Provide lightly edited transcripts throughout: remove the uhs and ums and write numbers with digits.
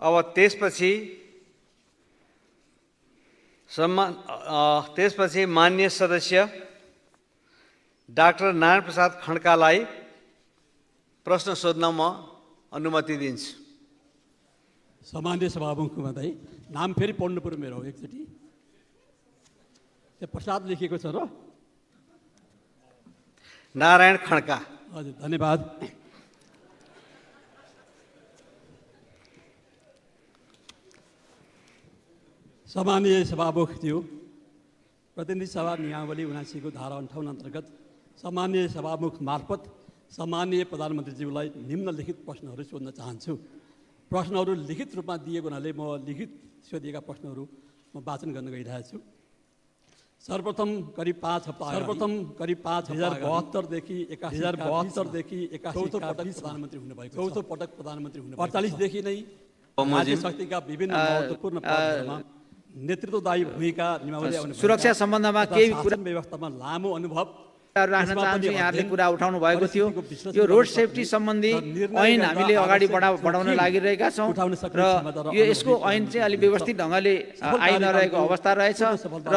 अब त्यसपछि माननीय सदस्य डाक्टर नारायण प्रसाद खड्कालाई प्रश्न सोध्न म अनुमति दिन्छु। सामान्य सभामुख महोदय, नाम फेरि पढ्नु पर्यो मेरो एकचोटि। त्यो प्रसाद लेखिएको छ र? नारायण खड्का। हजुर, धन्यवाद। सामान्य सभामुखज्यू, प्रतिनिधि सभा नियमावली 79 को धारा 58 अन्तर्गत सामान्य सभामुख मार्फत सामान्य प्रधानमन्त्रीज्यूलाई निम्नलिखित प्रश्नहरू सोध्न चाहन्छु। प्रश्नहरू लिखित रूपमा दिएको हुनाले म लिखित सोधिएका प्रश्नहरू म वाचन गर्न गइरहेको छु। सर्वप्रथम करिब 5 हप्ता 2072 देखि 81 चौथो पटक प्रधानमन्त्री हुनुभएको, चौथो पटक प्रधानमन्त्री हुनुभएको, 48 देखि नै राज्य शक्तिका विभिन्न महत्त्वपूर्ण पदहरूमा नेतृत्वदायी भूमिका निभाउँदै आउनु। सुरक्षा सम्बन्धमा केही कुरा व्यवस्थामा लामो अनुभव राख्न चाहन्छु। यहाँले कुरा उठाउनु भएको थियो, यो रोड सेफ्टी सम्बन्धी ऐन हामीले अगाडि बढाउन लागिरहेका छौँ र यो यसको ऐन चाहिँ अलि व्यवस्थित ढङ्गले आइनरहेको अवस्था रहेछ र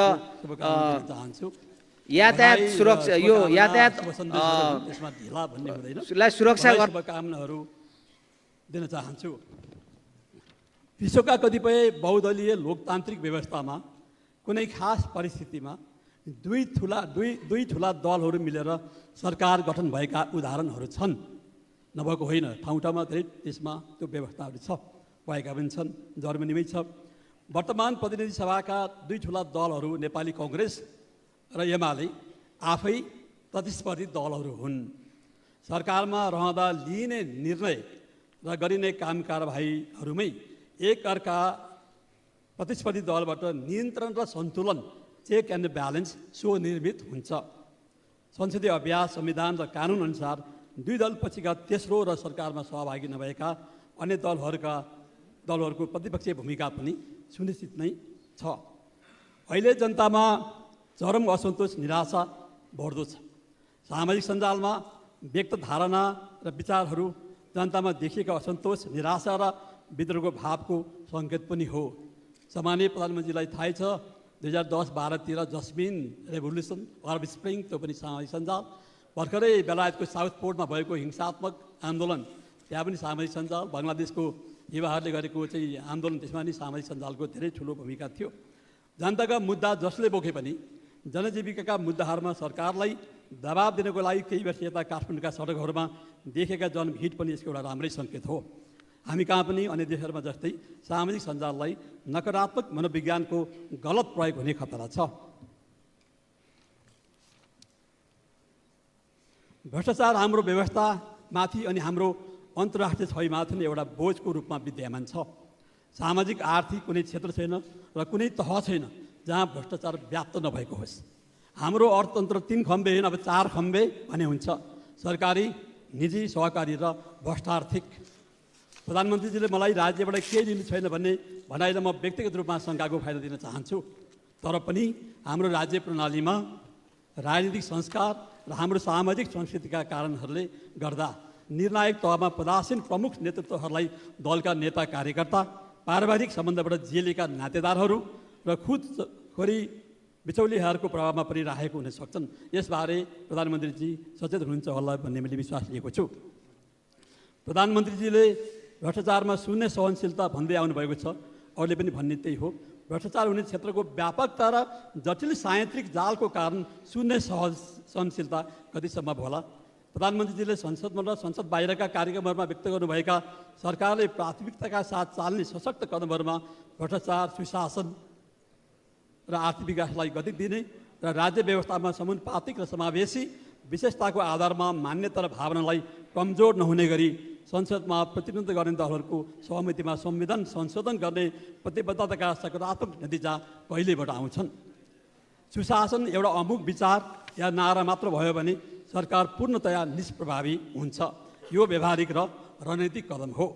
यातायात सुरक्षा, यो यातायातलाई सुरक्षा गर्न कामनाहरू दिन चाहन्छु। विश्वका कतिपय बहुदलीय लोकतान्त्रिक व्यवस्थामा कुनै खास परिस्थितिमा दुई ठुला दलहरू मिलेर सरकार गठन भएका उदाहरणहरू छन्। नभएको होइन, ठाउँ ठाउँमा धेरै देशमा त्यो व्यवस्थाहरू छ, भएका पनि छन्, जर्मनीमै छ। वर्तमान प्रतिनिधि सभाका दुई ठुला दलहरू नेपाली कङ्ग्रेस र एमाले आफै प्रतिस्पर्धी दलहरू हुन्। सरकारमा रहँदा लिइने निर्णय र गरिने काम कारबाहीहरूमै एकअर्का प्रतिस्पर्धी दलबाट नियन्त्रण र सन्तुलन, चेक एन्ड ब्यालेन्स स्वनिर्मित हुन्छ। संसदीय अभ्यास, संविधान र कानुन अनुसार दुई दलपछिका तेस्रो र सरकारमा सहभागी नभएका अन्य दलहरूको प्रतिपक्षीय भूमिका पनि सुनिश्चित नै छ। अहिले जनतामा चरम असन्तोष, निराशा बढ्दो छ। सामाजिक सञ्जालमा व्यक्त धारणा र विचारहरू जनतामा देखिएका असन्तोष, निराशा र विद्रोहको भावको सङ्केत पनि हो। सामान्य प्रधानमन्त्रीलाई थाहै छ, 2010-12तिर जस्मिन रेभोल्युसन, अरब स्प्रिङ, त्यो पनि सामाजिक सञ्जाल। भर्खरै बेलायतको साउथ पोर्टमा भएको हिंसात्मक आन्दोलन, त्यहाँ पनि सामाजिक सञ्जाल। बङ्गलादेशको युवाहरूले गरेको चाहिँ आन्दोलन, त्यसमा पनि सामाजिक सञ्जालको धेरै ठुलो भूमिका थियो। जनताका मुद्दा जसले बोके पनि जनजीविकाका मुद्दाहरूमा सरकारलाई दबाब दिनको लागि केही वर्ष यता काठमाडौँका सडकहरूमा देखेका जनभिड पनि यसको एउटा राम्रै सङ्केत हो। हामी कहाँ पनि अन्य देशहरूमा जस्तै सामाजिक सञ्जाललाई नकारात्मक मनोविज्ञानको गलत प्रयोग हुने खतरा छ। भ्रष्टाचार हाम्रो व्यवस्थामाथि अनि हाम्रो अन्तर्राष्ट्रिय छविमाथि नै एउटा बोझको रूपमा विद्यमान छ। सामाजिक आर्थिक कुनै क्षेत्र छैन र कुनै तह छैन जहाँ भ्रष्टाचार व्याप्त नभएको होस्। हाम्रो अर्थतन्त्र 3 खम्बे होइन, अब 4 खम्बे भने हुन्छ, सरकारी, निजी, सहकारी र भ्रष्टार्थिक। प्रधानमन्त्रीजीले मलाई राज्यबाट केही लिनु छैन भन्ने भनाइले म व्यक्तिगत रूपमा शङ्काको फाइदा दिन चाहन्छु। तर पनि हाम्रो राज्य प्रणालीमा राजनीतिक संस्कार र हाम्रो सामाजिक संस्कृतिका कारणहरूले गर्दा निर्णायक तहमा पदासीन प्रमुख नेतृत्वहरूलाई दलका नेता, कार्यकर्ता, पारिवारिक सम्बन्धबाट जेलेका नातेदारहरू र खुदखोरी बिचौलियाहरूको प्रभावमा पनि राखेको हुन सक्छन्। यसबारे प्रधानमन्त्रीजी सचेत हुनुहुन्छ होला भन्ने मैले विश्वास लिएको छु। प्रधानमन्त्रीजीले भ्रष्टाचारमा शून्य सहनशीलता भन्दै आउनुभएको छ। अरूले पनि भन्ने त्यही हो। भ्रष्टाचार हुने क्षेत्रको व्यापकता र जटिल सायन्त्रिक जालको कारण शून्य सहनशीलता कति सम्भव होला? प्रधानमन्त्रीजीले संसदमा र संसद बाहिरका कार्यक्रमहरूमा व्यक्त गर्नुभएका सरकारले प्राथमिकताका साथ चाल्ने सशक्त कदमहरूमा भ्रष्टाचार, सुशासन र आर्थिक विकासलाई गति दिने र राज्य व्यवस्थामा समानुपातिक र समावेशी विशेषताको आधारमा मान्यता र भावनालाई कमजोर नहुने गरी संसदमा प्रतिनिधित्व गर्ने दलहरूको सहमतिमा संविधान संशोधन गर्ने प्रतिबद्धताका सकारात्मक नतिजा कहिलेबाट आउँछन्? सुशासन एउटा अमुक विचार या नारा मात्र भयो भने सरकार पूर्णतया निष्प्रभावी हुन्छ। यो व्यावहारिक र रणनीतिक कदम हो।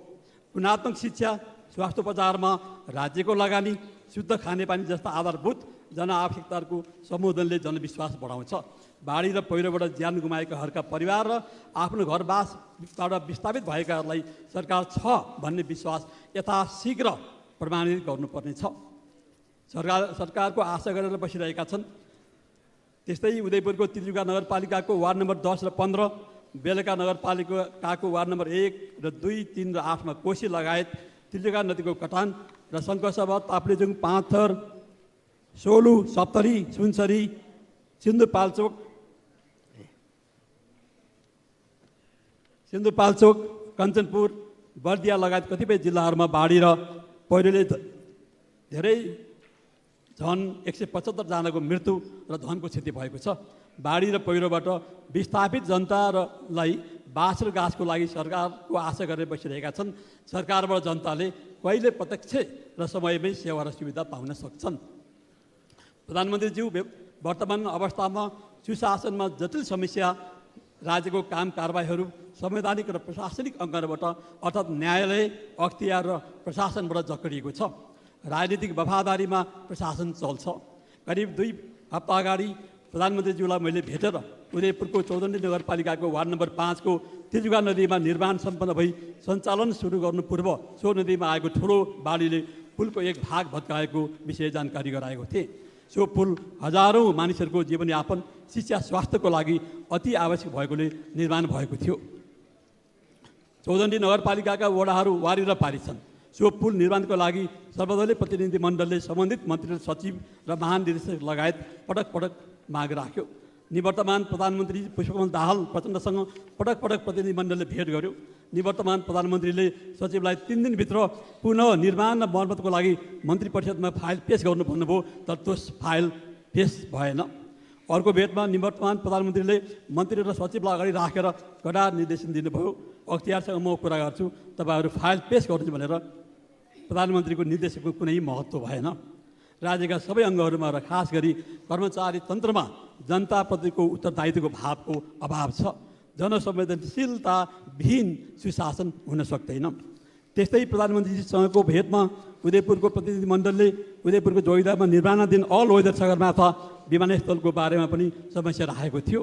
गुणात्मक शिक्षा, स्वास्थ्य उपचारमा राज्यको लगानी, शुद्ध खानेपानी जस्ता आधारभूत जनआवश्यकताहरूको सम्बोधनले जनविश्वास बढाउँछ। बाढी र पहिरोबाट ज्यान गुमाएकाहरूका परिवार र आफ्नो घरबासबाट विस्थापित भएकाहरूलाई सरकार छ भन्ने विश्वास यथाशीघ्र प्रमाणित गर्नुपर्नेछ। सरकारको आशा गरेर बसिरहेका छन्। त्यस्तै उदयपुरको तिलजुगा नगरपालिकाको वार्ड नम्बर 10 र 15, बेलका नगरपालिकाको वार्ड नम्बर 1 र 2, 3 र 8 मा कोशी लगायत तिलजुगा नदीको कटान र सङ्कसभा, ताप्लेजुङ, पाँचथर, सोलु, सप्तरी, सुनसरी, सिन्धुपाल्चोक, कञ्चनपुर, बर्दिया लगायत कतिपय जिल्लाहरूमा बाढी र पहिरोले धेरै झन् 175 जनाको मृत्यु र धनको क्षति भएको छ। बाढी र पहिरोबाट विस्थापित जनतालाई बाँस र घाँसको लागि सरकारको आशा गरेर बसिरहेका छन्। सरकारबाट जनताले कहिले प्रत्यक्ष र समयमै सेवा र सुविधा पाउन सक्छन्। प्रधानमन्त्रीज्यू, वर्तमान अवस्थामा सुशासनमा जटिल समस्या राज्यको काम कारबाहीहरू संवैधानिक र प्रशासनिक अङ्गबाट अर्थात् न्यायालय, अख्तियार र प्रशासनबाट जकडिएको छ। राजनीतिक वफादारीमा प्रशासन चल्छ। करिब 2 हप्ता अगाडि प्रधानमन्त्रीज्यूलाई मैले भेटेर उदयपुरको चौधन्डी नगरपालिकाको वार्ड नम्बर 5 को तिलजुगा नदीमा निर्माण सम्पन्न भई सञ्चालन सुरु गर्नु पूर्व सो नदीमा आएको ठुलो बाढीले पुलको एक भाग भत्काएको विषय जानकारी गराएको थिएँ। सो पुल हजारौँ मानिसहरूको जीवनयापन, शिक्षा, स्वास्थ्यको लागि अति आवश्यक भएकोले निर्माण भएको थियो। चौधन्डी नगरपालिकाका वडाहरू वारिएर पारी छन्। सो पुल निर्माणको लागि सर्वदलीय प्रतिनिधि मण्डलले सम्बन्धित मन्त्री र सचिव र महानिर्देशक लगायत पटक पटक माग राख्यो। निवर्तमान प्रधानमन्त्री पुष्पकमल दाहाल प्रचण्डसँग पटक पटक प्रतिनिधि मण्डलले भेट गर्यो। निवर्तमान प्रधानमन्त्रीले सचिवलाई 3 दिनभित्र पुनः निर्माण र मर्मतको लागि मन्त्री परिषदमा फाइल पेश गर्नु भन्नुभयो, तर त्यो फाइल पेश भएन। अर्को भेटमा निवर्तमान प्रधानमन्त्रीले मन्त्री र सचिवलाई अगाडि राखेर कडा निर्देशन दिनुभयो, अख्तियारसँग म कुरा गर्छु, तपाईँहरू फाइल पेश गर्नु भनेर। प्रधानमन्त्रीको निर्देशको कुनै महत्त्व भएन। राज्यका सबै अङ्गहरूमा र खास गरी कर्मचारी तन्त्रमा जनताप्रतिको उत्तरदायित्वको भावको अभाव छ। जनसंवेदनशीलता विहीन सुशासन हुन सक्दैन। त्यस्तै प्रधानमन्त्रीसँगको भेटमा उदयपुरको प्रतिनिधि मण्डलले उदयपुरको जोगिदामा निर्माणाधीन अल वेदर सगरमाथा विमानस्थलको बारेमा पनि समस्या राखेको थियो।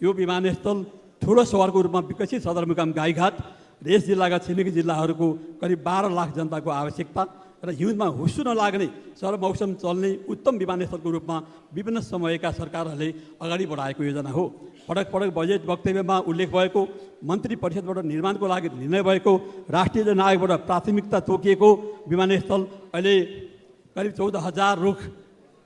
यो विमानस्थल ठुलो सहरको रूपमा विकसित सदरमुकाम गाईघाट र यस जिल्लाका छिमेकी जिल्लाहरूको करिब 12 लाख जनताको आवश्यकता र हिउँदमा हुस्सु नलाग्ने सर्वमौसम चल्ने उत्तम विमानस्थलको रूपमा विभिन्न समयका सरकारहरूले अगाडि बढाएको योजना हो। पटक पटक बजेट वक्तव्यमा उल्लेख भएको, मन्त्री परिषदबाट निर्माणको लागि निर्णय भएको, राष्ट्रिय जनआयोगबाट प्राथमिकता तोकिएको विमानस्थल अहिले करिब 14,000 रुख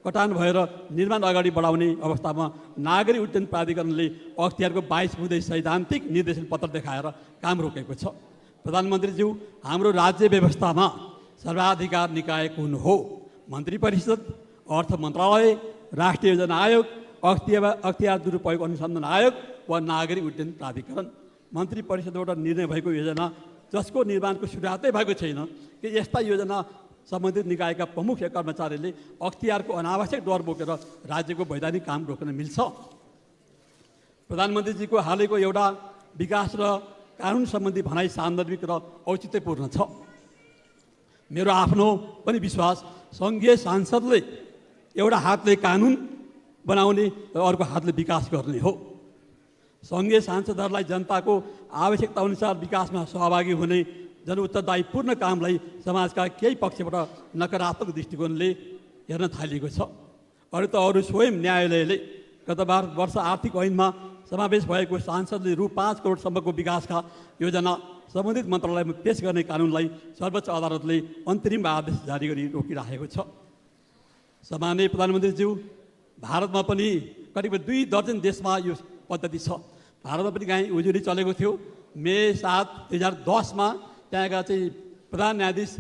कटान भएर निर्माण अगाडि बढाउने अवस्थामा नागरिक उड्डयन प्राधिकरणले अख्तियारको 22 बुँदे सैद्धान्तिक निर्देशन पत्र देखाएर काम रोकेको छ। प्रधानमन्त्रीज्यू, हाम्रो राज्य व्यवस्थामा सर्वाधिकार निकाय कुन हो? मन्त्री परिषद, अर्थ मन्त्रालय, राष्ट्रिय योजना आयोग, अख्तियार दुरुपयोग अनुसन्धान आयोग वा नागरिक उड्डयन प्राधिकरण। मन्त्री परिषदबाट निर्णय भएको योजना जसको निर्माणको सुरुवातै भएको छैन कि यस्ता योजना सम्बन्धित निकायका प्रमुख कर्मचारीले अख्तियारको अनावश्यक डर बोकेर राज्यको वैधानिक काम रोक्न मिल्छ। प्रधानमन्त्रीजीको हालैको एउटा विकास र कानुन सम्बन्धी भनाइ सान्दर्भिक र औचित्यपूर्ण छ। मेरो आफ्नो पनि विश्वास सङ्घीय सांसदले एउटा हातले कानुन बनाउने र अर्को हातले विकास गर्ने हो। सङ्घीय सांसदहरूलाई जनताको आवश्यकता अनुसार विकासमा सहभागी हुने जनउत्तरदायीपूर्ण कामलाई समाजका केही पक्षबाट नकारात्मक दृष्टिकोणले हेर्न थालिएको छ। अरू स्वयं न्यायालयले गत वर्ष आर्थिक ऐनमा समावेश भएको सांसदले रु 5 करोडसम्मको विकासका योजना सम्बन्धित मन्त्रालयमा पेश गर्ने कानुनलाई सर्वोच्च अदालतले अन्तरिम आदेश जारी गरी रोकिराखेको छ। सामान्य प्रधानमन्त्रीज्यू, भारतमा पनि करिब 2 दर्जन देशमा यो पद्धति छ। भारतमा पनि काहीँ उजुरी चलेको थियो। मे 7, 2010 मा त्यहाँका चाहिँ प्रधान न्यायाधीश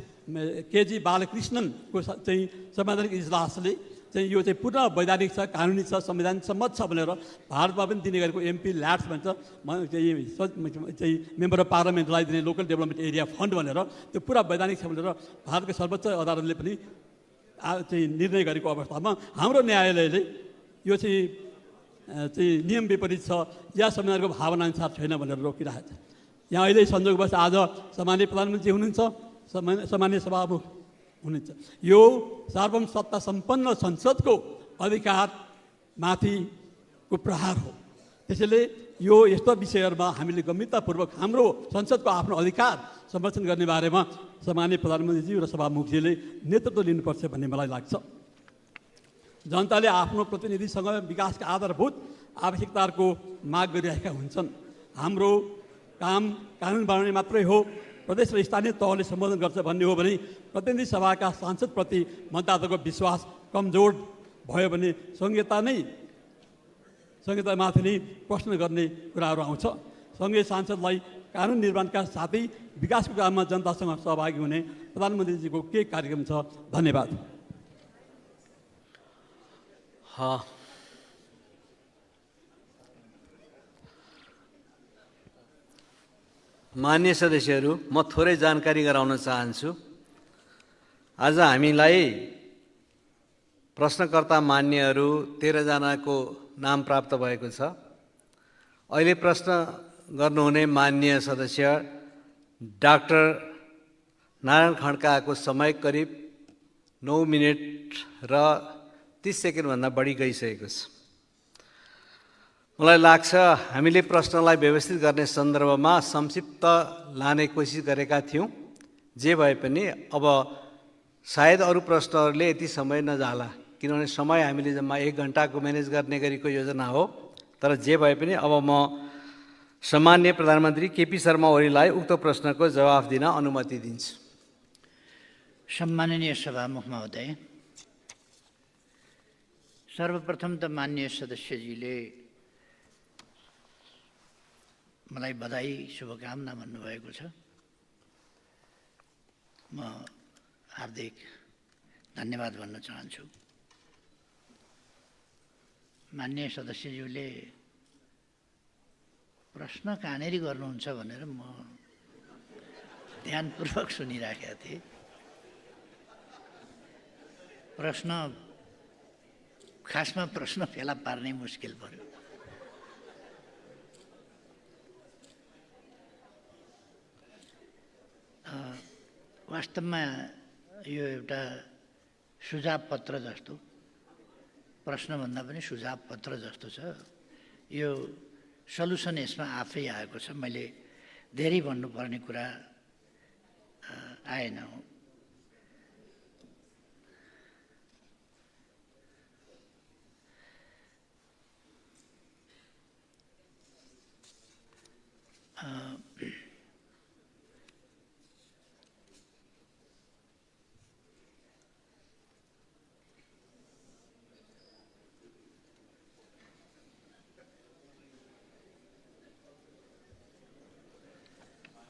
केजी बालकृष्णनको चाहिँ संवैधानिक इजलासले चाहिँ यो चाहिँ पुनः वैधानिक छ, कानुनी छ, संविधान सम्मत छ भनेर भारतमा पनि दिने गरेको MP ल्याट्स भन्छ, चाहिँ मेम्बर अफ पार्लियामेन्टलाई दिने लोकल डेभलपमेन्ट एरिया फन्ड भनेर त्यो पुरा वैधानिक छ भनेर भारतको सर्वोच्च अदालतले पनि चाहिँ निर्णय गरेको अवस्थामा हाम्रो न्यायालयले यो चाहिँ नियम विपरीत छ या संविधानको भावनाअनुसार छैन भनेर रोकिरहेको छ। यहाँ अहिले संयोगवश आज सामान्य प्रधानमन्त्री हुनुहुन्छ, सामान्य सभामुख हुनुहुन्छ। यो सार्वभौम सत्ता सम्पन्न संसदको अधिकारमाथिको प्रहार हो। त्यसैले यो यस्तो विषयहरूमा हामीले गम्भीरतापूर्वक हाम्रो संसदको आफ्नो अधिकार संरक्षण गर्ने बारेमा सम्माननीय प्रधानमन्त्रीज्यू र सभामुखजीले नेतृत्व लिनुपर्छ भन्ने मलाई लाग्छ। जनताले आफ्नो प्रतिनिधिसँग विकासका आधारभूत आवश्यकताहरूको माग गरिरहेका हुन्छन्। हाम्रो काम कानुन बनाउने मात्रै हो, प्रदेश र स्थानीय तहले सम्बोधन गर्छ भन्ने हो भने प्रतिनिधि सभाका सांसदप्रति मतदाताको विश्वास कमजोर भयो भने संहितामाथि नै प्रश्न गर्ने कुराहरू आउँछ। सङ्घीय सांसदलाई कानुन निर्माणका साथै विकासको काममा जनतासँग सहभागी हुने प्रधानमन्त्रीजीको के कार्यक्रम छ? धन्यवाद। मान्य सदस्यहरू, म थोरै जानकारी गराउन चाहन्छु। आज हामीलाई प्रश्नकर्ता मान्यहरू 13 जनाको नाम प्राप्त भएको छ। अहिले प्रश्न गर्नुहुने मान्य सदस्य डाक्टर नारायण खड्काको समय करिब 9 मिनेट र 30 सेकेन्डभन्दा बढी गइसकेको छ। मलाई लाग्छ हामीले प्रश्नलाई व्यवस्थित गर्ने सन्दर्भमा संक्षिप्त लाने कोसिस गरेका थियौँ। जे भए पनि अब सायद अरू प्रश्नहरूले यति समय नजाला, किनभने समय हामीले जम्मा 1 घन्टाको म्यानेज गर्ने गरीको योजना हो। तर जे भए पनि अब म सम्माननीय प्रधानमन्त्री केपी शर्मा ओलीलाई उक्त प्रश्नको जवाफ दिन अनुमति दिन्छु। सम्माननीय सभामुख महोदय, सर्वप्रथम त माननीय सदस्यजीले मलाई बधाई शुभकामना भन्नुभएको छ। म हार्दिक धन्यवाद भन्न चाहन्छु। माननीय सदस्यज्यूले प्रश्न कहाँनेरि गर्नुहुन्छ भनेर म ध्यानपूर्वक सुनिराखेका थिएँ। खासमा प्रश्न फेला पार्नै मुस्किल पर्यो। वास्तवमा यो एउटा सुझाव पत्र जस्तो, प्रश्नभन्दा पनि सुझाव पत्र जस्तो छ। यो सल्युसन यसमा आफै आएको छ। मैले धेरै भन्नुपर्ने कुरा आएन।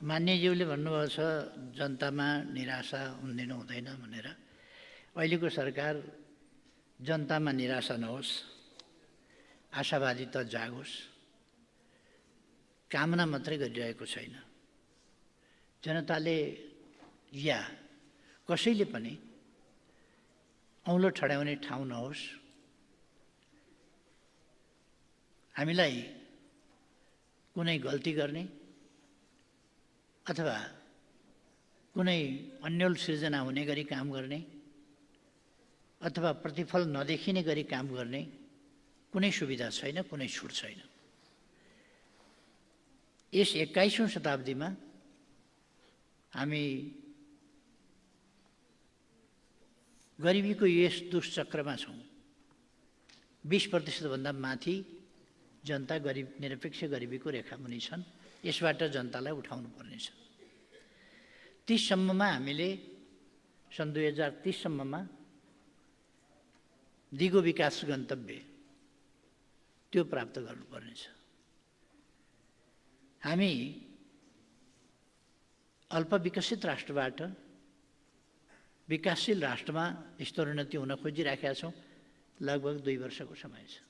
मान्यज्यूले भन्नुभएको छ जनतामा निराशा हुँदैन भनेर। अहिलेको सरकार जनतामा निराशा नहोस्, आशावादी त जागोस्, कामना मात्रै गरिरहेको छैन। जनताले या कसैले पनि औँलो ठड्याउने ठाउँ नहोस्। हामीलाई कुनै गल्ती गर्ने अथवा कुनै अन्यल सृजना हुने गरी काम गर्ने अथवा प्रतिफल नदेखिने गरी काम गर्ने कुनै सुविधा छैन, कुनै छुट छैन। यस 21औं शताब्दीमा हामी गरिबीको यस दुष्चक्रमा छौँ। 20% भन्दा माथि जनता निरपेक्ष गरिबीको रेखामुनि छन्। यसबाट जनतालाई उठाउनु पर्नेछ। 30 सम्ममा हामीले सन् 2030 सम्ममा दिगो विकास गन्तव्य त्यो प्राप्त गर्नुपर्नेछ। हामी अल्पविकसित राष्ट्रबाट विकासशील राष्ट्रमा स्तरोन्नति हुन खोजिराखेका छौँ। लगभग 2 वर्षको समय छ।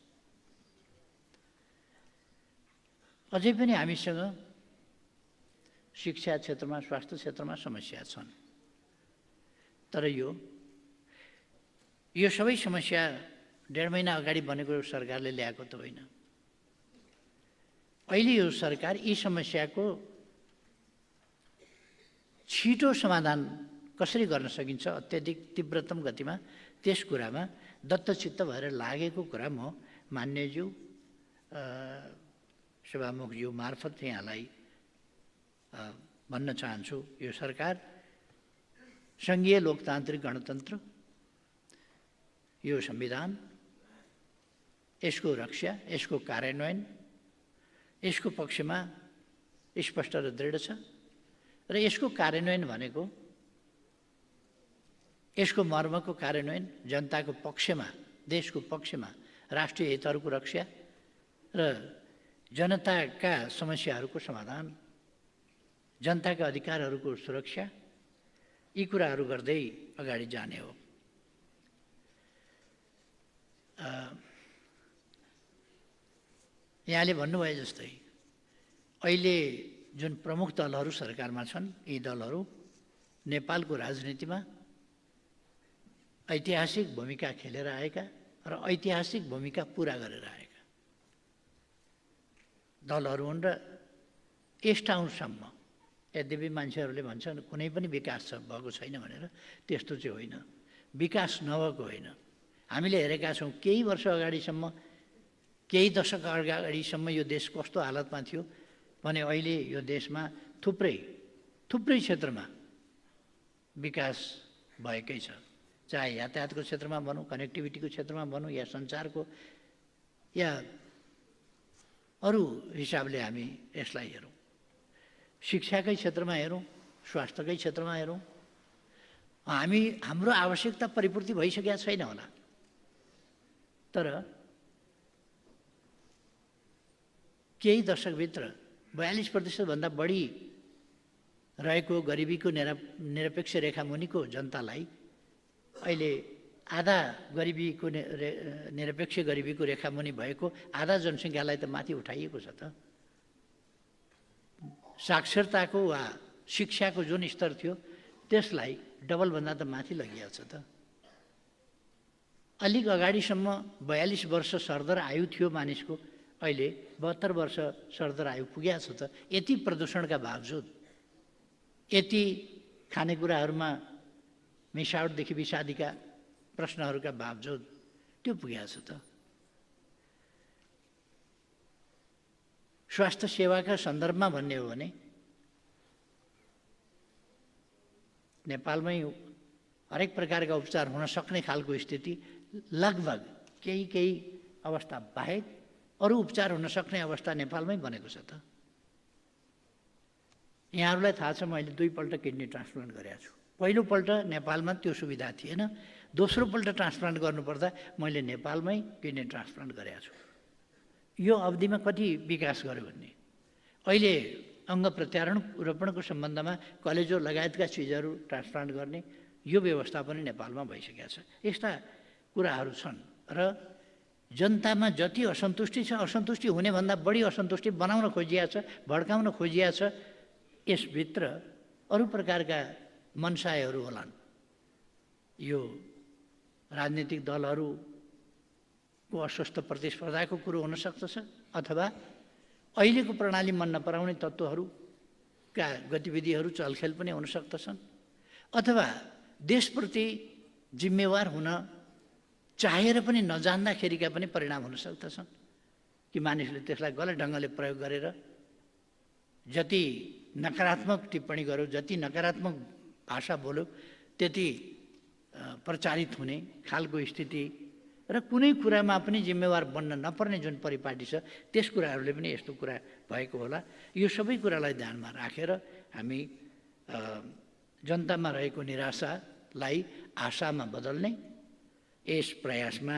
अझै पनि हामीसँग शिक्षा क्षेत्रमा, स्वास्थ्य क्षेत्रमा समस्या छन्। तर यो सबै समस्या 1.5 महिना अगाडि बनेको सरकारले ल्याएको त होइन। अहिले यो सरकार यी समस्याको छिटो समाधान कसरी गर्न सकिन्छ, अत्यधिक तीव्रतम गतिमा, त्यस कुरामा दत्तचित्त भएर लागेको कुरा म मान्यज्यू सभामुखज्यू मार्फत यहाँलाई भन्न चाहन्छु। यो सरकार सङ्घीय लोकतान्त्रिक गणतन्त्र, यो संविधान, यसको रक्षा, यसको कार्यान्वयन, यसको पक्षमा स्पष्ट र दृढ छ र यसको कार्यान्वयन भनेको यसको मर्मको कार्यान्वयन जनताको पक्षमा, देशको पक्षमा राष्ट्रिय हितहरूको रक्षा र जनताका समस्याहरूको समाधान, जनताका अधिकारहरूको सुरक्षा, यी कुराहरू गर्दै अगाडि जाने हो। यहाँले भन्नुभए जस्तै अहिले जुन प्रमुख दलहरू सरकारमा छन्, यी दलहरू नेपालको राजनीतिमा ऐतिहासिक भूमिका खेलेर आएका र ऐतिहासिक भूमिका पुरा गरेर आएका दलहरू हुन् र यस ठाउँसम्म, यद्यपि मान्छेहरूले भन्छन् कुनै पनि विकास भएको छैन भनेर, त्यस्तो चाहिँ होइन। विकास नभएको होइन। हामीले हेरेका छौँ केही वर्ष अगाडिसम्म, केही दशक अगाडिसम्म यो देश कस्तो हालतमा थियो भने अहिले यो देशमा थुप्रै क्षेत्रमा विकास भएकै छ। चाहे यातायातको क्षेत्रमा भनौँ, कनेक्टिभिटीको क्षेत्रमा भनौँ, या सञ्चारको, या अरू हिसाबले हामी यसलाई हेरौँ, शिक्षाकै क्षेत्रमा हेरौँ, स्वास्थ्यकै क्षेत्रमा हेरौँ, हाम्रो आवश्यकता परिपूर्ति भइसकेका छैन होला, तर केही दशकभित्र 42% भन्दा बढी रहेको गरिबीको निरपेक्ष रेखा मुनिको जनतालाई अहिले आधा गरिबीको निरपेक्ष गरिबीको रेखा मुनि भएको आधा जनसङ्ख्यालाई त माथि उठाइएको छ त। साक्षरताको वा शिक्षाको जुन स्तर थियो त्यसलाई डबलभन्दा त माथि लगिएको छ त। अलिक अगाडिसम्म 42 वर्ष सरदर आयु थियो मानिसको, अहिले 72 वर्ष सरदर आयु पुगेको छ त। यति प्रदूषणका बावजुद, यति खानेकुराहरूमा मिसावटदेखि विषादीका प्रश्नहरूका बावजुद त्यो पुगेको छ त। स्वास्थ्य सेवाका सन्दर्भमा भन्ने हो भने नेपालमै हरेक प्रकारका उपचार हुन सक्ने खालको स्थिति लगभग केही अवस्था बाहेक अरू उपचार हुन सक्ने अवस्था नेपालमै बनेको छ त। यहाँहरूलाई थाहा छ, मैले 2 पल्ट किडनी ट्रान्सप्लान्ट गरेको छु। पहिलोपल्ट नेपालमा त्यो सुविधा थिएन, दोस्रोपल्ट ट्रान्सप्लान्ट गर्नुपर्दा मैले नेपालमै किडनी ट्रान्सप्लान्ट गरेको छु। यो अवधिमा कति विकास गर्यो भन्ने, अहिले अङ्ग प्रत्यारोपणको सम्बन्धमा कलेजो लगायतका चिजहरू ट्रान्सप्लान्ट गर्ने यो व्यवस्था पनि नेपालमा भइसकेको छ। यस्ता कुराहरू छन् र जनतामा जति असन्तुष्टि छ, असन्तुष्टि हुनेभन्दा बढी असन्तुष्टि बनाउन खोजिएको छ, भड्काउन खोजिएको छ। यसभित्र अरू प्रकारका मनसायहरू होलान्। यो राजनीतिक दलहरूको अस्वस्थ प्रतिस्पर्धाको कुरो हुन सक्दछ, अथवा अहिलेको प्रणाली मन नपराउने तत्त्वहरूका गतिविधिहरू चलखेल पनि हुन सक्दछन्, अथवा देशप्रति जिम्मेवार हुन चाहेर पनि नजान्दाखेरिका पनि परिणाम हुन सक्दछन् कि मानिसले त्यसलाई गलत ढङ्गले प्रयोग गरेर जति नकारात्मक टिप्पणी गर्यो, जति नकारात्मक भाषा बोल्यो, त्यति प्रचारित हुने खालको स्थिति र कुनै कुरामा पनि जिम्मेवार बन्न नपर्ने जुन परिपाटी छ, त्यस कुराहरूले पनि यस्तो कुरा भएको होला। यो सबै कुरालाई ध्यानमा राखेर हामी जनतामा रहेको निराशालाई आशामा बदल्ने यस प्रयासमा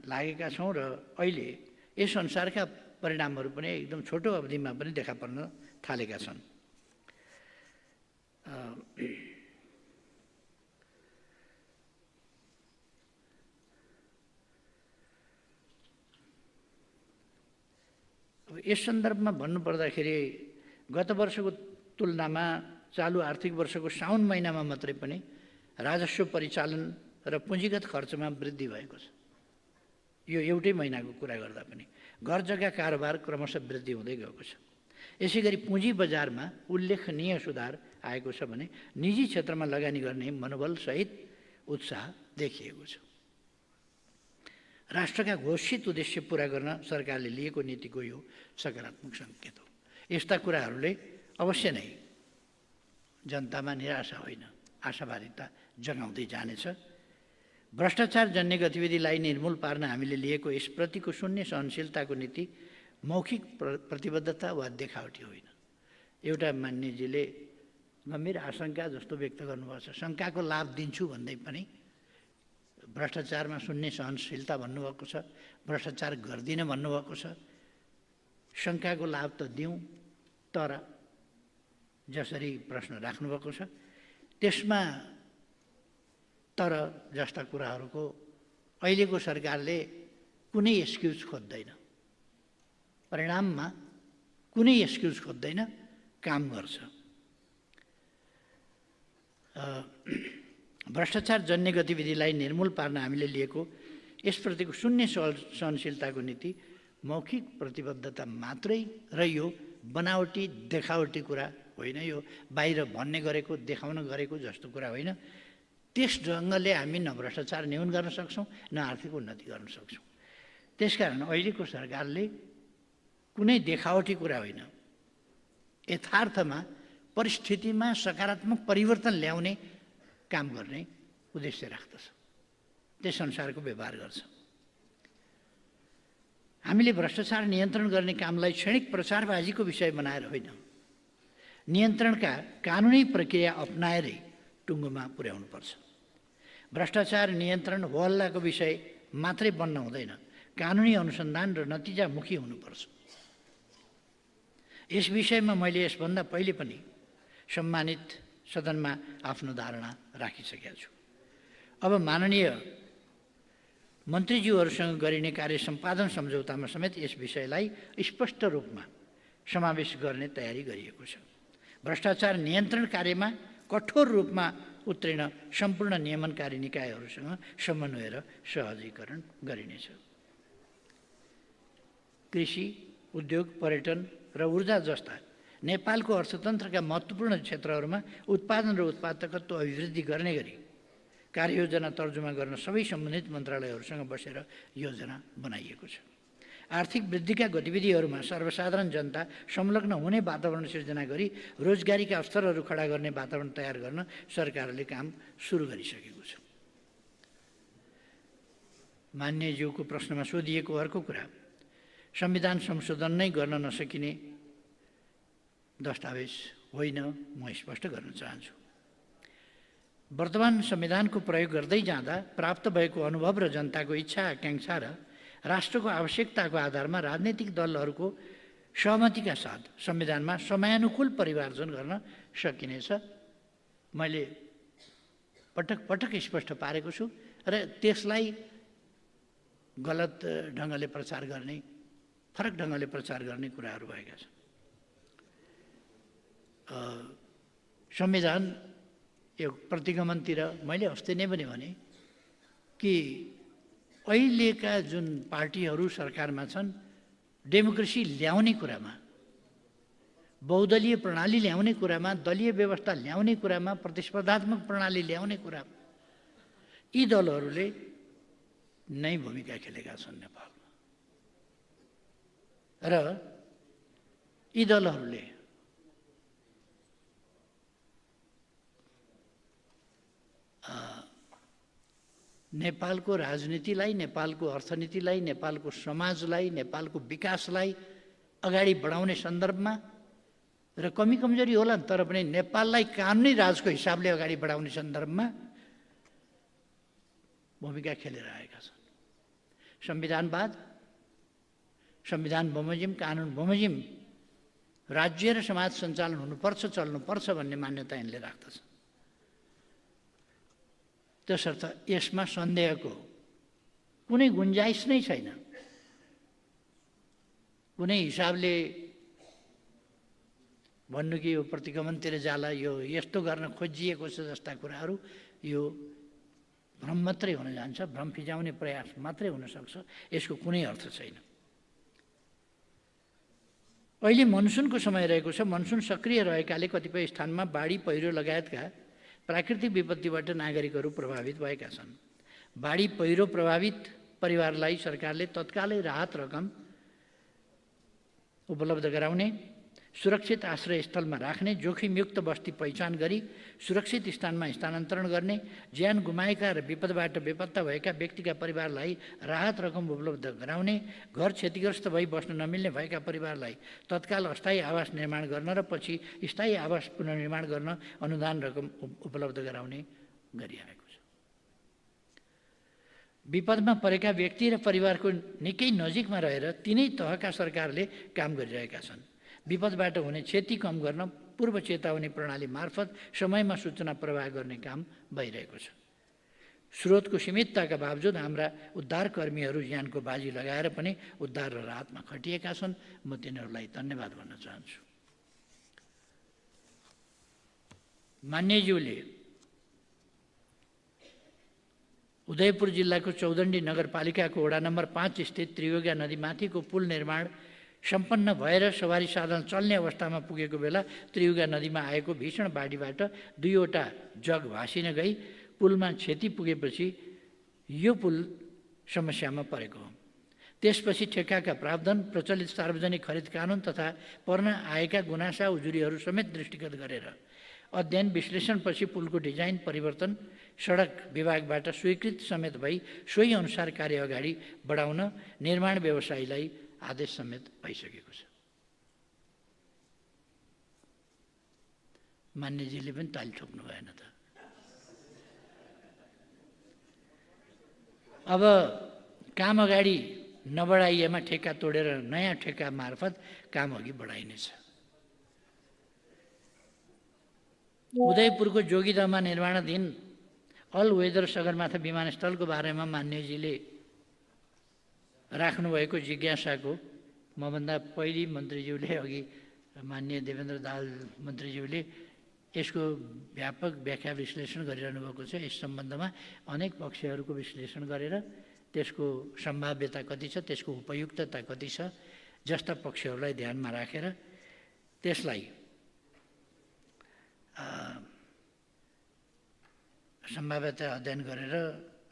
लागेका छौँ र अहिले यस अनुसारका परिणामहरू पनि एकदम छोटो अवधिमा पनि देखा पर्न थालेका छन्। यस सन्दर्भमा भन्नुपर्दाखेरि गत वर्षको तुलनामा चालु आर्थिक वर्षको साउन महिनामा मात्रै पनि राजस्व परिचालन र पुँजीगत खर्चमा वृद्धि भएको छ। यो एउटै महिनाको कुरा गर्दा पनि घर जग्गा कारोबार क्रमशः वृद्धि हुँदै गएको छ। यसै गरी पुँजी बजारमा उल्लेखनीय सुधार आएको छ भने निजी क्षेत्रमा लगानी गर्ने मनोबलसहित उत्साह देखिएको छ। राष्ट्रका घोषित उद्देश्य पूरा गर्न सरकारले लिएको नीतिको यो सकारात्मक सङ्केत हो। यस्ता कुराहरूले अवश्य नै जनतामा निराशा होइन, आशावादिता जगाउँदै जानेछ। भ्रष्टाचार जन्य गतिविधिलाई निर्मूल पार्न हामीले लिएको यसप्रतिको शून्य सहनशीलताको नीति मौखिक प्रतिबद्धता वा देखावटी होइन। एउटा मान्यजीले गम्भीर आशंका जस्तो व्यक्त गर्नुभएको छ। शङ्काको लाभ दिन्छु भन्दै पनि भ्रष्टाचारमा शून्य सहनशीलता भन्नुभएको छ, भ्रष्टाचार गर्दिनँ भन्नुभएको छ। शङ्काको लाभ त दिउँ, तर जसरी प्रश्न राख्नुभएको छ त्यसमा तर जस्ता कुराहरूको अहिलेको सरकारले कुनै एक्सक्युज खोज्दैन, परिणाममा कुनै एक्सक्युज खोज्दैन, काम गर्छ। भ्रष्टाचार जन्य गतिविधिलाई निर्मूल पार्न हामीले लिएको यसप्रतिको शून्य सहनशीलताको नीति मौखिक प्रतिबद्धता मात्रै र यो बनावटी देखावटी कुरा होइन, यो बाहिर भन्ने गरेको देखाउन गरेको जस्तो कुरा होइन। त्यस ढङ्गले हामी न भ्रष्टाचार न्यून गर्न सक्छौँ न आर्थिक उन्नति गर्न सक्छौँ। त्यसकारण अहिलेको सरकारले कुनै देखावटी कुरा होइन, यथार्थमा परिस्थितिमा सकारात्मक परिवर्तन ल्याउने काम गर्ने उद्देश्य राख्दछ, त्यस अनुसारको व्यवहार गर्छ। हामीले भ्रष्टाचार नियन्त्रण गर्ने कामलाई क्षणिक प्रचारबाजीको विषय बनाएर होइन, नियन्त्रणका कानुनी प्रक्रिया अपनाएरै टुङ्गोमा पुर्याउनुपर्छ। भ्रष्टाचार नियन्त्रण होहल्लाको विषय मात्रै बन्न हुँदैन, कानुनी अनुसन्धान र नतिजामुखी हुनुपर्छ। यस विषयमा मैले यसभन्दा पहिले पनि सम्मानित सदनमा आफ्नो धारणा राखिसकेको छु। अब माननीय मन्त्रीज्यूहरूसँग गरिने कार्य सम्पादन सम्झौतामा समेत यस विषयलाई स्पष्ट रूपमा समावेश गर्ने तयारी गरिएको छ। भ्रष्टाचार नियन्त्रण कार्यमा कठोर रूपमा उत्रिन सम्पूर्ण नियमनकारी निकायहरूसँग समन्वय र सहजीकरण गरिनेछ। कृषि, उद्योग, पर्यटन र ऊर्जा जस्ता नेपालको अर्थतन्त्रका महत्त्वपूर्ण क्षेत्रहरूमा उत्पादन र उत्पादकत्व अभिवृद्धि गर्ने गरी कार्ययोजना तर्जुमा गर्न सबै सम्बन्धित मन्त्रालयहरूसँग बसेर योजना बनाइएको छ। आर्थिक वृद्धिका गतिविधिहरूमा सर्वसाधारण जनता संलग्न हुने वातावरण सिर्जना गरी रोजगारीका अवसरहरू खडा गर्ने वातावरण तयार गर्न सरकारले काम सुरु गरिसकेको छ। मान्यज्यूको प्रश्नमा सोधिएको अर्को कुरा संविधान संशोधन नै गर्न नसकिने दस्तावेज होइन, म स्पष्ट गर्न चाहन्छु। वर्तमान संविधानको प्रयोग गर्दै जाँदा प्राप्त भएको अनुभव र जनताको इच्छा आकाङ्क्षा र राष्ट्रको आवश्यकताको आधारमा राजनैतिक दलहरूको सहमतिका साथ संविधानमा समयानुकूल परिमार्जन गर्न सकिनेछ। मैले पटक पटक स्पष्ट पारेको छु र त्यसलाई गलत ढङ्गले प्रचार गर्ने, फरक ढङ्गले प्रचार गर्ने कुराहरू भएका छन्। संविधान यो प्रतिगमनतिर मैले अस्ति नै पनि भने कि अहिलेका जुन पार्टीहरू सरकारमा छन् डेमोक्रेसी ल्याउने कुरामा, बहुदलीय प्रणाली ल्याउने कुरामा, दलीय व्यवस्था ल्याउने कुरामा, प्रतिस्पर्धात्मक प्रणाली ल्याउने कुरामा यी दलहरूले नै भूमिका खेलेका छन् नेपालमा। र यी दलहरूले नेपालको राजनीतिलाई, नेपालको अर्थनीतिलाई, नेपालको समाजलाई, नेपालको विकासलाई अगाडि बढाउने सन्दर्भमा र कमी कमजोरी होला तर पनि नेपाललाई कानुनी राजको हिसाबले अगाडि बढाउने सन्दर्भमा भूमिका खेलेर आएका छन्। संविधानवाद, संविधान बमोजिम, कानुन बमोजिम राज्य र समाज सञ्चालन हुनुपर्छ, चल्नुपर्छ भन्ने मान्यता यिनले राख्दछन्। त्यसर्थ यसमा सन्देहको कुनै गुन्जाइस नै छैन। कुनै हिसाबले भन्नु कि यो प्रतिगमनतिर जाला, यो यस्तो गर्न खोजिएको छ जस्ता कुराहरू यो भ्रम मात्रै हुन जान्छ, भ्रम फिजाउने प्रयास मात्रै हुनसक्छ, यसको कुनै अर्थ छैन। अहिले मनसुनको समय रहेको छ। मनसुन सक्रिय रहेकाले कतिपय स्थानमा बाढी, पहिरो लगायतका प्राकृतिक विपत्तिबाट नागरिकहरू प्रभावित भएका छन्। बाढी पहिरो प्रभावित परिवारलाई सरकारले तत्कालै राहत रकम उपलब्ध गराउने, सुरक्षित आश्रयस्थलमा राख्ने, जोखिमयुक्त बस्ती पहिचान गरी सुरक्षित स्थानमा स्थानान्तरण गर्ने, ज्यान गुमाएका र विपदबाट बेपत्ता भएका व्यक्तिका परिवारलाई राहत रकम उपलब्ध गराउने, घर क्षतिग्रस्त भई बस्न नमिल्ने भएका परिवारलाई तत्काल अस्थायी आवास निर्माण गर्न र पछि स्थायी आवास पुनर्निर्माण गर्न अनुदान रकम उपलब्ध गराउने गरिआएको छ। विपदमा परेका व्यक्ति र परिवारको निकै नजिकमा रहेर तिनै तहका सरकारले काम गरिरहेका छन्। विपदबाट हुने क्षति कम गर्न पूर्व चेतावनी प्रणाली मार्फत समयमा सूचना प्रवाह गर्ने काम भइरहेको छ। स्रोतको सीमितताका बावजुद हाम्रा उद्धारकर्मीहरू ज्यानको बाजी लगाएर पनि उद्धार र राहतमा खटिएका छन्। म तिनीहरूलाई धन्यवाद भन्न चाहन्छु। मान्यज्यूले उदयपुर जिल्लाको चौदण्डी नगरपालिकाको वडा नम्बर 5 स्थित त्रियुगा नदीमाथिको पुल निर्माण सम्पन्न भएर सवारी साधन चल्ने अवस्थामा पुगेको बेला त्रियुगा नदीमा आएको भीषण बाढीबाट 2वटा जग भासिन गई पुलमा क्षति पुगेपछि यो पुल समस्यामा परेको हो। त्यसपछि ठेक्काका प्रावधान, प्रचलित सार्वजनिक खरिद कानुन तथा पर्न आएका गुनासा उजुरीहरू समेत दृष्टिगत गरेर अध्ययन विश्लेषणपछि पुलको डिजाइन परिवर्तन सडक विभागबाट स्वीकृत समेत भई सोही अनुसार कार्य अगाडि बढाउन निर्माण व्यवसायीलाई आदेश समेत भइसकेको छ। मान्यजीले पनि ताली ठोक्नु भएन त। अब काम अगाडि नबढाइएमा ठेक्का तोडेर नयाँ ठेक्का मार्फत काम अघि बढाइनेछ। उदयपुरको जोगीदहमा निर्माणाधीन अल वेदर सगरमाथा विमानस्थलको बारेमा मान्यजीले राख्नुभएको जिज्ञासाको मभन्दा पहिले मन्त्रीज्यूले अघि मान्य देवेन्द्र दाहाल मन्त्रीज्यूले यसको व्यापक व्याख्या विश्लेषण गरिरहनु भएको छ। यस सम्बन्धमा अनेक पक्षहरूको विश्लेषण गरेर त्यसको सम्भाव्यता कति छ, त्यसको उपयुक्तता कति छ जस्ता पक्षहरूलाई ध्यानमा राखेर त्यसलाई सम्भाव्यता अध्ययन गरेर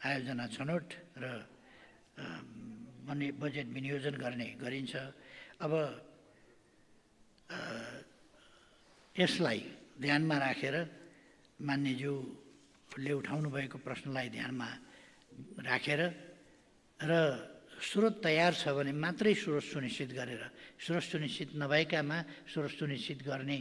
आयोजना छनौट र बजेट विनियोजन गरिन्छ। अब यसलाई ध्यानमा राखेर मान्यज्यूले उठाउनु भएको प्रश्नलाई ध्यानमा राखेर र स्रोत तयार छ भने मात्रै स्रोत सुनिश्चित गरेर, स्रोत सुनिश्चित नभएकामा स्रोत सुनिश्चित गर्ने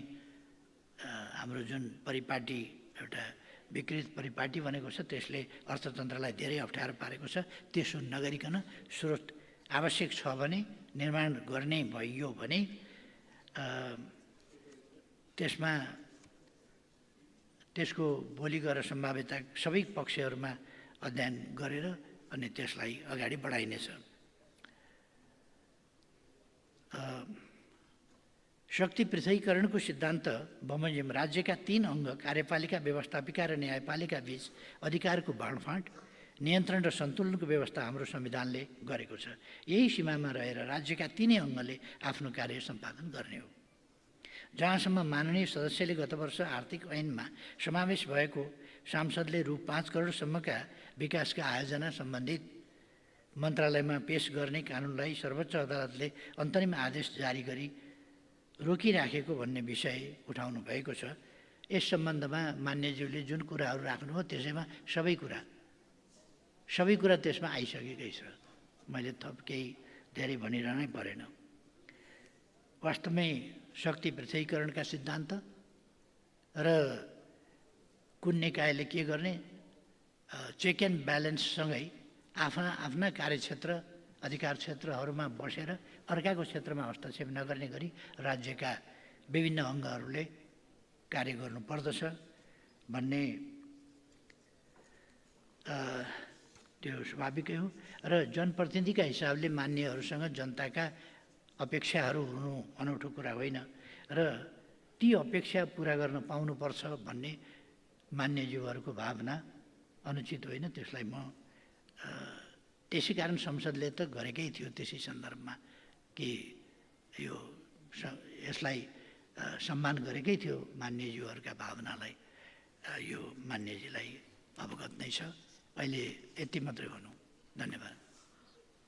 हाम्रो जुन परिपाटी एउटा विकृत परिपाटी भनेको छ त्यसले अर्थतन्त्रलाई धेरै अप्ठ्यारो पारेको छ। त्यसो नगरिकन स्रोत आवश्यक छ भने निर्माण गर्ने भइयो भने त्यसमा त्यसको भोलि गएर सम्भाव्यता सबै पक्षहरूमा अध्ययन गरेर अनि त्यसलाई अगाडि बढाइनेछ। शक्ति पृथकीकरणको सिद्धान्त बमोजिम राज्यका 3 अङ्ग कार्यपालिका, व्यवस्थापिका र न्यायपालिका बीच अधिकारको बाँडफाँड, नियन्त्रण र सन्तुलनको व्यवस्था हाम्रो संविधानले गरेको छ। यही सीमामा रहेर राज्यका 3 अङ्गले आफ्नो कार्य सम्पादन गर्ने हो। जहाँसम्म माननीय सदस्यले गत वर्ष आर्थिक ऐनमा समावेश भएको सांसदले रु 5 करोडसम्मका विकासका आयोजना सम्बन्धित मन्त्रालयमा पेश गर्ने कानुनलाई सर्वोच्च अदालतले अन्तरिम आदेश जारी गरी रोकिराखेको भन्ने विषय उठाउनु भएको छ। यस सम्बन्धमा मान्यज्यूले जुन कुराहरू राख्नुभयो त्यसैमा सबै कुरा त्यसमा आइसकेकै छ। मैले थप केही धेरै भनिरहनै परेन। वास्तवमै शक्ति पृथकीकरणका सिद्धान्त र कुन निकायले के गर्ने, चेक एन्ड ब्यालेन्ससँगै आफ्ना कार्यक्षेत्र अधिकार क्षेत्रहरूमा बसेर अर्काको क्षेत्रमा हस्तक्षेप नगर्ने गरी राज्यका विभिन्न अङ्गहरूले कार्य गर्नुपर्दछ भन्ने त्यो स्वाभाविकै हो। र जनप्रतिनिधिका हिसाबले मान्यहरूसँग जनताका अपेक्षाहरू हुनु अनौठो कुरा होइन र ती अपेक्षा पुरा गर्न पाउनुपर्छ भन्ने मान्यज्यूहरूको भावना अनुचित होइन। त्यसलाई म त्यसै कारण संसदले त गरेकै थियो त्यसै सन्दर्भमा कि यसलाई सम्मान गरेकै थियो मान्यज्यूहरूका भावनालाई। यो मान्यजीलाई अवगत नै छ। अहिले यति मात्रै भनौँ। धन्यवाद।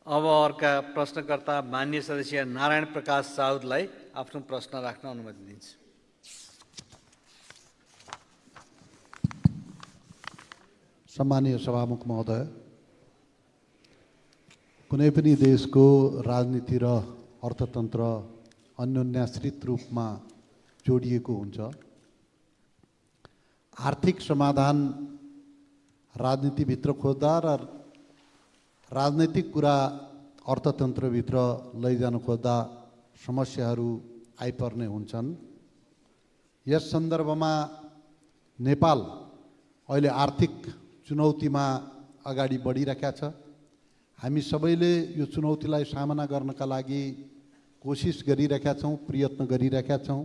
अब अर्का प्रश्नकर्ता मान्य सदस्य नारायण प्रकाश साउदलाई आफ्नो प्रश्न राख्न अनुमति दिन्छु। सम्मानीय सभामुख महोदय, कुनै पनि देशको राजनीति र अर्थतन्त्र अन्योन्याश्रित रूपमा जोडिएको हुन्छ। आर्थिक समाधान राजनीतिभित्र खोज्दा र राजनैतिक कुरा अर्थतन्त्रभित्र लैजान खोज्दा समस्याहरू आइपर्ने हुन्छन्। यस सन्दर्भमा नेपाल अहिले आर्थिक चुनौतीमा अगाडि बढिरहेका छ। हामी सबैले यो चुनौतीलाई सामना गर्नका लागि कोसिस गरिरहेका छौँ, प्रयत्न गरिरहेका छौँ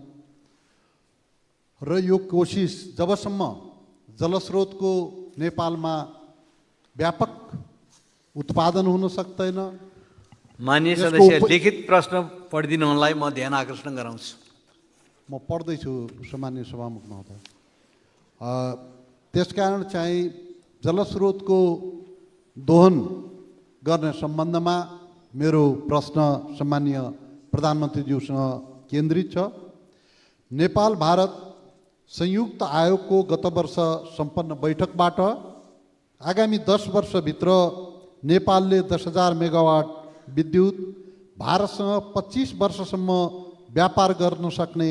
र यो कोसिस जबसम्म जलस्रोतको नेपालमा व्यापक उत्पादन हुन सक्दैन। मान्य सदस्य लिखित प्रश्न पढिदिनुहुनलाई म ध्यान आकर्षण गराउँछु। म पढ्दैछु सम्मानीय सभामुख महोदय। त्यसकारण चाहिँ जलस्रोतको दोहन गर्ने सम्बन्धमा मेरो प्रश्न सम्मानीय प्रधानमन्त्रीज्यूसँग केन्द्रित छ। नेपाल भारत संयुक्त आयोगको गत वर्ष सम्पन्न बैठकबाट आगामी 10 वर्षभित्र नेपालले 10,000 मेगावाट विद्युत भारतसँग 25 वर्षसम्म व्यापार गर्न सक्ने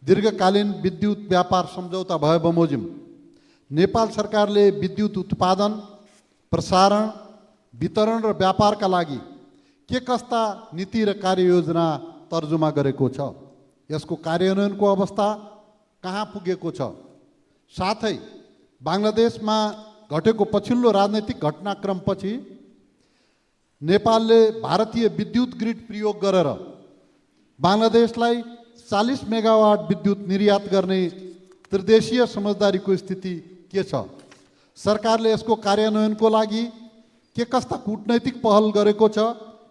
दीर्घकालीन विद्युत व्यापार सम्झौता भए बमोजिम नेपाल सरकारले विद्युत उत्पादन, प्रसारण, वितरण र व्यापारका लागि के कस्ता नीति र कार्ययोजना तर्जुमा गरेको छ? यसको कार्यान्वयनको अवस्था कहाँ पुगेको छ? साथै बांग्लादेशमा घटेको पछिल्लो राजनैतिक घटनाक्रमपछि नेपालले भारतीय विद्युत ग्रिड प्रयोग गरेर बांग्लादेशलाई 40 मेगावाट विद्युत निर्यात गर्ने त्रिदेशीय समझदारीको स्थिति के छ? सरकारले यसको कार्यान्वयनको लागि के कस्ता कूटनैतिक पहल गरेको छ?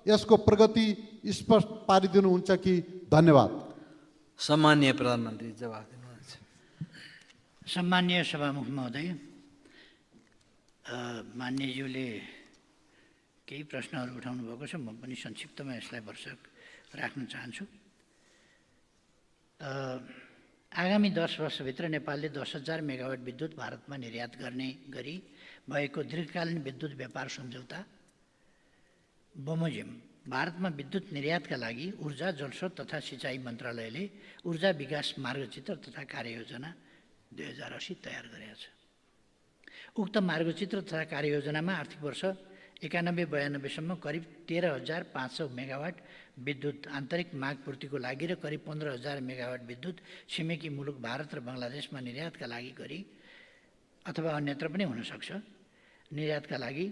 यसको प्रगति स्पष्ट पारिदिनुहुन्छ कि? धन्यवाद। सम्मानीय प्रधानमन्त्री जवाफ दिनुहुन्छ। सम्मानीय सभामुख महोदय, मान्यज्यूले केही प्रश्नहरू उठाउनु भएको छ। म पनि संक्षिप्तमा यसलाई भरसक राख्न चाहन्छु। आगामी 10 वर्षभित्र नेपालले 10,000 मेगावाट विद्युत भारतमा निर्यात गर्ने गरी भएको दीर्घकालीन विद्युत व्यापार सम्झौता बमोजिम भारतमा विद्युत निर्यातका लागि ऊर्जा, जलस्रोत तथा सिँचाइ मन्त्रालयले ऊर्जा विकास मार्गचित्र तथा कार्ययोजना 2080 तयार गरेको छ। उक्त मार्गचित्र तथा कार्ययोजनामा आर्थिक वर्ष 91-92सम्म करिब 13,500 मेगावाट विद्युत आन्तरिक माग पूर्तिको लागि र करिब 15,000 मेगावाट विद्युत छिमेकी मुलुक भारत र बङ्गलादेशमा निर्यातका लागि गरी अथवा अन्यत्र पनि हुन सक्छ। निर्यातका लागि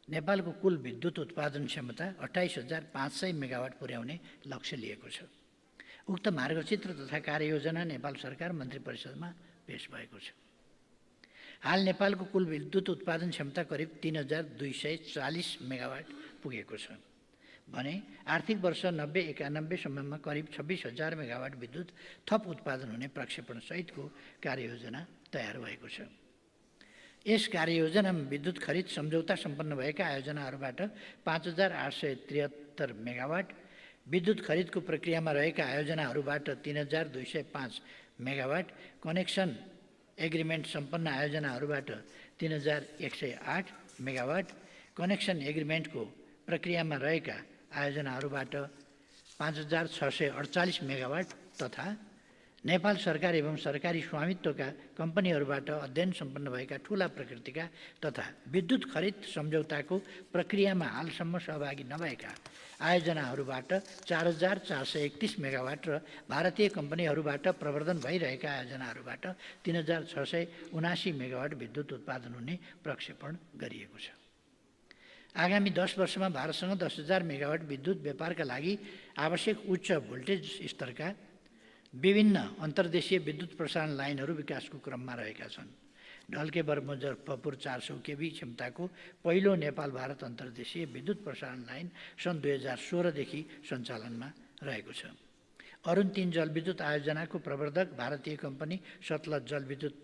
नेपालको कुल विद्युत उत्पादन क्षमता 28,500 मेगावाट पुर्याउने लक्ष्य लिएको छ। उक्त मार्गचित्र तथा कार्ययोजना नेपाल सरकार मन्त्री परिषदमा पेश भएको छ। हाल नेपालको कुल विद्युत उत्पादन क्षमता करिब 3,240 मेगावाट पुगेको छ भने आर्थिक वर्ष 90-91 सम्ममा करिब 26,000 मेगावाट विद्युत थप उत्पादन हुने प्रक्षेपण सहितको कार्ययोजना तयार भएको छ। यस कार्ययोजनामा विद्युत खरिद सम्झौता सम्पन्न भएका आयोजनाहरूबाट 5,873 मेगावाट, विद्युत खरिदको प्रक्रियामा रहेका आयोजनाहरूबाट 3,205 मेगावाट, कनेक्सन एग्रिमेन्ट सम्पन्न आयोजनाहरूबाट 3,108 मेगावाट, कनेक्सन एग्रिमेन्टको प्रक्रियामा रहेका आयोजनाहरूबाट 5,648 मेगावाट तथा नेपाल सरकार एवं सरकारी स्वामित्वका कम्पनीहरूबाट अध्ययन सम्पन्न भएका ठूला प्रकृतिका तथा विद्युत खरिद सम्झौताको प्रक्रियामा हालसम्म सहभागी नभएका आयोजनाहरूबाट 4,431 मेगावाट र भारतीय कम्पनीहरूबाट प्रवर्धन भइरहेका आयोजनाहरूबाट 3,679 मेगावाट विद्युत उत्पादन हुने प्रक्षेपण गरिएको छ। आगामी 10 वर्षमा भारतसँग 10,000 मेगावाट विद्युत व्यापारका लागि आवश्यक उच्च भोल्टेज स्तरका विभिन्न अन्तर्देशीय विद्युत प्रसारण लाइनहरू विकासको क्रममा रहेका छन्। ढल्केबर मुजफ्फरपुर 400 केभी क्षमताको पहिलो नेपाल भारत अन्तर्देशीय विद्युत प्रसारण लाइन सन् 2016 देखि सञ्चालनमा रहेको छ। अरुण 3 जलविद्युत आयोजनाको प्रवर्धक भारतीय कम्पनी सतलज जलविद्युत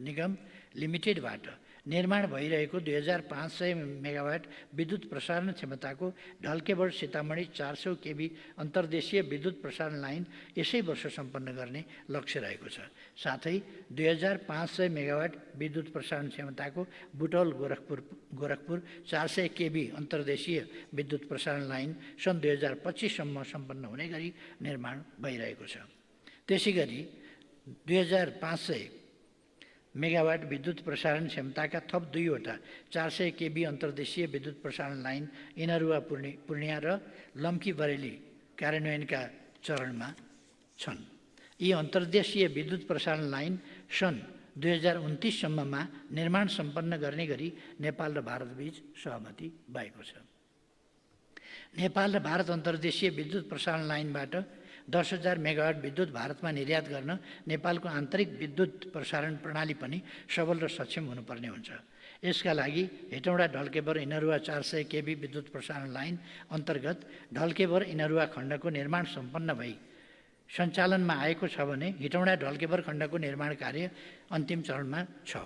निगम लिमिटेडबाट निर्माण भइरहेको 2500 मेगावाट विद्युत प्रसारण क्षमताको ढल्केबर सीतामढी 400 केबी अन्तर्देशीय विद्युत प्रसारण लाइन यसै वर्ष सम्पन्न गर्ने लक्ष्य रहेको छ। साथै 2500 मेगावाट विद्युत प्रसारण क्षमताको बुटौल गोरखपुर 400 केबी अन्तर्देशीय विद्युत प्रसारण लाइन सन् 2025 सम्म सम्पन्न हुने गरी निर्माण भइरहेको छ। त्यसैगरी 2500 मेगावाट विद्युत प्रसारण क्षमताका थप 2 वटा 400 केबी अन्तर्देशीय विद्युत प्रसारण लाइन इनरुवा पूर्णिया र लम्की बरेली कार्यान्वयनका चरणमा छन्। यी अन्तर्देशीय विद्युत प्रसारण लाइन सन् 2029 सम्ममा निर्माण सम्पन्न गर्ने गरी नेपाल र भारतबीच सहमति भएको छ। नेपाल र भारत अन्तर्देशीय विद्युत प्रसारण लाइनबाट 10,000 मेगावाट विद्युत भारतमा निर्यात गर्न नेपालको आन्तरिक विद्युत प्रसारण प्रणाली पनि सबल र सक्षम हुनुपर्ने हुन्छ। यसका लागि हेटौँडा ढल्केबर इनरुवा 400 केबी विद्युत प्रसारण लाइन अन्तर्गत ढल्केबर इनरुवा खण्डको निर्माण सम्पन्न भई सञ्चालनमा आएको छ भने हेटौँडा ढल्केबर खण्डको निर्माण कार्य अन्तिम चरणमा छ।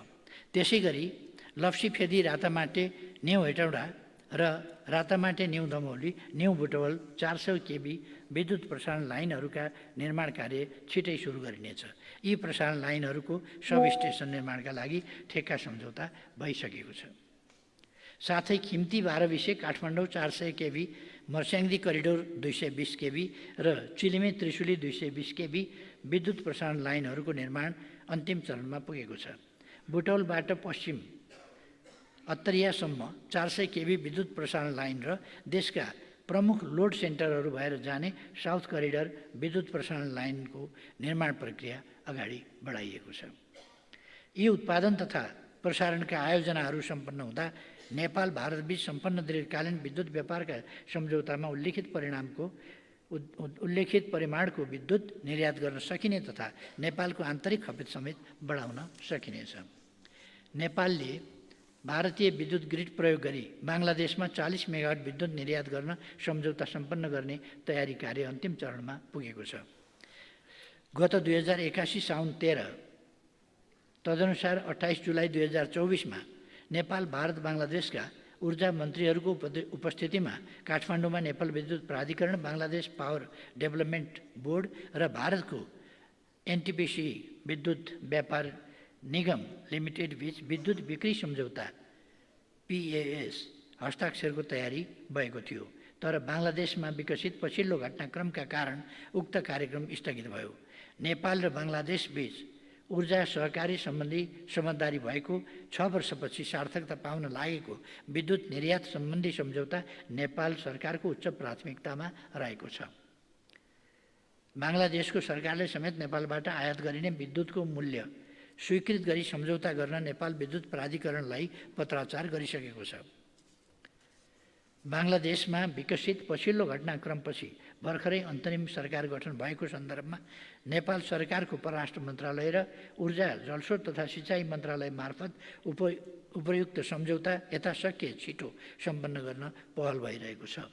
त्यसैगरी लप्सीफेदी रातामाटे न्यू हेटौँडा र Ratamate new Damauli new Butwal 400 KB विद्युत प्रसारण लाइनहरूका निर्माण कार्य छिटै सुरु गरिनेछ। यी प्रसारण लाइनहरूको सब स्टेसन निर्माणका लागि ठेक्का सम्झौता भइसकेको छ। साथै खिम्ती 12 विषय Kathmandu 400 KB Marsyangdi corridor 220 KB र चिलिमे त्रिशुली 220 केबी विद्युत प्रसारण लाइनहरूको निर्माण अन्तिम चरणमा पुगेको छ। बुटौलबाट पश्चिम अत्तरियासम्म 400 केबी विद्युत प्रसारण लाइन र देशका प्रमुख लोड सेन्टरहरू भएर जाने साउथ करिडर विद्युत प्रसारण लाइनको निर्माण प्रक्रिया अगाडि बढाइएको छ। यी उत्पादन तथा प्रसारणका आयोजनाहरू सम्पन्न हुँदा नेपाल भारतबीच सम्पन्न दीर्घकालीन विद्युत व्यापारका सम्झौतामा उल्लेखित परिमाणको विद्युत निर्यात गर्न सकिने तथा नेपालको आन्तरिक खपत समेत बढाउन सकिनेछ। नेपालले भारतीय विद्युत ग्रिड प्रयोग गरी बङ्गलादेशमा 40 मेगावाट विद्युत निर्यात गर्न सम्झौता सम्पन्न गर्ने तयारी कार्य अन्तिम चरणमा पुगेको छ। गत 2081 साउन 13 तदनुसार 28 जुलाई 2024मा नेपाल भारत बङ्गलादेशका ऊर्जा मन्त्रीहरूको उपस्थितिमा काठमाडौँमा नेपाल विद्युत प्राधिकरण, बङ्गलादेश पावर डेभलपमेन्ट बोर्ड र भारतको एनटिपिसी विद्युत व्यापार निगम लिमिटेड बीच विद्युत बिक्री सम्झौता PAS हस्ताक्षरको तयारी भएको थियो। तर बङ्गलादेशमा विकसित पछिल्लो घटनाक्रमका कारण उक्त कार्यक्रम स्थगित भयो। नेपाल र बङ्गलादेश बीच ऊर्जा सहकारी सम्बन्धी समझदारी भएको 6 वर्षपछि सार्थकता पाउन लागेको विद्युत निर्यात सम्बन्धी सम्झौता नेपाल सरकारको उच्च प्राथमिकतामा रहेको छ। बङ्गलादेशको सरकारले समेत नेपालबाट आयात गरिने विद्युतको मूल्य स्वीकृत गरी सम्झौता गर्न नेपाल विद्युत प्राधिकरणलाई पत्राचार गरिसकेको छ। बङ्गलादेशमा विकसित पछिल्लो घटनाक्रमपछि भर्खरै अन्तरिम सरकार गठन भएको सन्दर्भमा नेपाल सरकारको परराष्ट्र मन्त्रालय र ऊर्जा जलस्रोत तथा सिँचाइ मन्त्रालय मार्फत उपयुक्त सम्झौता यथाशक्य छिटो सम्पन्न गर्न पहल भइरहेको छ।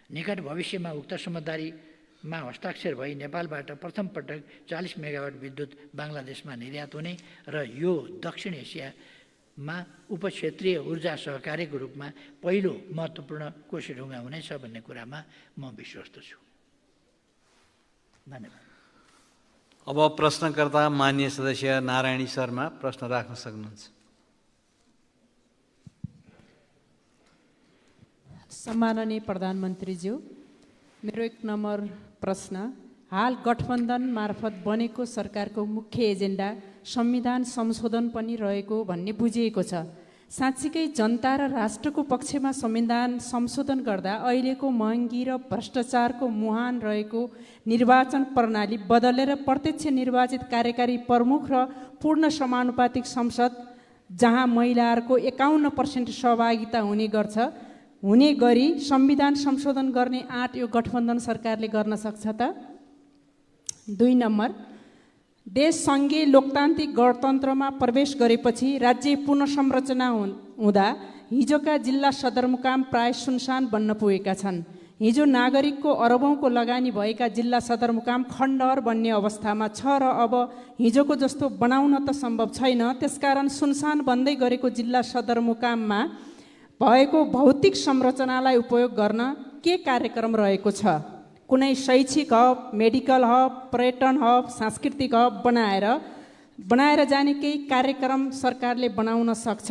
निकट भविष्यमा उक्त समझदारीमा हस्ताक्षर भई नेपालबाट प्रथम पटक 40 मेगावाट विद्युत बङ्गलादेशमा निर्यात हुने र यो दक्षिण एसियामा उपक्षेत्रीय ऊर्जा सहकारीको रूपमा पहिलो महत्त्वपूर्ण कोसेढुङ्गा हुनेछ भन्ने कुरामा म विश्वस्त छु। धन्यवाद। अब प्रश्नकर्ता माननीय सदस्य नारायणी शर्मा प्रश्न राख्न सक्नुहुन्छ। सम्माननीय प्रधानमन्त्रीज्यू, मेरो 1 नम्बर प्रश्न, हाल गठबन्धन मार्फत बनेको सरकारको मुख्य एजेन्डा संविधान संशोधन पनि रहेको भन्ने बुझिएको छ। साँच्चीकै जनता र राष्ट्रको पक्षमा संविधान संशोधन गर्दा अहिलेको महँगी र भ्रष्टाचारको मुहान रहेको निर्वाचन प्रणाली बदलेर प्रत्यक्ष निर्वाचित कार्यकारी प्रमुख र पूर्ण समानुपातिक संसद जहाँ महिलाहरूको 51% सहभागिता हुने गरी संविधान संशोधन गर्ने आँट यो गठबन्धन सरकारले गर्न सक्छ त? 2 नम्बर, देश सङ्घीय लोकतान्त्रिक गणतन्त्रमा प्रवेश गरेपछि राज्य पुनर्संरचना हुँदा हिजोका जिल्ला सदरमुकाम प्राय सुनसान बन्न पुगेका छन्। हिजो नागरिकको अरबौँको लगानी भएका जिल्ला सदरमुकाम खण्डहर बन्ने अवस्थामा छ र अब हिजोको जस्तो बनाउन त सम्भव छैन। त्यसकारण सुनसान बन्दै गरेको जिल्ला सदरमुकाममा भएको भौतिक संरचनालाई उपयोग गर्न के कार्यक्रम रहेको छ? कुनै शैक्षिक हब, मेडिकल हब, पर्यटन हब, सांस्कृतिक हब बनाएर जाने केही कार्यक्रम सरकारले बनाउन सक्छ?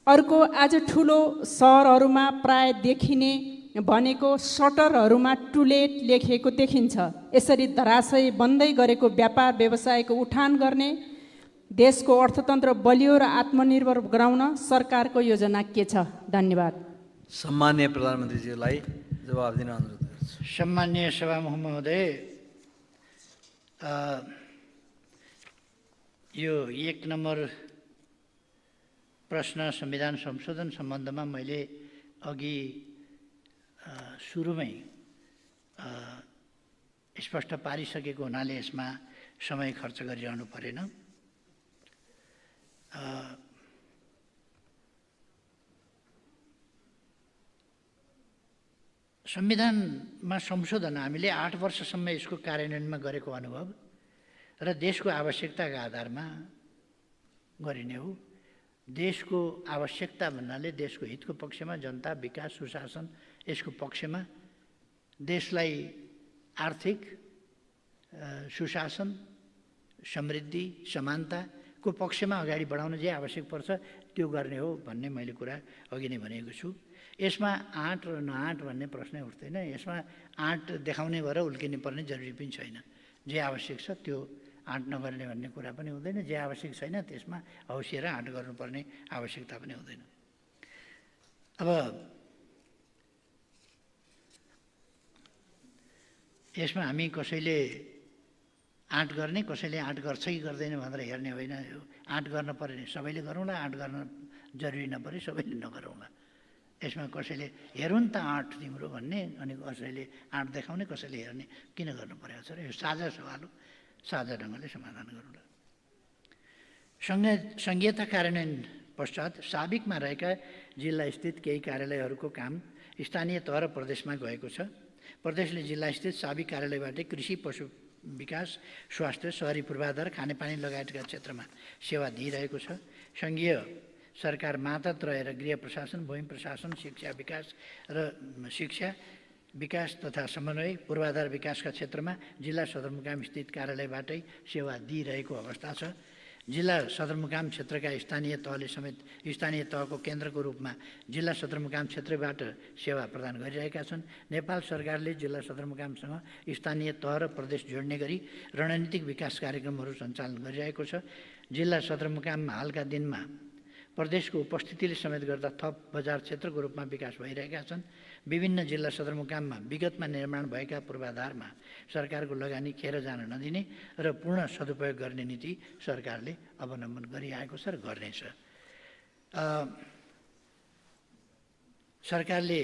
अर्को, आज ठुलो सहरहरूमा प्राय देखिने भनेको सटरहरूमा टु लेट लेखिएको देखिन्छ। यसरी धराशयी बन्दै गरेको व्यापार व्यवसायको उठान गर्ने, देशको अर्थतन्त्र बलियो र आत्मनिर्भर गराउन सरकारको योजना के छ? धन्यवाद। सम्माननीय प्रधानमन्त्रीज्यूलाई जवाब दिन अनुरोध गर्छु। सम्माननीय सभामुख महोदय, यो 1 नम्बर प्रश्न संविधान संशोधन सम्बन्धमा मैले अघि सुरुमै स्पष्ट पारिसकेको हुनाले यसमा समय खर्च गरिरहनु परेन। संविधानमा संशोधन हामीले 8 वर्षसम्म यसको कार्यान्वयनमा गरेको अनुभव र देशको आवश्यकताका आधारमा गरिने हो। देशको आवश्यकता भन्नाले देशको हितको पक्षमा जनता, विकास, सुशासन यसको पक्षमा देशलाई आर्थिक सुशासन, समृद्धि, समानताको पक्षमा अगाडि बढाउन जे आवश्यक पर्छ त्यो गर्ने हो भन्ने मैले कुरा अघि नै भनेको छु। यसमा आँट र नआँट भन्ने प्रश्नै उठ्दैन। यसमा आँट देखाउने भएर उल्किने पर्ने जरुरी पनि छैन। जे आवश्यक छ त्यो आँट नगर्ने भन्ने कुरा पनि हुँदैन। जे आवश्यक छैन त्यसमा हौसिएर आँट गर्नुपर्ने आवश्यकता पनि हुँदैन। अब यसमा हामी कसैले आँट गर्ने, कसैले आँट गर्छ कि गर्दैन भनेर हेर्ने होइन। यो आँट गर्न पर्ने सबैले गरौँला, आँट गर्न जरुरी नपरे सबैले नगरौँला। यसमा कसैले हेरौँ त आँट तिम्रो भन्ने, अनि कसैले आँट देखाउने, कसैले हेर्ने किन गर्नु परेको छ र? यो साझा सवाल हो, साझा ढङ्गले समाधान गरौँला। सङ्घीयता कार्यान्वयन पश्चात साबिकमा रहेका जिल्लास्थित केही कार्यालयहरूको काम स्थानीय तह र प्रदेशमा गएको छ। प्रदेशले जिल्लास्थित साबिक कार्यालयबाट कृषि, पशु विकास, स्वास्थ्य, शहरी पूर्वाधार, खानेपानी लगायतका क्षेत्रमा सेवा दिइरहेको छ। सङ्घीय सरकार मातहत रहेर गृह प्रशासन, भूमि प्रशासन, शिक्षा विकास तथा समन्वय, पूर्वाधार विकासका क्षेत्रमा जिल्ला सदरमुकाम स्थित कार्यालयबाटै सेवा दिइरहेको अवस्था छ। जिल्ला सदरमुकाम क्षेत्रका स्थानीय तहले समेत स्थानीय तहको केन्द्रको रूपमा जिल्ला सदरमुकाम क्षेत्रबाट सेवा प्रदान गरिरहेका छन्। नेपाल सरकारले जिल्ला सदरमुकामसँग स्थानीय तह र प्रदेश जोड्ने गरी रणनीतिक विकास कार्यक्रमहरू सञ्चालन गरिरहेको छ। जिल्ला सदरमुकाममा हालका दिनमा प्रदेशको उपस्थितिले समेत गर्दा थप बजार क्षेत्रको रूपमा विकास भइरहेका छन्। विभिन्न जिल्ला सदरमुकाममा विगतमा निर्माण भएका पूर्वाधारमा सरकारको लगानी खेर जान नदिने र पूर्ण सदुपयोग गर्ने नीति सरकारले अवलम्बन गरिआएको छ र गर्नेछ। सरकारले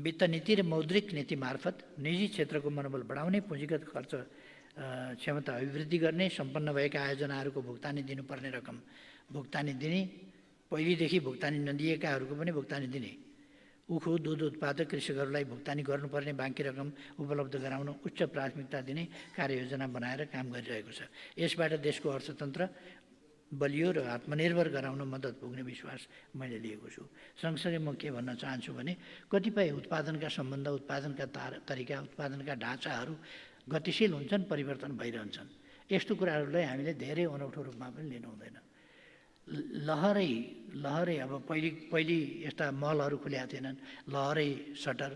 वित्त नीति र मौद्रिक नीति मार्फत निजी क्षेत्रको मनोबल बढाउने, पुँजीगत खर्च क्षमता अभिवृद्धि गर्ने, सम्पन्न भएका आयोजनाहरूको भुक्तानी दिनुपर्ने रकम भुक्तानी दिने, पहिलेदेखि भुक्तानी नदिएकाहरूको पनि भुक्तानी दिने, उखु दुध उत्पादक कृषकहरूलाई भुक्तानी गर्नुपर्ने बाँकी रकम उपलब्ध गराउन उच्च प्राथमिकता दिने कार्ययोजना बनाएर काम गरिरहेको छ। यसबाट देशको अर्थतन्त्र बलियो र आत्मनिर्भर गराउन मद्दत पुग्ने विश्वास मैले लिएको छु। सँगसँगै म के भन्न चाहन्छु भने कतिपय उत्पादनका सम्बन्ध, उत्पादनका तरिका, उत्पादनका ढाँचाहरू गतिशील हुन्छन्, परिवर्तन भइरहन्छन्। यस्तो कुराहरूलाई हामीले धेरै अनौठो रूपमा पनि लिनु हुँदैन। लहरै अब पहिले यस्ता मलहरू खुलेका थिएनन्। लहरै सटर,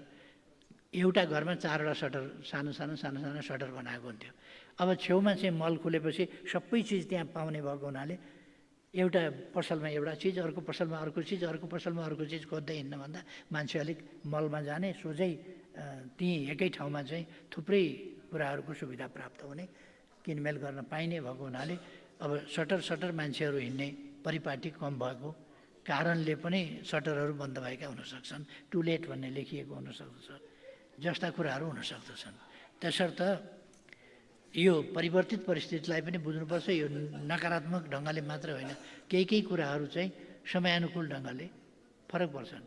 एउटा घरमा 4वटा सटर, सानो सटर बनाएको हुन्थ्यो। अब छेउमा चाहिँ मल खुलेपछि सबै चिज त्यहाँ पाउने भएको हुनाले एउटा पसलमा एउटा चिज, अर्को पसलमा अर्को चिज, अर्को पसलमा अर्को चिज खोज्दै हिँड्नुभन्दा मान्छे अलिक मलमा जाने, सोझै त्यहीँ एकै ठाउँमा चाहिँ थुप्रै कुराहरूको सुविधा प्राप्त हुने, किनमेल गर्न पाइने भएको हुनाले अब सटर मान्छेहरू हिँड्ने परिपाटी कम भएको कारणले पनि सटरहरू बन्द भएका हुनसक्छन्। टु लेट भन्ने लेखिएको हुनसक्छ, जस्ता कुराहरू हुन सक्दछन्। त्यसर्थ यो परिवर्तित परिस्थितिलाई पनि बुझ्नुपर्छ। यो नकारात्मक ढङ्गले मात्र होइन, केही कुराहरू चाहिँ समयानुकूल ढङ्गले फरक पर्छन्।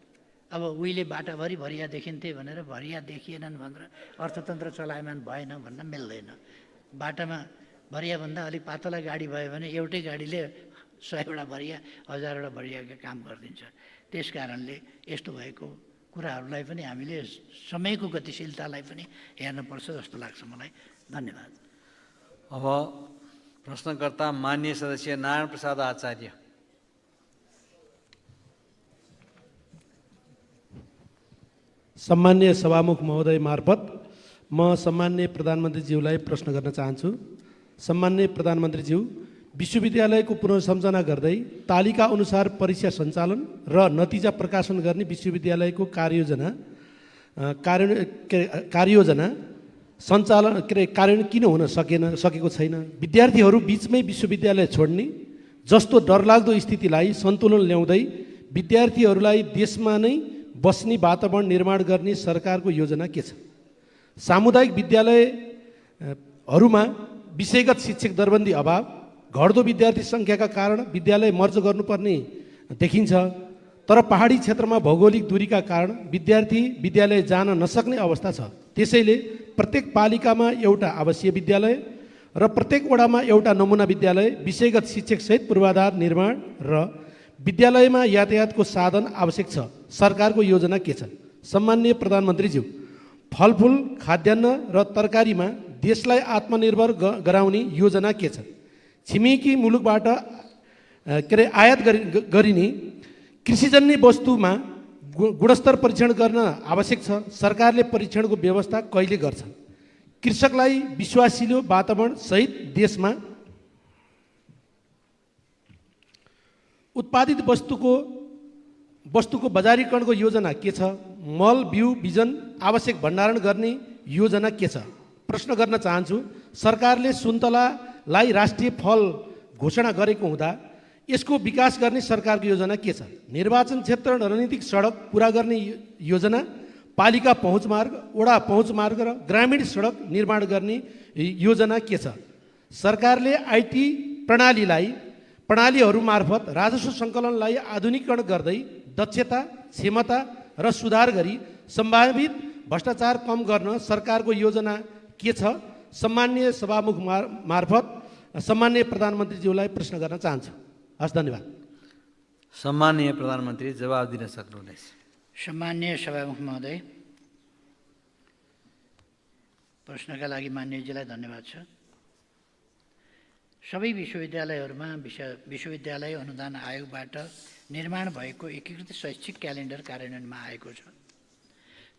अब उहिले बाटाभरि भरिया देखिन्थे भनेर भरिया देखिएनन् भनेर अर्थतन्त्र चलायमान भएन भन्न मिल्दैन। बाटामा भरियाभन्दा अलिक पातला गाडी भयो भने एउटै गाडीले 100वटा भरिया 1000वटा भरियाका काम गरिदिन्छ। त्यस कारणले यस्तो भएको कुराहरूलाई पनि हामीले समयको गतिशीलतालाई पनि हेर्नुपर्छ जस्तो लाग्छ मलाई। धन्यवाद। अब प्रश्नकर्ता माननीय सदस्य नारायण प्रसाद आचार्य। सम्मान्य सभामुख महोदय मार्फत म सम्मान्य प्रधानमन्त्रीज्यूलाई प्रश्न गर्न चाहन्छु। सम्मान्य प्रधानमन्त्रीज्यू, विश्वविद्यालयको पुनर्सम्झना गर्दै तालिका अनुसार परीक्षा सञ्चालन र नतिजा प्रकाशन गर्ने विश्वविद्यालयको कार्ययोजना सञ्चालन कार्यान्वयन किन हुन सकेको छैन? विद्यार्थीहरू बिचमै विश्वविद्यालय छोड्ने जस्तो डरलाग्दो स्थितिलाई सन्तुलन ल्याउँदै विद्यार्थीहरूलाई देशमा नै बस्ने वातावरण निर्माण गर्ने सरकारको योजना के छ? सामुदायिक विद्यालयहरूमा विषयगत शिक्षक दरबन्दी अभाव, घट्दो विद्यार्थी सङ्ख्याका कारण विद्यालय मर्ज गर्नुपर्ने देखिन्छ। तर पहाडी क्षेत्रमा भौगोलिक दूरीका कारण विद्यार्थी विद्यालय जान नसक्ने अवस्था छ। त्यसैले प्रत्येक पालिकामा एउटा आवासीय विद्यालय र प्रत्येक वडामा एउटा नमुना विद्यालय, विषयगत शिक्षकसहित पूर्वाधार निर्माण र विद्यालयमा यातायातको साधन आवश्यक छ। सरकारको योजना के छ? सम्मान्य प्रधानमन्त्रीज्यू, फलफुल, खाद्यान्न र तरकारीमा देशलाई आत्मनिर्भर गराउने योजना के छ? छिमेकी मुलुकबाट आयात गरिने कृषिजन्य वस्तुमा गुणस्तर परीक्षण गर्न आवश्यक छ। सरकारले परीक्षणको व्यवस्था कहिले गर्छ? कृषकलाई विश्वासिलो वातावरण सहित देशमा उत्पादित वस्तुको बजारीकरणको योजना के छ? मल, बिउ, बिजन आवश्यक भण्डारण गर्ने योजना के छ? प्रश्न गर्न चाहन्छु, सरकारले सुन्तलालाई राष्ट्रिय फल घोषणा गरेको हुँदा यसको विकास गर्ने सरकारको योजना के छ? निर्वाचन क्षेत्र रणनीतिक सडक पुरा गर्ने योजना, पालिका पहुँच मार्ग, वडा पहुँच मार्ग र ग्रामीण सडक निर्माण गर्ने योजना के छ? सरकारले आइटी प्रणालीहरू मार्फत राजस्व सङ्कलनलाई आधुनिकीकरण गर्दै दक्षता, क्षमता र सुधार गरी सम्भावित भ्रष्टाचार कम गर्न सरकारको योजना के छ? सम्मान्य सभामुख मार्फत सम्मान्य प्रधानमन्त्रीज्यूलाई प्रश्न गर्न चाहन्छु। हस्, धन्यवाद। सम्माननीय प्रधानमन्त्री जवाब दिन सक्नुहुनेछ। सम्मान्य सभामुख महोदय, प्रश्नका लागि मान्यजीलाई धन्यवाद छ। सबै विश्वविद्यालयहरूमा विश्वविद्यालय अनुदान आयोगबाट निर्माण भएको एकीकृत शैक्षिक क्यालेन्डर कार्यान्वयनमा आएको छ।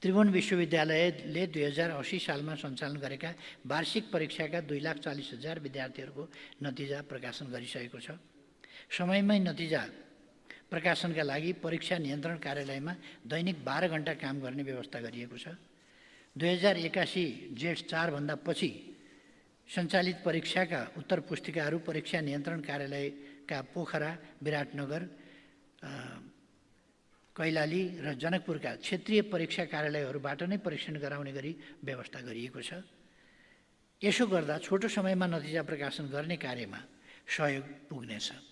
त्रिभुवन विश्वविद्यालयले 2080 सालमा सञ्चालन गरेका वार्षिक परीक्षाका 2,40,000 विद्यार्थीहरूको नतिजा प्रकाशन गरिसकेको छ। समयमै नतिजा प्रकाशनका लागि परीक्षा नियन्त्रण कार्यालयमा दैनिक 12 घण्टा काम गर्ने व्यवस्था गरिएको छ। 2081 जेठ 4 भन्दा पछि सञ्चालित परीक्षाका उत्तर पुस्तिकाहरू परीक्षा नियन्त्रण कार्यालयका पोखरा, विराटनगर, कैलाली र जनकपुरका क्षेत्रीय परीक्षा कार्यालयहरूबाट नै परीक्षण गराउने गरी व्यवस्था गरिएको छ। यसो गर्दा छोटो समयमा नतिजा प्रकाशन गर्ने कार्यमा सहयोग पुग्नेछ।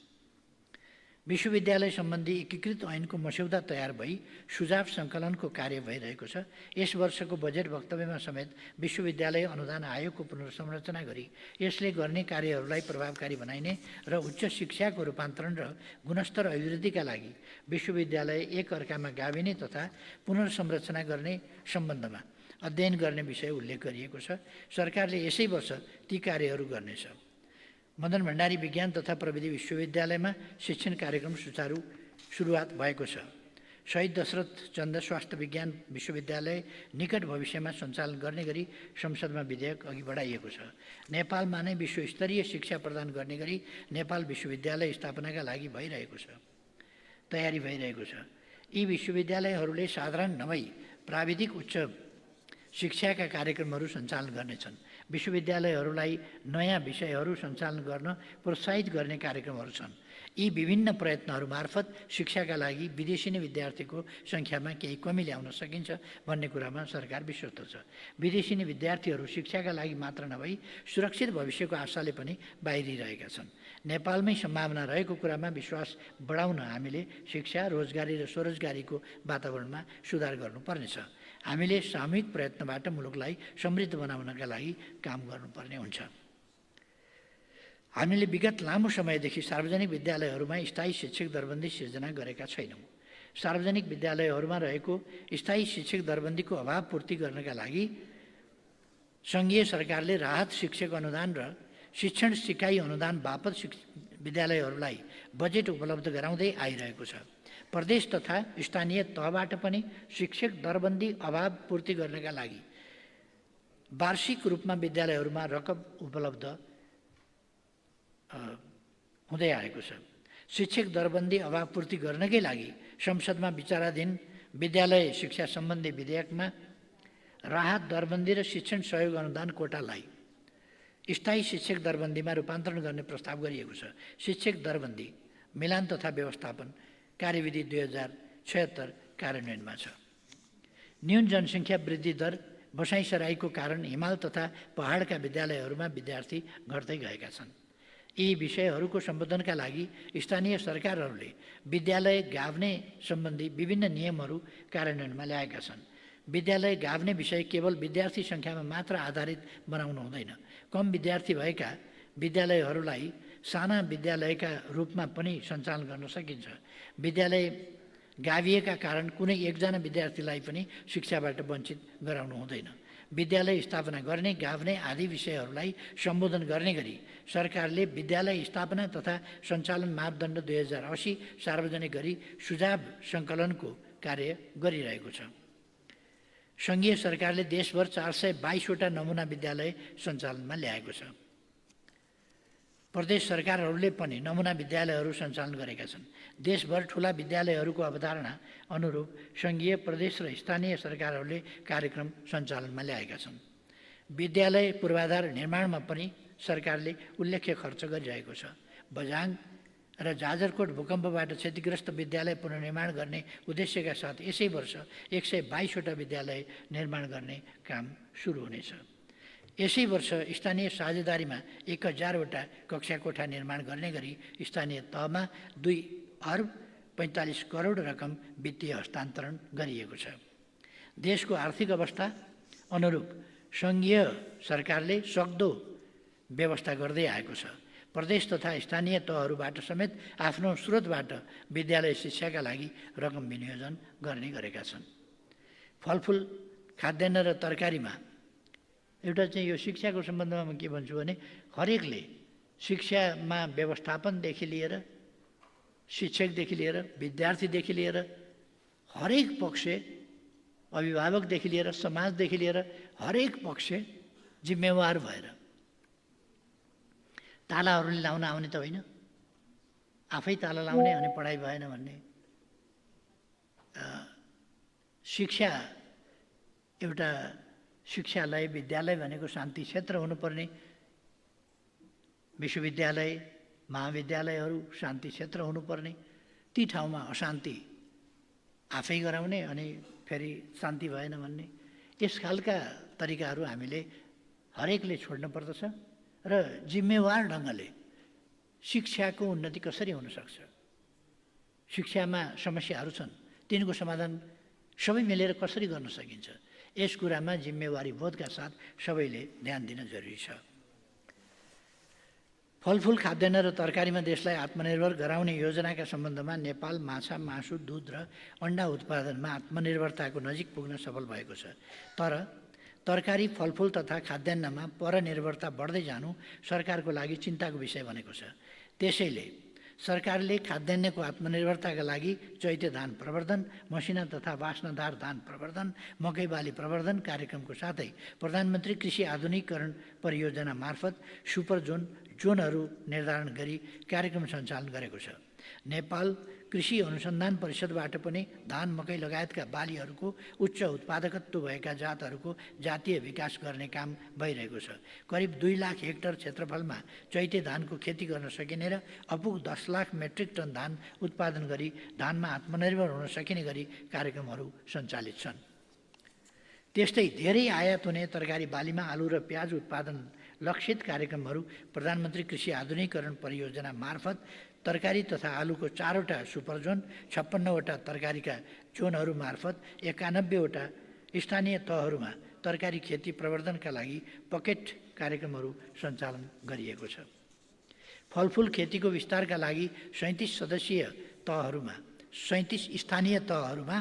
विश्वविद्यालय सम्बन्धी एकीकृत ऐनको मस्यौदा तयार भई सुझाव सङ्कलनको कार्य भइरहेको छ। यस वर्षको बजेट वक्तव्यमा समेत विश्वविद्यालय अनुदान आयोगको पुनर्संरचना गरी यसले गर्ने कार्यहरूलाई प्रभावकारी बनाइने र उच्च शिक्षाको रूपान्तरण र गुणस्तर अभिवृद्धिका लागि विश्वविद्यालय एक अर्कामा गाभिने तथा पुनर्संरचना गर्ने सम्बन्धमा अध्ययन गर्ने विषय उल्लेख गरिएको छ। सरकारले यसै वर्ष ती कार्यहरू गर्नेछ। मदन भण्डारी विज्ञान तथा प्रविधि विश्वविद्यालयमा शिक्षण कार्यक्रम सुरुवात भएको छ। शहीद दशरथ चन्द स्वास्थ्य विज्ञान विश्वविद्यालय निकट भविष्यमा सञ्चालन गर्ने गरी संसदमा विधेयक अघि बढाइएको छ। नेपालमा नै विश्वस्तरीय शिक्षा प्रदान गर्ने गरी नेपाल विश्वविद्यालय स्थापनाका लागि तयारी भइरहेको छ। यी विश्वविद्यालयहरूले साधारण नभई प्राविधिक उच्च शिक्षाका कार्यक्रमहरू सञ्चालन गर्नेछन्। विश्वविद्यालयहरूलाई नयाँ विषयहरू सञ्चालन गर्न प्रोत्साहित गर्ने कार्यक्रमहरू छन्। यी विभिन्न प्रयत्नहरू मार्फत शिक्षाका लागि विदेशी विद्यार्थीको सङ्ख्यामा केही कमी ल्याउन सकिन्छ भन्ने कुरामा सरकार विश्वस्त छ। विदेशी विद्यार्थीहरू शिक्षाका लागि मात्र नभई सुरक्षित भविष्यको आशाले पनि बाहिरिरहेका छन्। नेपालमै सम्भावना रहेको कुरामा विश्वास बढाउन हामीले शिक्षा, रोजगारी र स्वरोजगारीको वातावरणमा सुधार गर्नुपर्नेछ। हामीले सामूहिक प्रयत्नबाट मुलुकलाई समृद्ध बनाउनका लागि काम गर्नुपर्ने हुन्छ। हामीले विगत लामो समयदेखि सार्वजनिक विद्यालयहरूमा स्थायी शिक्षक दरबन्दी सिर्जना गरेका छैनौँ। सार्वजनिक विद्यालयहरूमा रहेको स्थायी शिक्षक दरबन्दीको अभाव पूर्ति गर्नका लागि सङ्घीय सरकारले राहत शिक्षक अनुदान र शिक्षण सिकाइ अनुदान बापत विद्यालयहरूलाई बजेट उपलब्ध गराउँदै आइरहेको छ। प्रदेश तथा स्थानीय तहबाट पनि शिक्षक दरबन्दी अभाव पूर्ति गर्नका लागि वार्षिक रूपमा विद्यालयहरूमा रकम उपलब्ध हुँदै आएको छ। शिक्षक दरबन्दी अभाव पूर्ति गर्नकै लागि संसदमा विचाराधीन विद्यालय शिक्षा सम्बन्धी विधेयकमा राहत दरबन्दी र शिक्षण सहयोग अनुदान कोटालाई स्थायी शिक्षक दरबन्दीमा रूपान्तरण गर्ने प्रस्ताव गरिएको छ। शिक्षक दरबन्दी मिलान तथा व्यवस्थापन कार्यविधि 2076 कार्यान्वयनमा छ। न्यून जनसङ्ख्या वृद्धि दर, बसाइसराईको कारण हिमाल तथा पहाडका विद्यालयहरूमा विद्यार्थी घट्दै गएका छन्। यी विषयहरूको सम्बोधनका लागि स्थानीय सरकारहरूले विद्यालय गाभ्ने सम्बन्धी विभिन्न नियमहरू कार्यान्वयनमा ल्याएका छन्। विद्यालय गाभ्ने विषय केवल विद्यार्थी सङ्ख्यामा मात्र आधारित बनाउनु हुँदैन। कम विद्यार्थी भएका विद्यालयहरूलाई साना विद्यालयका रूपमा पनि सञ्चालन गर्न सकिन्छ। विद्यालय गाभिएका कारण कुनै एकजना विद्यार्थीलाई पनि शिक्षाबाट वञ्चित गराउनु हुँदैन। विद्यालय स्थापना गर्ने, गाभ्ने आदि विषयहरूलाई सम्बोधन गर्ने गरी सरकारले विद्यालय स्थापना तथा सञ्चालन मापदण्ड 2080 सार्वजनिक गरी सुझाव सङ्कलनको कार्य गरिरहेको छ। सङ्घीय सरकारले देशभर 422वटा नमुना विद्यालय सञ्चालनमा ल्याएको छ। प्रदेश सरकारहरूले पनि नमुना विद्यालयहरू सञ्चालन गरेका छन्। देशभर ठुला विद्यालयहरूको अवधारणा अनुरूप सङ्घीय, प्रदेश र स्थानीय सरकारहरूले कार्यक्रम सञ्चालनमा ल्याएका छन्। विद्यालय पूर्वाधार निर्माणमा पनि सरकारले उल्लेख्य खर्च गरिरहेको छ। बझाङ र जाजरकोट भूकम्पबाट क्षतिग्रस्त विद्यालय पुनर्निर्माण गर्ने उद्देश्यका साथ यसै वर्ष 122वटा विद्यालय निर्माण गर्ने काम सुरु हुनेछ। यसै वर्ष स्थानीय साझेदारीमा 1000वटा कक्षा कोठा निर्माण गर्ने गरी स्थानीय तहमा 2 अर्ब 45 करोड रकम वित्तीय हस्तान्तरण गरिएको छ। देशको आर्थिक अवस्था अनुरूप सङ्घीय सरकारले सक्दो व्यवस्था गर्दै आएको छ। प्रदेश तथा स्थानीय तहहरूबाट समेत आफ्नो स्रोतबाट विद्यालय शिक्षाका लागि रकम विनियोजन गर्ने गरेका छन्। फलफुल, खाद्यान्न र तरकारीमा एउटा चाहिँ यो शिक्षाको सम्बन्धमा म के भन्छु भने हरेकले शिक्षामा व्यवस्थापनदेखि लिएर, शिक्षकदेखि लिएर, विद्यार्थीदेखि लिएर हरेक पक्ष, अभिभावकदेखि लिएर, समाजदेखि लिएर हरेक पक्ष जिम्मेवार भएर तालाहरूले लाउन आउने त होइन, आफै ताला लाउने अनि पढाइ भएन भन्ने। शिक्षा एउटा शिक्षालय, विद्यालय भनेको शान्ति क्षेत्र हुनुपर्ने। विश्वविद्यालय, महाविद्यालयहरू शान्ति क्षेत्र हुनुपर्ने। ती ठाउँमा अशान्ति आफै गराउने अनि फेरि शान्ति भएन भन्ने, यस खालका तरिकाहरू हामीले हरेकले छोड्नु पर्दछ र जिम्मेवार ढङ्गले शिक्षाको उन्नति कसरी हुनसक्छ, शिक्षामा समस्याहरू छन् तिनको समाधान सबै मिलेर कसरी गर्न सकिन्छ, यस कुरामा जिम्मेवारी बोधका साथ सबैले ध्यान दिन जरुरी छ। फलफुल, खाद्यान्न र तरकारीमा देशलाई आत्मनिर्भर गराउने योजनाका सम्बन्धमा नेपाल माछा, मासु, दुध र अन्डा उत्पादनमा आत्मनिर्भरताको नजिक पुग्न सफल भएको छ। तर तरकारी, फलफुल तथा खाद्यान्नमा परनिर्भरता बढ्दै जानु सरकारको लागि चिन्ताको विषय बनेको छ। त्यसैले सरकारले खाद्यान्नको आत्मनिर्भरताका लागि चैते धान प्रवर्धन, मसिना तथा वास्नादार धान प्रवर्धन, मकै बाली प्रवर्धन कार्यक्रमको साथै प्रधानमन्त्री कृषि आधुनिकीकरण परियोजना मार्फत सुपर जोनहरू निर्धारण गरी कार्यक्रम सञ्चालन गरेको छ। नेपाल कृषि अनुसन्धान परिषदबाट पनि धान, मकै लगायतका बालीहरूको उच्च उत्पादकत्व भएका जातहरूको जातीय विकास गर्ने काम भइरहेको छ। करिब 2 लाख हेक्टर क्षेत्रफलमा चैते धानको खेती गर्न सकिने र अपुग 10 लाख मेट्रिक टन धान उत्पादन गरी धानमा आत्मनिर्भर हुन सकिने गरी कार्यक्रमहरू सञ्चालित छन्। त्यस्तै धेरै आयात हुने तरकारी बालीमा आलु र प्याज उत्पादन लक्षित कार्यक्रमहरू प्रधानमन्त्री कृषि आधुनिकीकरण परियोजना मार्फत तरकारी तथा आलुको 4वटा सुपर जोन, 56वटा तरकारीका जोनहरू मार्फत 91वटा स्थानीय तहहरूमा तरकारी खेती प्रवर्धनका लागि पकेट कार्यक्रमहरू सञ्चालन गरिएको छ। फलफुल खेतीको विस्तारका लागि 37 स्थानीय तहहरूमा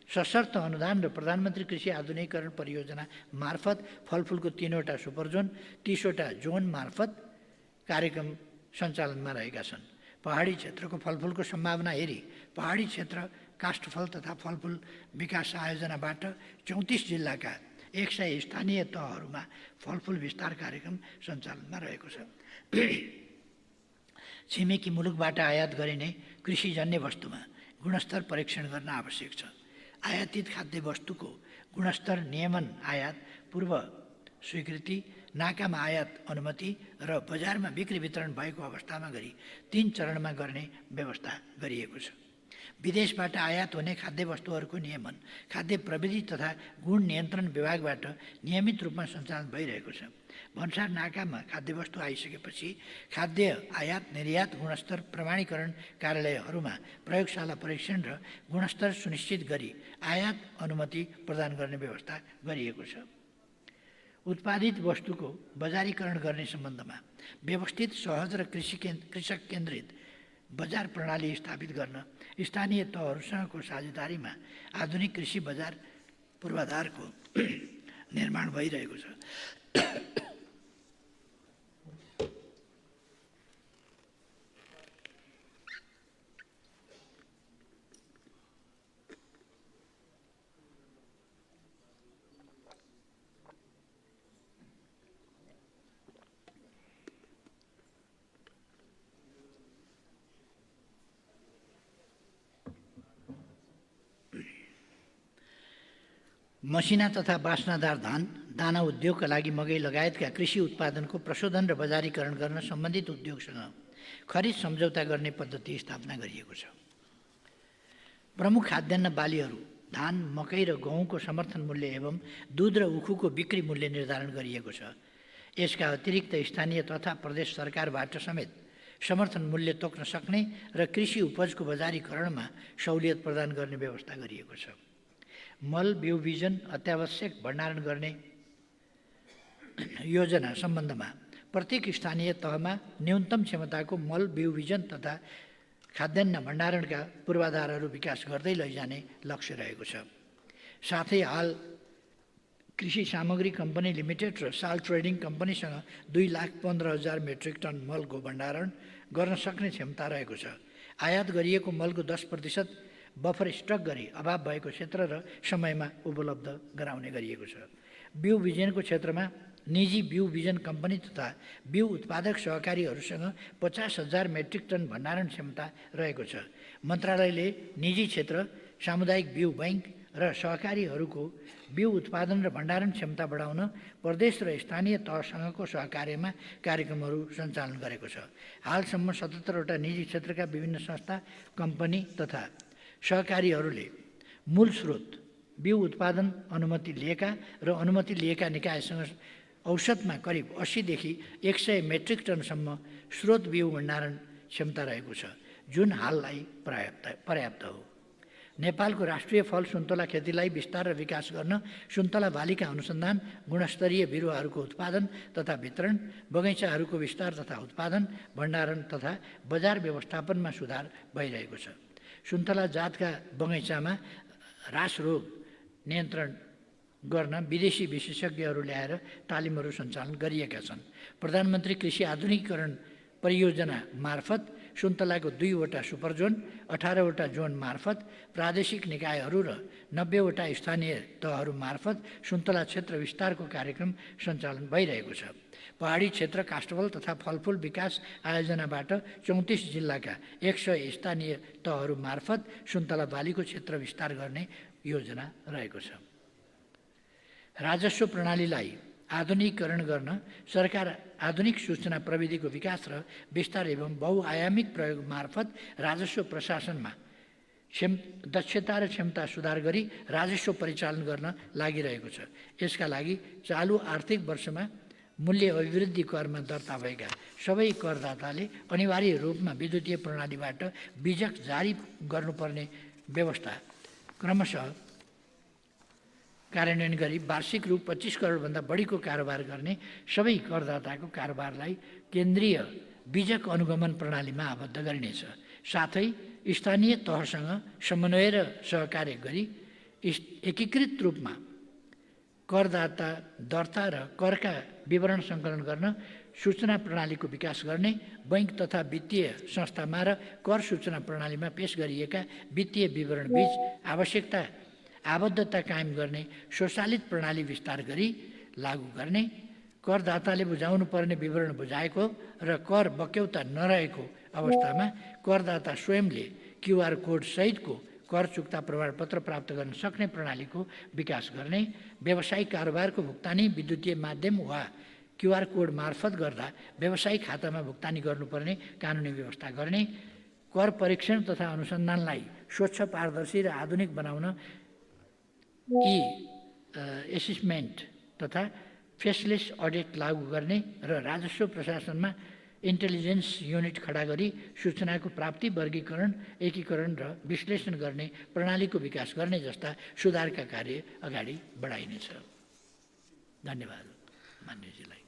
सशर्त अनुदान र प्रधानमन्त्री कृषि आधुनिकीकरण परियोजना मार्फत फलफुलको 3वटा सुपर जोन, 30वटा जोन मार्फत कार्यक्रम सञ्चालनमा रहेका छन्। पहाडी क्षेत्रको फलफुलको सम्भावना हेरी पहाडी क्षेत्र काष्ठफल तथा फलफुल विकास आयोजनाबाट 34 जिल्लाका 100 स्थानीय तहहरूमा फलफुल विस्तार कार्यक्रम सञ्चालनमा रहेको छ। छिमेकी मुलुकबाट आयात गरिने कृषिजन्य वस्तुमा गुणस्तर परीक्षण गर्न आवश्यक छ। आयातित खाद्य वस्तुको गुणस्तर नियमन, आयात पूर्व स्वीकृति, नाकामा आयात अनुमति र बजारमा बिक्री वितरण भएको अवस्थामा गरी 3 चरणमा गर्ने व्यवस्था गरिएको छ। विदेशबाट आयात हुने खाद्य वस्तुहरूको नियमन खाद्य प्रविधि तथा गुण नियन्त्रण विभागबाट नियमित रूपमा सञ्चालन भइरहेको छ। भन्सार नाकामा खाद्यवस्तु आइसकेपछि खाद्य आयात निर्यात गुणस्तर प्रमाणीकरण कार्यालयहरूमा प्रयोगशाला परीक्षण र गुणस्तर सुनिश्चित गरी आयात अनुमति प्रदान गर्ने व्यवस्था गरिएको छ। उत्पादित वस्तुको बजारीकरण गर्ने सम्बन्धमा व्यवस्थित, सहज र कृषक केन्द्रित बजार प्रणाली स्थापित गर्न स्थानीय तहहरूसँगको साझेदारीमा आधुनिक कृषि बजार पूर्वाधारको निर्माण भइरहेको छ। मसिना तथा बास्नादार धान दाना उद्योगका लागि मकै लगायतका कृषि उत्पादनको प्रशोधन र बजारीकरण गर्न सम्बन्धित उद्योगसँग खरिद सम्झौता गर्ने पद्धति स्थापना गरिएको छ। प्रमुख खाद्यान्न बालीहरू धान, मकै र गहुँको समर्थन मूल्य एवं दुध र उखुको बिक्री मूल्य निर्धारण गरिएको छ। यसका अतिरिक्त स्थानीय तथा प्रदेश सरकारबाट समेत समर्थन मूल्य तोक्न सक्ने र कृषि उपजको बजारीकरणमा सहुलियत प्रदान गर्ने व्यवस्था गरिएको छ। मल बिउ बिजन अत्यावश्यक भण्डारण गर्ने योजना सम्बन्धमा प्रत्येक स्थानीय तहमा न्यूनतम क्षमताको मल बिउ बिजन तथा खाद्यान्न भण्डारणका पूर्वाधारहरू विकास गर्दै लैजाने लक्ष्य रहेको छ। साथै हाल कृषि सामग्री कम्पनी लिमिटेड र साल ट्रेडिङ कम्पनीसँग 2,15,000 मेट्रिक टन मलको भण्डारण गर्न सक्ने क्षमता रहेको छ। आयात गरिएको मलको 10% बफर स्टक गरी अभाव भएको क्षेत्र र समयमा उपलब्ध गराउने गरिएको छ। बिउ बिजनको क्षेत्रमा निजी बिउ बिजन कम्पनी तथा बिउ उत्पादक सहकारीहरूसँग 50,000 मेट्रिक टन भण्डारण क्षमता रहेको छ। मन्त्रालयले निजी क्षेत्र, सामुदायिक बिउ बैंक र सहकारीहरूको बिउ उत्पादन र भण्डारण क्षमता बढाउन प्रदेश र स्थानीय तहसँगको सहकार्यमा कार्यक्रमहरू सञ्चालन गरेको छ। हालसम्म 77वटा निजी क्षेत्रका विभिन्न संस्था, कम्पनी तथा सहकारीहरूले मूल स्रोत बिउ उत्पादन अनुमति लिएका र अनुमति लिएका निकायसँग औसतमा करिब 80 देखि 100 मेट्रिक टनसम्म स्रोत बिउ भण्डारण क्षमता रहेको छ, जुन हाललाई पर्याप्त हो। नेपालको राष्ट्रिय फल सुन्तला खेतीलाई विस्तार र विकास गर्न सुन्तला बालीका अनुसन्धान, गुणस्तरीय बिरुवाहरूको उत्पादन तथा वितरण, बगैँचाहरूको विस्तार तथा उत्पादन, भण्डारण तथा बजार व्यवस्थापनमा सुधार भइरहेको छ। सुन्तला जातका बगैँचामा ह्रास रोग नियन्त्रण गर्न विदेशी विशेषज्ञहरू ल्याएर तालिमहरू सञ्चालन गरिएका छन्। प्रधानमन्त्री कृषि आधुनिकीकरण परियोजना मार्फत सुन्तलाको 2वटा सुपर जोन, 18वटा जोन मार्फत प्रादेशिक निकायहरू र 90वटा स्थानीय तहहरू मार्फत सुन्तला क्षेत्र विस्तारको कार्यक्रम सञ्चालन भइरहेको छ। पहाडी क्षेत्र काष्ठफल तथा फलफुल विकास आयोजनाबाट 34 जिल्लाका 100 स्थानीय तहहरू मार्फत सुन्तला बालीको क्षेत्र विस्तार गर्ने योजना रहेको छ। राजस्व प्रणालीलाई आधुनिकीकरण गर्न सरकार आधुनिक सूचना प्रविधिको विकास र विस्तार एवं बहुआयामिक प्रयोग मार्फत राजस्व प्रशासनमा दक्षता र क्षमता सुधार गरी राजस्व परिचालन गर्न लागिरहेको छ। यसका लागि चालु आर्थिक वर्षमा मूल्य अभिवृद्धि करमा दर्ता भएका सबै करदाताले अनिवार्य रूपमा विद्युतीय प्रणालीबाट बीजक जारी गर्नुपर्ने व्यवस्था क्रमशः कार्यान्वयन गरी वार्षिक रु 25 करोडभन्दा बढीको कारोबार गर्ने सबै करदाताको कारोबारलाई केन्द्रीय बीजक अनुगमन प्रणालीमा आबद्ध गरिनेछ। साथै स्थानीय तहसँग समन्वय र सहकार्य गरी एकीकृत रूपमा करदाता दर्ता र करका विवरण सङ्कलन गर्न सूचना प्रणालीको विकास गर्ने, बैंक तथा वित्तीय संस्थामा र कर सूचना प्रणालीमा पेश गरिएका वित्तीय विवरण बीच आवश्यकता आबद्धता कायम गर्ने स्वचालित प्रणाली विस्तार गरी लागू गर्ने, करदाताले बुझाउनु पर्ने विवरण बुझाएको र कर बक्यौता नरहेको अवस्थामा करदाता स्वयंले क्युआर कोड सहितको कर चुक्ता प्रमाणपत्र प्राप्त गर्न सक्ने प्रणालीको विकास गर्ने, व्यावसायिक कारोबारको भुक्तानी विद्युतीय माध्यम वा क्युआर कोड मार्फत गर्दा व्यावसायिक खातामा भुक्तानी गर्नुपर्ने कानुनी व्यवस्था गर्ने, कर परीक्षण तथा अनुसन्धानलाई स्वच्छ, पारदर्शी र आधुनिक बनाउन एसेसमेन्ट तथा फेसलेस अडिट लागू गर्ने र राजस्व प्रशासनमा इन्टेलिजेन्स युनिट खडा गरी सूचनाको प्राप्ति, वर्गीकरण, एकीकरण र विश्लेषण गर्ने प्रणालीको विकास गर्ने जस्ता सुधारका कार्य अगाडि बढाइनेछ। धन्यवाद मान्यजीलाई।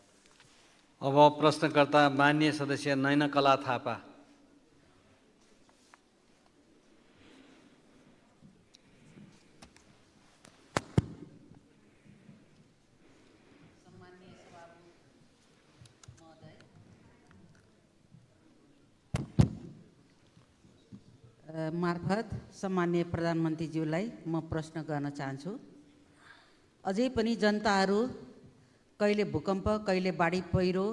अब प्रश्नकर्ता मान्य सदस्य नयनकला थापा। मार्फत सम्माननीय प्रधानमन्त्रीज्यूलाई म प्रश्न गर्न चाहन्छु। अझै पनि जनताहरू कहिले भूकम्प, कहिले बाढी पहिरो,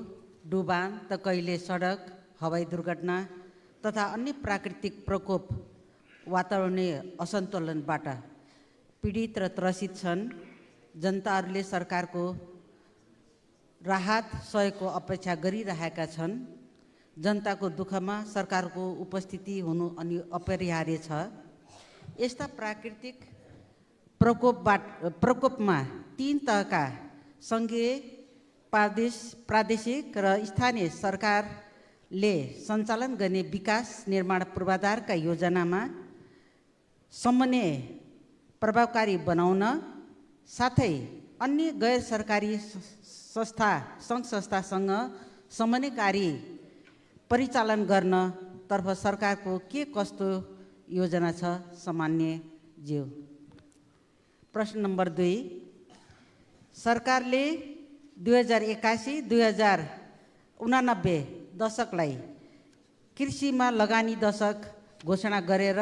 डुबान त कहिले सडक, हवाई दुर्घटना तथा अन्य प्राकृतिक प्रकोप, वातावरणीय असन्तुलनबाट पीडित र त्रसित छन्। जनताहरूले सरकारको राहत सहयोगको अपेक्षा गरिरहेका छन्। जनताको दुःखमा सरकारको उपस्थिति हुनु अनि अपरिहार्य छ। यस्ता प्राकृतिक प्रकोपमा तीन तहका सङ्घीय, प्रादेशिक र स्थानीय सरकारले सञ्चालन गर्ने विकास निर्माण पूर्वाधारका योजनामा समन्वय प्रभावकारी बनाउन साथै अन्य गैर सरकारी संस्था सङ्घ संस्थासँग समन्वयकारी परिचालन गर्न तर्फ सरकारको के कस्तो योजना छ सम्मान्यज्यू? प्रश्न नम्बर 2, सरकारले 2081-2089 दशकलाई कृषिमा लगानी दशक घोषणा गरेर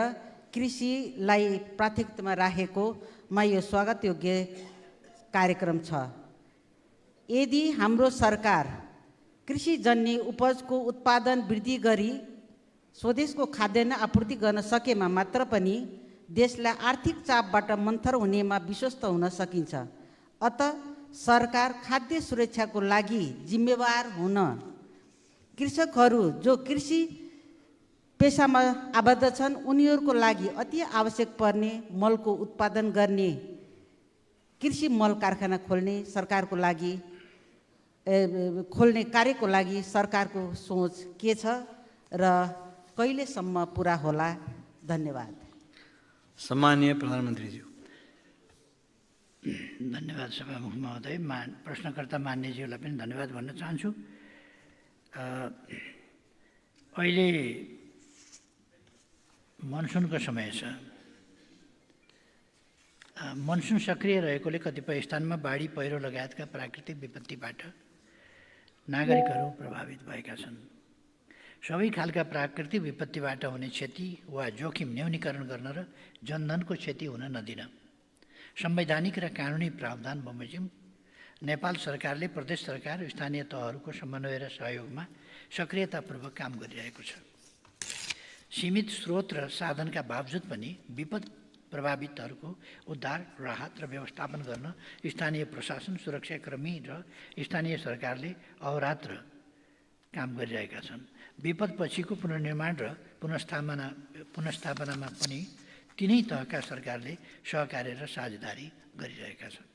कृषिलाई प्राथमिकतामा राखेकोमा यो स्वागतयोग्य कार्यक्रम छ। यदि हाम्रो सरकार कृषिजन्य उपजको उत्पादन वृद्धि गरी स्वदेशको खाद्यान्न आपूर्ति गर्न सकेमा मात्र पनि देशलाई आर्थिक चापबाट मन्थर हुनेमा विश्वस्त हुन सकिन्छ। अत सरकार खाद्य सुरक्षाको लागि जिम्मेवार हुन कृषकहरू जो कृषि पेसामा आबद्ध छन् उनीहरूको लागि अति आवश्यक पर्ने मलको उत्पादन गर्ने कृषि मल कारखाना खोल्ने कार्यको लागि सरकारको सोच के छ र कहिलेसम्म पुरा होला? धन्यवाद। सम्माननीय प्रधानमन्त्रीज्यू। धन्यवाद सभामुख महोदय। प्रश्नकर्ता मान्यज्यूलाई पनि धन्यवाद भन्न चाहन्छु। अहिले मनसुनको समय छ। मनसुन सक्रिय रहेकोले कतिपय स्थानमा बाढी पहिरो लगायतका प्राकृतिक विपत्तिबाट नागरिकहरू प्रभावित भएका छन्। सबै खालका प्राकृतिक विपत्तिबाट हुने क्षति वा जोखिम न्यूनीकरण गर्न र जनधनको क्षति हुन नदिन संवैधानिक र कानुनी प्रावधान बमोजिम नेपाल सरकारले प्रदेश सरकार र स्थानीय तहहरूको समन्वय र सहयोगमा सक्रियतापूर्वक काम गरिरहेको छ। सीमित स्रोत र साधनका बावजुद पनि विपद प्रभावितहरूको उद्धार, राहत र व्यवस्थापन गर्न स्थानीय प्रशासन, सुरक्षाकर्मी र स्थानीय सरकारले अहोरात्र काम गरिरहेका छन्। विपद पछिको पुनर्निर्माण र पुनर्स्थापनामा पनि तिनै तहका सरकारले सहकार्य र साझेदारी गरिरहेका छन्।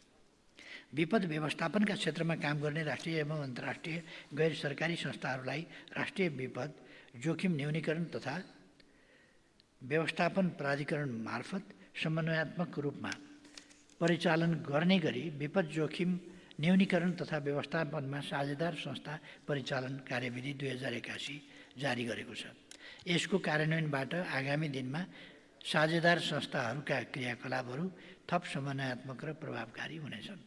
विपद व्यवस्थापनका क्षेत्रमा काम गर्ने राष्ट्रिय एवं अन्तर्राष्ट्रिय गैर सरकारी संस्थाहरूलाई राष्ट्रिय विपद जोखिम न्यूनीकरण तथा व्यवस्थापन प्राधिकरण मार्फत समन्वयात्मक रूपमा परिचालन गर्ने गरी विपद जोखिम न्यूनीकरण तथा व्यवस्थापनमा साझेदार संस्था परिचालन कार्यविधि 2081 जारी गरेको छ। यसको कार्यान्वयनबाट आगामी दिनमा साझेदार संस्थाहरूका क्रियाकलापहरू थप समन्वयात्मक र प्रभावकारी हुनेछन्।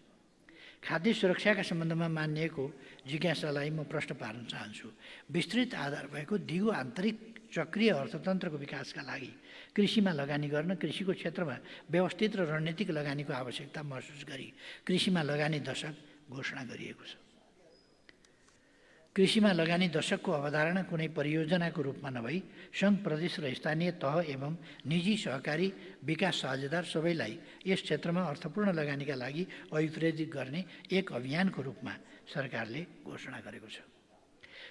खाद्य सुरक्षाका सम्बन्धमा मानिएको जिज्ञासालाई म प्रश्न पार्न चाहन्छु। विस्तृत आधार भएको दिगो आन्तरिक चक्रीय अर्थतन्त्रको विकासका लागि कृषिमा लगानी गर्न कृषिको क्षेत्रमा व्यवस्थित र रणनीतिक लगानीको आवश्यकता महसुस गरी कृषिमा लगानी दशक घोषणा गरिएको छ। कृषिमा लगानी दशकको अवधारणा कुनै परियोजनाको रूपमा नभई सङ्घ प्रदेश र स्थानीय तह एवं निजी सहकारी विकास साझेदार सबैलाई यस क्षेत्रमा अर्थपूर्ण लगानीका लागि अभिप्रेरित गर्ने एक अभियानको रूपमा सरकारले घोषणा गरेको छ।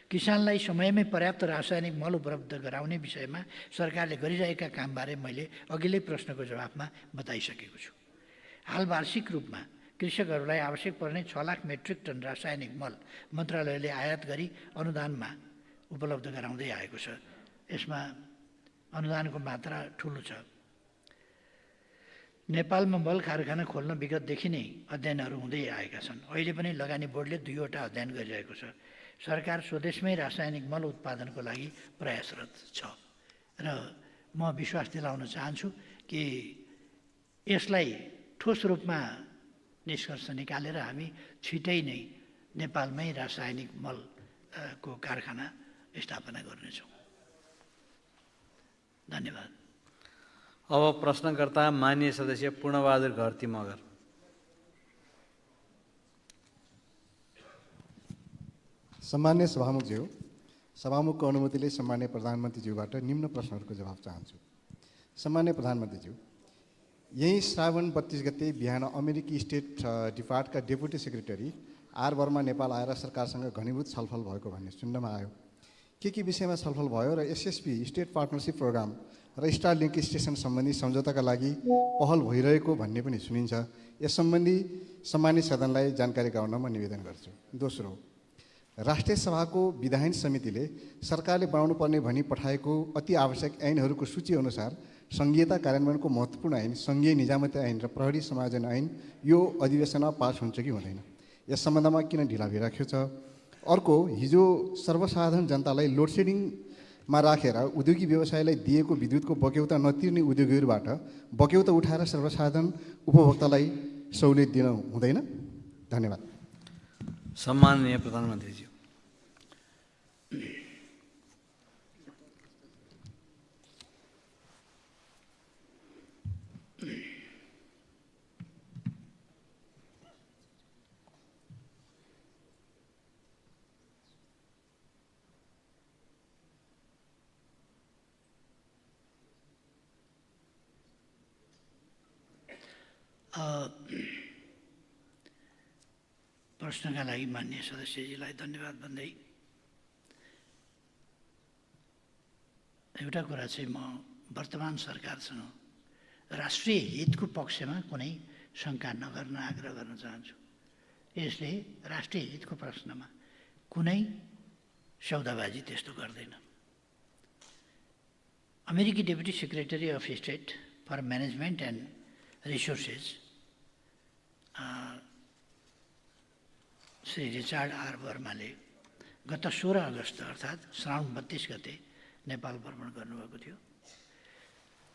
किसानलाई समयमै पर्याप्त रासायनिक मल उपलब्ध गराउने विषयमा सरकारले गरिरहेका कामबारे मैले अघिल्लै प्रश्नको जवाफमा बताइसकेको छु। हाल वार्षिक रूपमा कृषकहरूलाई आवश्यक पर्ने 6 लाख मेट्रिक टन रासायनिक मल मन्त्रालयले आयात गरी अनुदानमा उपलब्ध गराउँदै आएको छ। यसमा अनुदानको मात्रा ठुलो छ। नेपालमा मल कारखाना खोल्न विगतदेखि नै अध्ययनहरू हुँदै आएका छन्। अहिले पनि लगानी बोर्डले 2 वटा अध्ययन गरिरहेको छ। सरकार स्वदेशमै रासायनिक मल उत्पादनको लागि प्रयासरत छ र म विश्वास दिलाउन चाहन्छु कि यसलाई ठोस रूपमा निष्कर्ष निकालेर हामी छिटै नै नेपालमै रासायनिक मलको कारखाना स्थापना गर्नेछौँ। धन्यवाद। अब प्रश्नकर्ता माननीय सदस्य पूर्णबहादुर घरती मगर। सम्मान्य सभामुखज्यू, सभामुखको अनुमतिले सम्मान्य प्रधानमन्त्रीज्यूबाट निम्न प्रश्नहरूको जवाब चाहन्छु। सम्मान्य प्रधानमन्त्रीज्यू, यही श्रावण 32 गते बिहान अमेरिकी स्टेट डिपार्टका deputy secretary R Verma Nepal आएर सरकारसँग घनीभूत छलफल भएको भन्ने सुन्नमा आयो। के विषयमा छलफल भयो र एसएसपी स्टेट पार्टनरसिप प्रोग्राम र स्टार लिङ्क स्टेसन सम्बन्धी सम्झौताका लागि पहल भइरहेको भन्ने पनि सुनिन्छ। यस सम्बन्धी सम्मानित सदनलाई जानकारी गराउन म निवेदन गर्छु। दोस्रो, राष्ट्रिय सभाको विधायन समितिले सरकारले बनाउनु पर्ने भनी पठाएको अति आवश्यक ऐनहरूको सूची अनुसार सङ्घीयता कार्यान्वयनको महत्त्वपूर्ण ऐन सङ्घीय निजामती ऐन र प्रहरी समायोजन ऐन यो अधिवेशनमा पास हुन्छ कि हुँदैन, यस सम्बन्धमा किन ढिला भइराखेको छ? अर्को, हिजो सर्वसाधारण जनतालाई लोडसेडिङमा राखेर उद्योगी व्यवसायलाई दिएको विद्युतको बक्यौता नतिर्ने उद्योगीहरूबाट बक्यौता उठाएर सर्वसाधारण उपभोक्तालाई सहुलियत दिन हुँदैन? धन्यवाद। सम्माननीय प्रधानमन्त्रीज्यू। प्रश्नका लागि माननीय सदस्यजीलाई धन्यवाद भन्दै एउटा कुरा चाहिँ म वर्तमान सरकारसँग राष्ट्रिय हितको पक्षमा कुनै शङ्का नगर्न आग्रह गर्न चाहन्छु। यसले राष्ट्रिय हितको प्रश्नमा कुनै सौदाबाजी त्यस्तो गर्दैन। अमेरिकी deputy secretary of state for management and resources Shri Richard R वर्माले गत 16 अगस्त अर्थात् श्रावण 32 गते नेपाल भ्रमण गर्नुभएको थियो।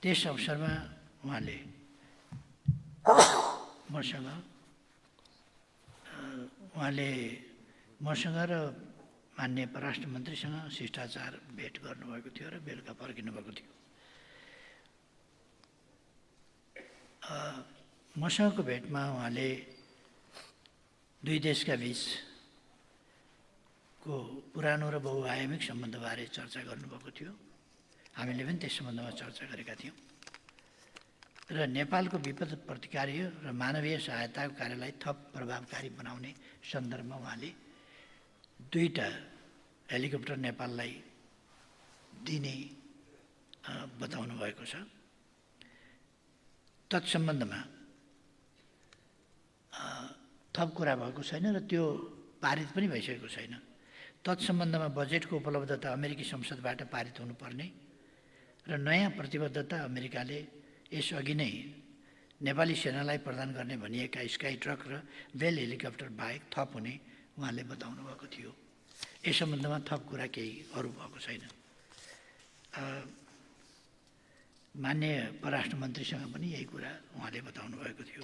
त्यस अवसरमा उहाँले मसँग र माननीय परराष्ट्र मन्त्रीसँग शिष्टाचार भेट गर्नुभएको थियो र बेलुका फर्किनुभएको थियो। मसँगको भेटमा उहाँले दुई देशका बिचको पुरानो र बहुआयामिक सम्बन्धबारे चर्चा गर्नुभएको थियो। हामीले पनि त्यस सम्बन्धमा चर्चा गरेका थियौँ र नेपालको विपद प्रतिकार्य र मानवीय सहायताको कार्यलाई थप प्रभावकारी बनाउने सन्दर्भमा उहाँले 2टा हेलिकप्टर नेपाललाई दिने बताउनु भएको छ। तत्सम्बन्धमा थप कुरा भएको छैन र त्यो पारित पनि भइसकेको छैन। तत्सम्बन्धमा बजेटको उपलब्धता अमेरिकी संसदबाट पारित हुनुपर्ने र नयाँ प्रतिबद्धता अमेरिकाले यसअघि नै नेपाली सेनालाई प्रदान गर्ने भनिएका स्काई ट्रक र बेल हेलिकप्टर बाहेक थप हुने उहाँले बताउनु भएको थियो। यस सम्बन्धमा थप कुरा केही अरू भएको छैन। माननीय परराष्ट्र मन्त्रीसँग पनि यही कुरा उहाँले बताउनु भएको थियो।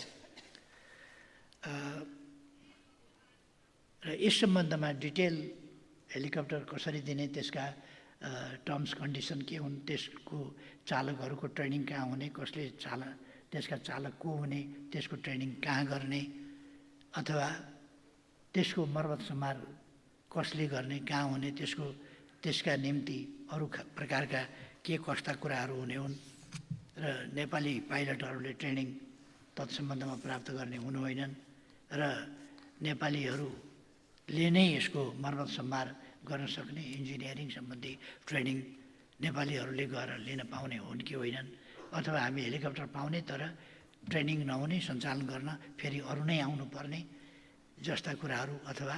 र यस सम्बन्धमा डिटेल हेलिकप्टर कसरी दिने, त्यसका टर्म्स कन्डिसन के हुन्, त्यसको चालकहरूको ट्रेनिङ कहाँ हुने, कसले त्यसका चालक को हुने, त्यसको ट्रेनिङ कहाँ गर्ने, अथवा त्यसको मर्मत सम्हार कसले गर्ने, कहाँ हुने, त्यसका निम्ति अरू प्रकारका के कस्ता कुराहरू हुने हुन् र नेपाली पाइलटहरूले ट्रेनिङ तत्सम्बन्धमा प्राप्त गर्ने हुनु होइनन् र नेपालीहरूले नै यसको मर्मत सम्हार गर्न सक्ने इन्जिनियरिङ सम्बन्धी ट्रेनिङ नेपालीहरूले गएर लिन पाउने हुन् कि होइनन्, अथवा हामी हेलिकप्टर पाउने तर ट्रेनिङ नहुने, सञ्चालन गर्न फेरि अरू नै आउनुपर्ने जस्ता कुराहरू, अथवा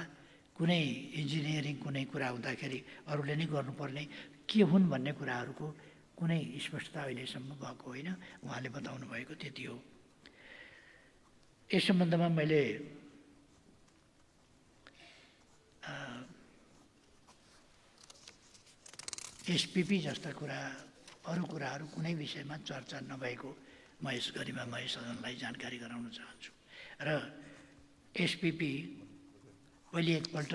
कुनै इन्जिनियरिङ कुनै कुरा हुँदाखेरि अरूले नै गर्नुपर्ने के हुन् भन्ने कुराहरूको कुनै स्पष्टता अहिलेसम्म भएको होइन। उहाँले बताउनु भएको त्यति हो। यस सम्बन्धमा मैले एसपिपी जस्ता कुरा, अरू कुराहरू कुनै विषयमा चर्चा नभएको म यस गरिमामय सदनलाई जानकारी गराउन चाहन्छु। र एसपिपी पहिले एकपल्ट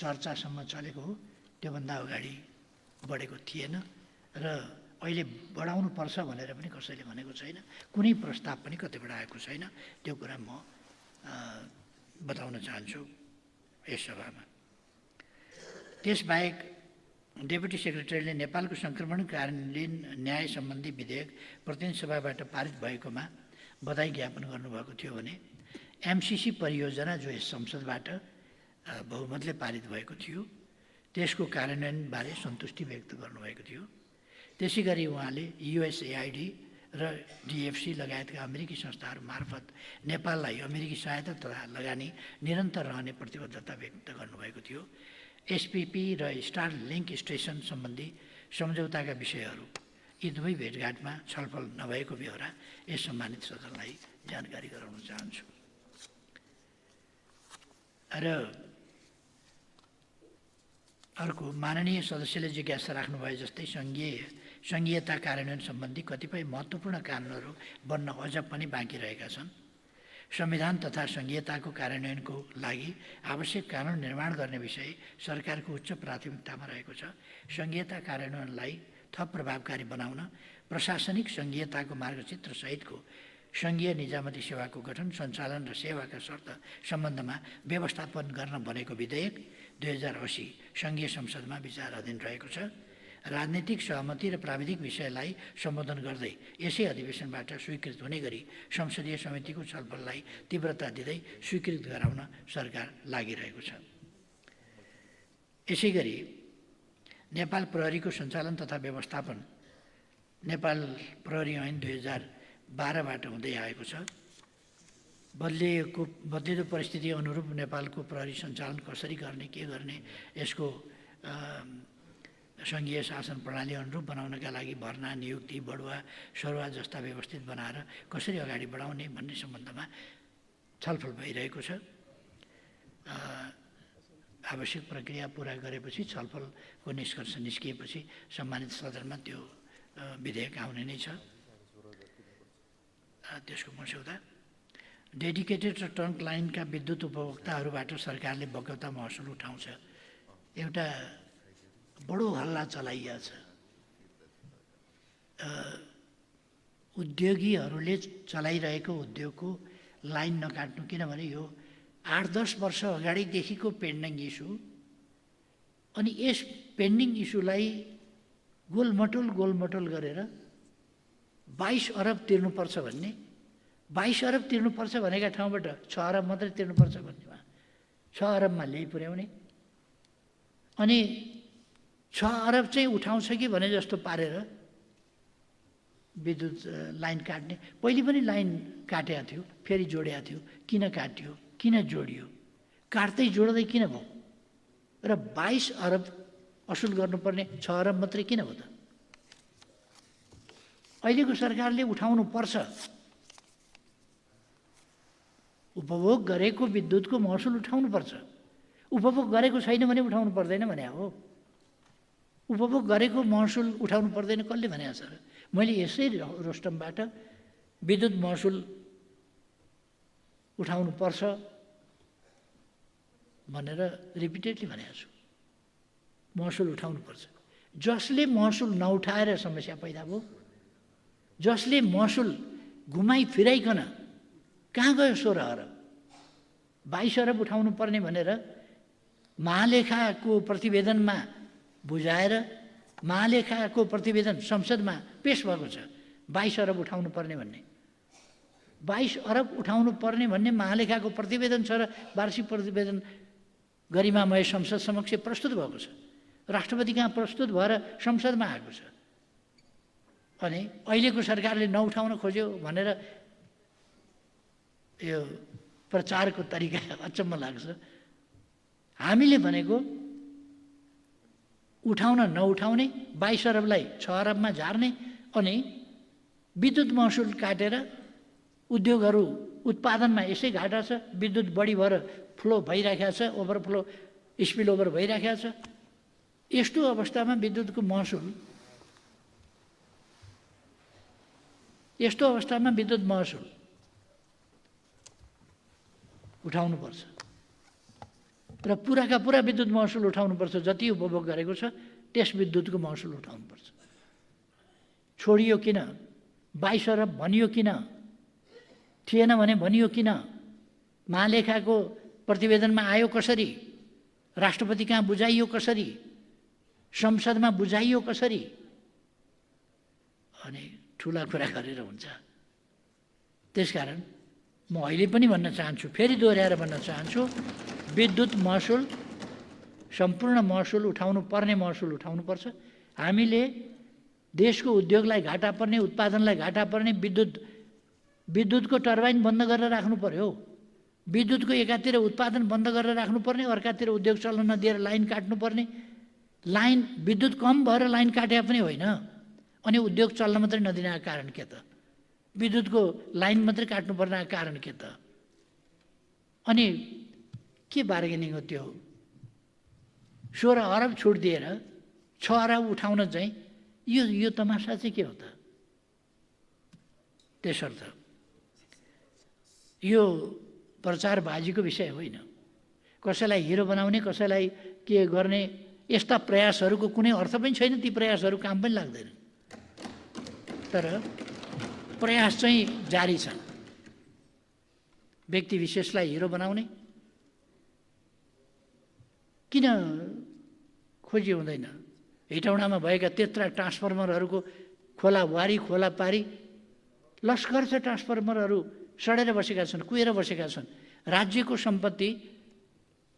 चर्चासम्म चलेको हो, त्योभन्दा अगाडि बढेको थिएन र अहिले बढाउनु पर्छ भनेर पनि कसैले भनेको छैन, कुनै प्रस्ताव पनि कतैबाट आएको छैन। त्यो कुरा म बताउन चाहन्छु यस सभामा। त्यसबाहेक डेपुटी सेक्रेटरीले नेपालको सङ्क्रमण कार्यान्वयन न्याय सम्बन्धी विधेयक प्रतिनिधि सभाबाट पारित भएकोमा बधाई ज्ञापन गर्नुभएको थियो भने एमसिसी परियोजना जो यस संसदबाट बहुमतले पारित भएको थियो त्यसको कार्यान्वयनबारे सन्तुष्टि व्यक्त गर्नुभएको थियो। त्यसै गरी उहाँले युएसएआइडी र डिएफसी लगायतका अमेरिकी संस्थाहरू मार्फत नेपाललाई अमेरिकी सहायता तथा लगानी निरन्तर रहने प्रतिबद्धता व्यक्त गर्नुभएको थियो। एसपिपी र स्टार लिङ्क स्टेसन सम्बन्धी सम्झौताका विषयहरू यी दुवै भेटघाटमा छलफल नभएको बेहोरा यस सम्मानित सदनलाई जानकारी गराउन चाहन्छु। र अर्को, माननीय सदस्यले जिज्ञासा राख्नुभए जस्तै सङ्घीयता कार्यान्वयन सम्बन्धी कतिपय महत्त्वपूर्ण कानुनहरू बन्न अझ पनि बाँकी रहेका छन्। संविधान तथा सङ्घीयताको कार्यान्वयनको लागि आवश्यक कानुन निर्माण गर्ने विषय सरकारको उच्च प्राथमिकतामा रहेको छ। सङ्घीयता कार्यान्वयनलाई थप प्रभावकारी बनाउन प्रशासनिक सङ्घीयताको मार्गचित्र सहितको सङ्घीय निजामती सेवाको गठन, सञ्चालन र सेवाका शर्त सम्बन्धमा व्यवस्थापन गर्न बनेको विधेयक 2080 सङ्घीय संसदमा विचाराधीन रहेको छ। राजनीतिक सहमति र प्राविधिक विषयलाई सम्बोधन गर्दै यसै अधिवेशनबाट स्वीकृत हुने गरी संसदीय समितिको छलफललाई तीव्रता दिँदै स्वीकृत गराउन सरकार लागिरहेको छ। यसै गरी नेपाल प्रहरीको सञ्चालन तथा व्यवस्थापन नेपाल प्रहरी ऐन 2012बाट हुँदै आएको छ। बदलिएको परिस्थिति अनुरूप नेपालको प्रहरी सञ्चालन कसरी गर्ने, के गर्ने, यसको सङ्घीय शासन प्रणाली अनुरूप बनाउनका लागि भर्ना, नियुक्ति, बढुवा, सरुवा जस्ता व्यवस्थित बनाएर कसरी अगाडि बढाउने भन्ने सम्बन्धमा छलफल भइरहेको छ। आवश्यक प्रक्रिया पुरा गरेपछि, छलफलको निष्कर्ष निस्किएपछि सम्मानित सदनमा त्यो विधेयक आउने नै छ। त्यसको मस्यौदा डेडिकेटेड र ट्रङ्क लाइनका विद्युत उपभोक्ताहरूबाट सरकारले बगौता महसुल उठाउँछ। एउटा बडो हल्ला चलाइया छ। उद्योगीहरूले चलाइरहेको उद्योगको लाइन नकाट्नु, किनभने यो 8-10 वर्ष अगाडिदेखिको पेन्डिङ इस्यु, अनि यस पेन्डिङ इस्युलाई गोलमटोल गरेर 22 अरब तिर्नुपर्छ भन्ने, 22 अरब तिर्नुपर्छ भनेका ठाउँबाट 6 अरब मात्रै तिर्नुपर्छ भन्नेमा 6 अरबमा ल्याइ पुर्याउने, अनि 6 अरब चाहिँ उठाउँछ कि भने जस्तो पारेर विद्युत लाइन काट्ने। पहिले पनि लाइन काटेको थियो, फेरि जोडेको थियो, किन काट्यो, किन जोडियो? काट्दै जोड्दै किन भयो? र 22 अरब असुल गर्नुपर्ने 6 अरब मात्रै किन हो त? अहिलेको सरकारले उठाउनु पर्छ। उपभोग गरेको विद्युतको महसुल उठाउनु पर्छ। उपभोग गरेको छैन भने उठाउनु पर्दैन भने हो। उपभोग गरेको महसुल उठाउनु पर्दैन कसले भने छ र? मैले यसै रोस्टमबाट विद्युत महसुल उठाउनु पर्छ भनेर रिपिटेडली भनेको छु। महसुल उठाउनु पर्छ। जसले महसुल नउठाएर समस्या पैदा भयो, जसले महसुल घुमाइ फिराइकन कहाँ गयो 16 अरब 22 अरब उठाउनु पर्ने भनेर महालेखाको प्रतिवेदनमा बुझाएर महालेखाको प्रतिवेदन संसदमा पेश भएको छ। 22 अरब उठाउनु पर्ने भन्ने, 22 अरब उठाउनु पर्ने भन्ने महालेखाको प्रतिवेदन छ र वार्षिक प्रतिवेदन गरिमामय संसद समक्ष प्रस्तुत भएको छ। राष्ट्रपति कहाँ प्रस्तुत भएर संसदमा आएको छ। अनि अहिलेको सरकारले नउठाउन खोज्यो भनेर यो प्रचारको तरिका अचम्म लाग्छ। हामीले भनेको उठाउन नउठाउने, 22 अरबलाई 6 अरबमा झार्ने अनि विद्युत महसुल काटेर उद्योगहरू उत्पादनमा यसै घाटा छ, विद्युत बढी भएर फ्लो भइराखेको छ, ओभरफ्लो स्पिल ओभर भइराखेको छ। यस्तो अवस्थामा विद्युतको महसुल उठाउनुपर्छ र पुराका पुरा विद्युत महसुल उठाउनुपर्छ। जति उपभोग गरेको छ त्यस विद्युतको महसुल उठाउनुपर्छ। छोडियो किन? 22 अरब भनियो किन? थिएन भने भनियो किन? महालेखाको प्रतिवेदनमा आयो कसरी? राष्ट्रपति कहाँ बुझाइयो कसरी? संसदमा बुझाइयो कसरी? अनि ठुला कुरा गरेर हुन्छ। त्यसकारण म अहिले पनि भन्न चाहन्छु, फेरि दोहोऱ्याएर भन्न चाहन्छु, विद्युत महसुल सम्पूर्ण महसुल उठाउनु पर्ने महसुल उठाउनुपर्छ। हामीले देशको उद्योगलाई घाटा पर्ने, उत्पादनलाई घाटा पर्ने विद्युतको टर्बाइन बन्द गरेर राख्नु पर्यो। विद्युतको एकातिर उत्पादन बन्द गरेर राख्नुपर्ने, अर्कातिर उद्योग चल्न नदिएर लाइन काट्नुपर्ने। लाइन विद्युत कम भएर लाइन काटे पनि होइन, अनि उद्योग चल्न मात्रै नदिने कारण के त? विद्युतको लाइन मात्रै काट्नुपर्ने कारण के त? अनि के बार्गेनिङ हो त्यो? 16 अरब छुट दिएर 6 अरब उठाउन चाहिँ यो तमासा चाहिँ के हो त? त्यसर्थ यो प्रचारबाजीको विषय होइन। कसैलाई हिरो बनाउने, कसैलाई के गर्ने, यस्ता प्रयासहरूको कुनै अर्थ पनि छैन। ती प्रयासहरू काम पनि लाग्दैन। तर प्रयास चाहिँ जारी छन्। व्यक्ति विशेषलाई हिरो बनाउने किन खोजी हुँदैन? हेटौडामा भएका त्यत्रा ट्रान्सफर्मरहरूको खोलावारी खोला पारी लस्कर छ। ट्रान्सफर्मरहरू सडेर बसेका छन्, कुहेर बसेका छन्। राज्यको सम्पत्ति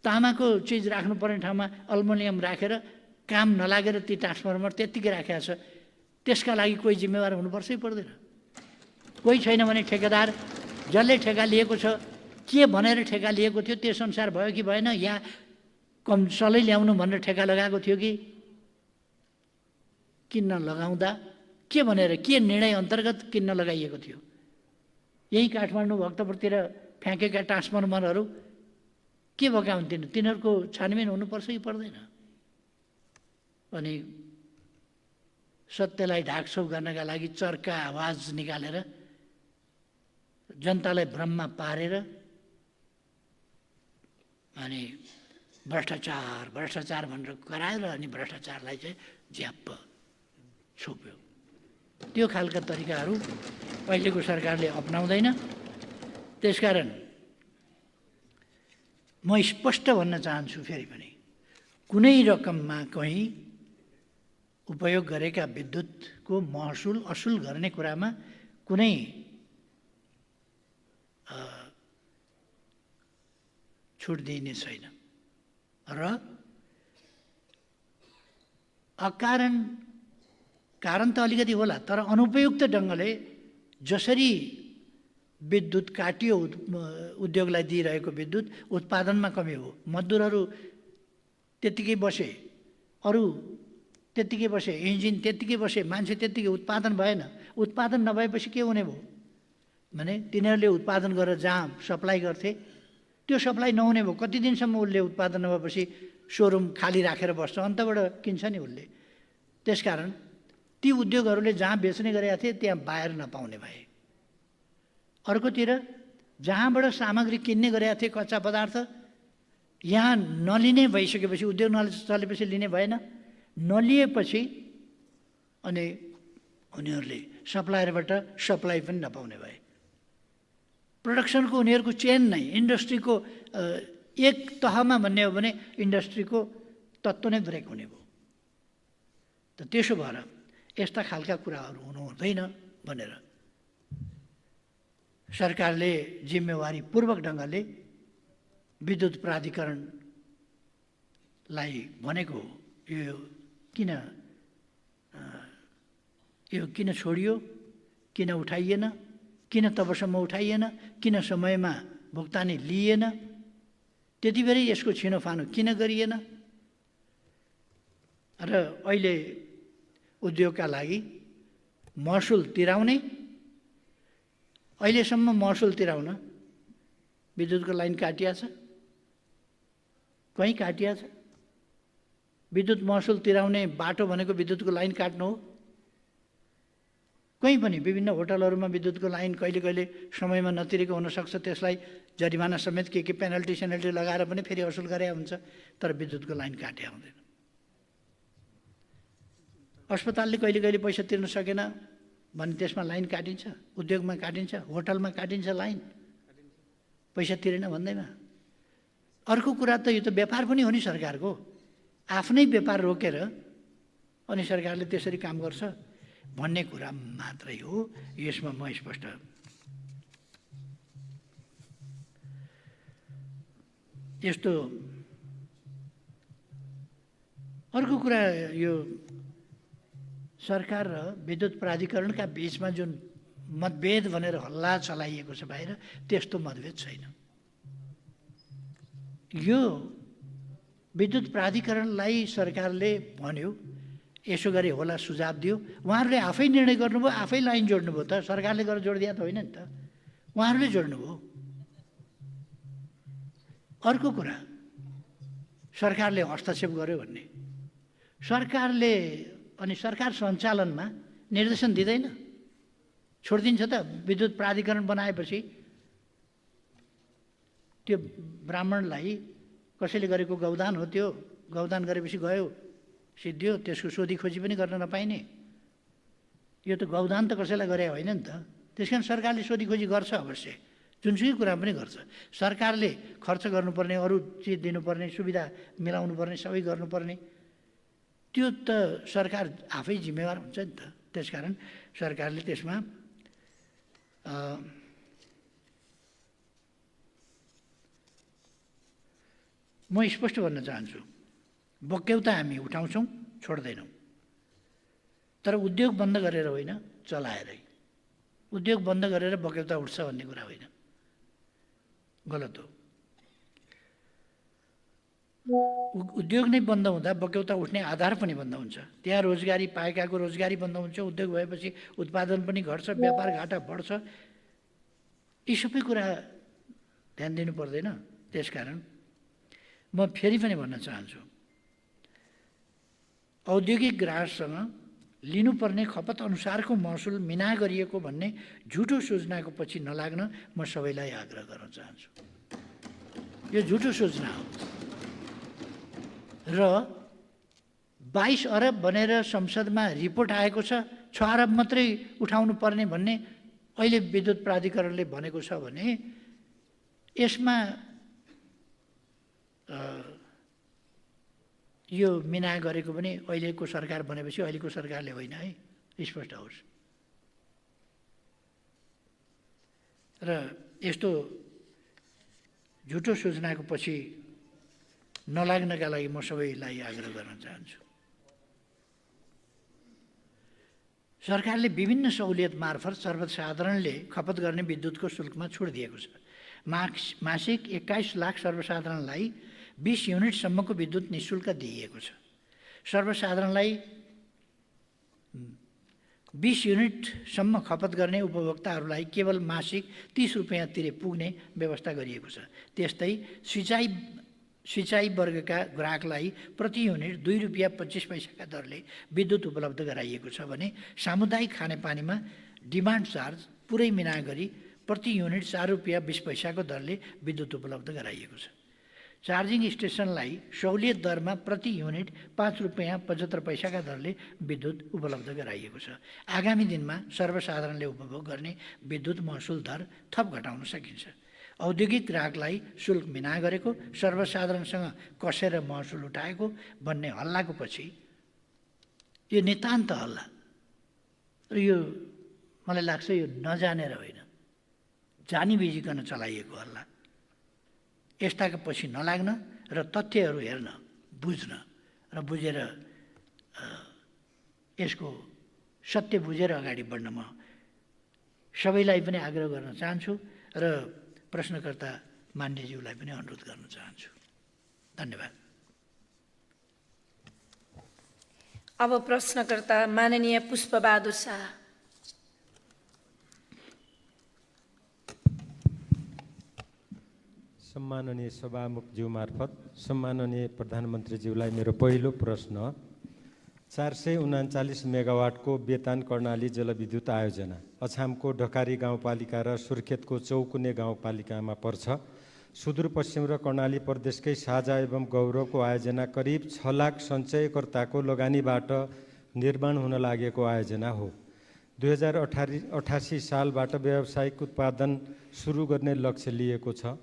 तामाको चिज राख्नुपर्ने ठाउँमा अल्मुनियम राखेर काम नलागेर ती ट्रान्सफर्मर त्यत्तिकै राखेका छ। त्यसका लागि कोही जिम्मेवार हुनुपर्छै पर्दैन? कोही छैन भने ठेकेदार, जसले ठेका लिएको छ, के भनेर ठेका लिएको थियो त्यस अनुसार भयो कि भएन? या सलै ल्याउनु भनेर ठेका लगाएको थियो कि किन्न लगाउँदा के भनेर, के निर्णय अन्तर्गत किन्न लगाइएको थियो? यही काठमाडौँ भक्तपुरतिर फ्याँकेका ट्रान्सफर्मरहरू के भएका हुन्थेन? तिनीहरूको छानबिन हुनुपर्छ कि पर्दैन? अनि सत्यलाई ढाकछोप गर्नका लागि चर्का आवाज निकालेर जनतालाई भ्रममा पारेर अनि भ्रष्टाचार भनेर कराएर अनि भ्रष्टाचारलाई चाहिँ झ्याप्प छोप्यो। त्यो खालका तरिकाहरू अहिलेको सरकारले अपनाउँदैन। त्यसकारण म स्पष्ट भन्न चाहन्छु फेरि पनि, कुनै रकममा कहीँ उपयोग गरेका विद्युतको महसुल असुल गर्ने कुरामा कुनै छुट दिइने छैन। र कारण त अलिकति होला, तर अनुपयुक्त ढङ्गले जसरी विद्युत काटियो, उद्योगलाई दिइरहेको विद्युत उत्पादनमा कमी हो। मजदुरहरू त्यत्तिकै बसे, अरू त्यत्तिकै बसे, इन्जिन त्यत्तिकै बसे, मान्छे त्यत्तिकै, उत्पादन भएन। उत्पादन नभएपछि के हुने भयो भने तिनीहरूले उत्पादन गरेर जहाँ सप्लाई गर्थे त्यो सप्लाई नहुने भयो। कति दिनसम्म उसले उत्पादन नभएपछि सोरुम खाली राखेर बस्छ, अन्तबाट किन्छ नि उसले। त्यसकारण ती उद्योगहरूले जहाँ बेच्ने गरेका थिए त्यहाँ बाहिर नपाउने भए। अर्कोतिर जहाँबाट सामग्री किन्ने गरेका थिए कच्चा पदार्थ, यहाँ नलिने भइसकेपछि, उद्योग नचलेपछि लिने भएन। नलिएपछि अनि उनीहरूले सप्लायरबाट सप्लाई पनि नपाउने भए। प्रोडक्सनको उनीहरूको चेन नै, इन्डस्ट्रीको एक तहमा भन्ने हो भने इन्डस्ट्रीको तत्त्व नै ब्रेक हुने भयो। त त्यसो भएर यस्ता खालका कुराहरू हुनु हुँदैन भनेर सरकारले जिम्मेवारीपूर्वक ढङ्गले विद्युत प्राधिकरणलाई भनेको यो किन छोडियो, किन उठाइएन, किन तबसम्म उठाइएन, किन समयमा भुक्तानी लिएन, त्यति बेरै यसको छिनोफानो किन गरिएन। र अहिले उद्योगका लागि महसुल तिराउने, अहिलेसम्म महसुल तिराउन विद्युतको लाइन काटिया छ, कहीँ काटिया छ। विद्युत महसुल तिराउने बाटो भनेको विद्युतको लाइन काट्नु हो। कहीँ पनि विभिन्न होटलहरूमा विद्युतको लाइन कहिले कहिले समयमा नतिरेको हुनसक्छ, त्यसलाई जरिमाना समेत के पेनल्टी सेनल्टी लगाएर पनि फेरि असुल गरे हुन्छ, तर विद्युतको लाइन काटे हुँदैन। अस्पतालले कहिले कहिले पैसा तिर्न सकेन भने त्यसमा लाइन काटिन्छ, उद्योगमा काटिन्छ, होटलमा काटिन्छ लाइन, पैसा तिरेन भन्दैमा। अर्को कुरा त यो त व्यापार पनि हो नि सरकारको, आफ्नै व्यापार रोकेर अनि सरकारले त्यसरी काम गर्छ भन्ने कुरा मात्रै हो। यसमा म स्पष्ट यस्तो। अर्को कुरा, यो सरकार र विद्युत प्राधिकरणका बीचमा जुन मतभेद भनेर हल्ला चलाइएको छ बाहिर, त्यस्तो मतभेद छैन। यो विद्युत प्राधिकरणलाई सरकारले भन्यो, यसो गरे होला, सुझाव दियो, उहाँहरूले आफै निर्णय गर्नुभयो, आफै लाइन जोड्नुभयो। त सरकारले गरेर जोडिदिया त होइन नि त, उहाँहरूले जोड्नुभयो। अर्को कुरा, सरकारले हस्तक्षेप गर्यो भन्ने, सरकारले अनि सरकार सञ्चालनमा निर्देशन दिँदैन, छोडिदिन्छ त। विद्युत प्राधिकरण बनाएपछि त्यो ब्राह्मणलाई कसैले गरेको गौदान हो, त्यो गौदान गरेपछि गयो, सिद्धियो, त्यसको सोधी खोजी पनि गर्न नपाइने। यो त गौदान त कसैलाई गरे होइन नि त। त्यस कारण सरकारले सोधी खोजी गर्छ अवश्य, जुनसुकै कुरा पनि गर्छ। सरकारले खर्च गर्नुपर्ने, अरू चिज दिनुपर्ने, सुविधा मिलाउनु पर्ने, सबै गर्नुपर्ने, त्यो त सरकार आफै जिम्मेवार हुन्छ नि त। त्यसकारण सरकारले त्यसमा म स्पष्ट भन्न चाहन्छु, बक्यौता हामी उठाउँछौँ, छोड्दैनौँ, तर उद्योग बन्द गरेर होइन, चलाएरै। उद्योग बन्द गरेर बक्यौता उठ्छ भन्ने कुरा होइन, गलत हो। उद्योग नै बन्द हुँदा बक्यौता उठ्ने आधार पनि बन्द हुन्छ। त्यहाँ रोजगारी पाएकाको रोजगारी बन्द हुन्छ, उद्योग भएपछि उत्पादन पनि घट्छ, व्यापार घाटा बढ्छ। यी सबै कुरा ध्यान दिनु पर्दैन। त्यसकारण म फेरि पनि भन्न चाहन्छु, औद्योगिक ग्राहकसँग लिनुपर्ने खपत अनुसारको महसुल मिना गरिएको भन्ने झुटो सूचनाको पछि नलाग्न म सबैलाई आग्रह गर्न चाहन्छु। यो झुटो सूचना हो र 22 अरब भनेर संसदमा रिपोर्ट आएको छ, 6 अरब मात्रै उठाउनु पर्ने भन्ने अहिले विद्युत प्राधिकरणले भनेको छ भने यसमा यो मिना गरेको पनि अहिलेको सरकार बनेपछि अहिलेको सरकारले होइन है, स्पष्ट होस्। र यस्तो झुटो सूचनाको पछि नलाग्नका लागि म सबैलाई आग्रह गर्न चाहन्छु। सरकारले विभिन्न सहुलियत मार्फत सर्वसाधारणले खपत गर्ने विद्युतको शुल्कमा छुट दिएको छ। मासिक 21 लाख सर्वसाधारणलाई 20 युनिटसम्मको विद्युत निःशुल्क दिइएको छ। सर्वसाधारणलाई 20 युनिटसम्म खपत गर्ने उपभोक्ताहरूलाई केवल मासिक 30 रुपियाँ तिरे पुग्ने व्यवस्था गरिएको छ। त्यस्तै सिँचाइ वर्गका ग्राहकलाई प्रति युनिट 2 रुपियाँ 25 पैसाका दरले विद्युत उपलब्ध गराइएको छ भने सामुदायिक खानेपानीमा डिमान्ड चार्ज पुरै मिना गरी प्रति युनिट 4 रुपियाँ 20 पैसाको दरले विद्युत उपलब्ध गराइएको छ। चार्जिङ स्टेसनलाई सहुलियत दरमा प्रति युनिट 5 रुपियाँ 75 पैसाका दरले विद्युत उपलब्ध गराइएको छ। आगामी दिनमा सर्वसाधारणले उपभोग गर्ने विद्युत महसुल दर थप घटाउन सकिन्छ। औद्योगिक ग्राहकलाई शुल्क मिना गरेको, सर्वसाधारणसँग कसेर महसुल उठाएको भन्ने हल्लाको पछि यो नितान्त हल्ला र यो मलाई लाग्छ यो नजानेर होइन, जानी बिजिकन चलाइएको हल्ला। यस्ताका पछि नलाग्न र तथ्यहरू हेर्न, बुझ्न र बुझेर यसको सत्य बुझेर अगाडि बढ्न म सबैलाई पनि आग्रह गर्न चाहन्छु र प्रश्नकर्ता मान्यज्यूलाई पनि अनुरोध गर्न चाहन्छु। धन्यवाद। अब प्रश्नकर्ता माननीय पुष्पबहादुर शाह। सम्माननीय सभामुखज्यू मार्फत सम्माननीय प्रधानमन्त्रीज्यूलाई मेरो पहिलो प्रश्न 439 मेगावाटको बेतान कर्णाली जलविद्युत आयोजना अछामको ढकारी गाउँपालिका र सुर्खेतको चौकुने गाउँपालिकामा पर्छ। सुदूरपश्चिम र कर्णाली प्रदेशकै साझा एवं गौरवको आयोजना करिब 6 लाख सञ्चयकर्ताको लगानीबाट निर्माण हुन लागेको आयोजना हो। 2088 सालबाट व्यावसायिक उत्पादन सुरु गर्ने लक्ष्य लिएको छ।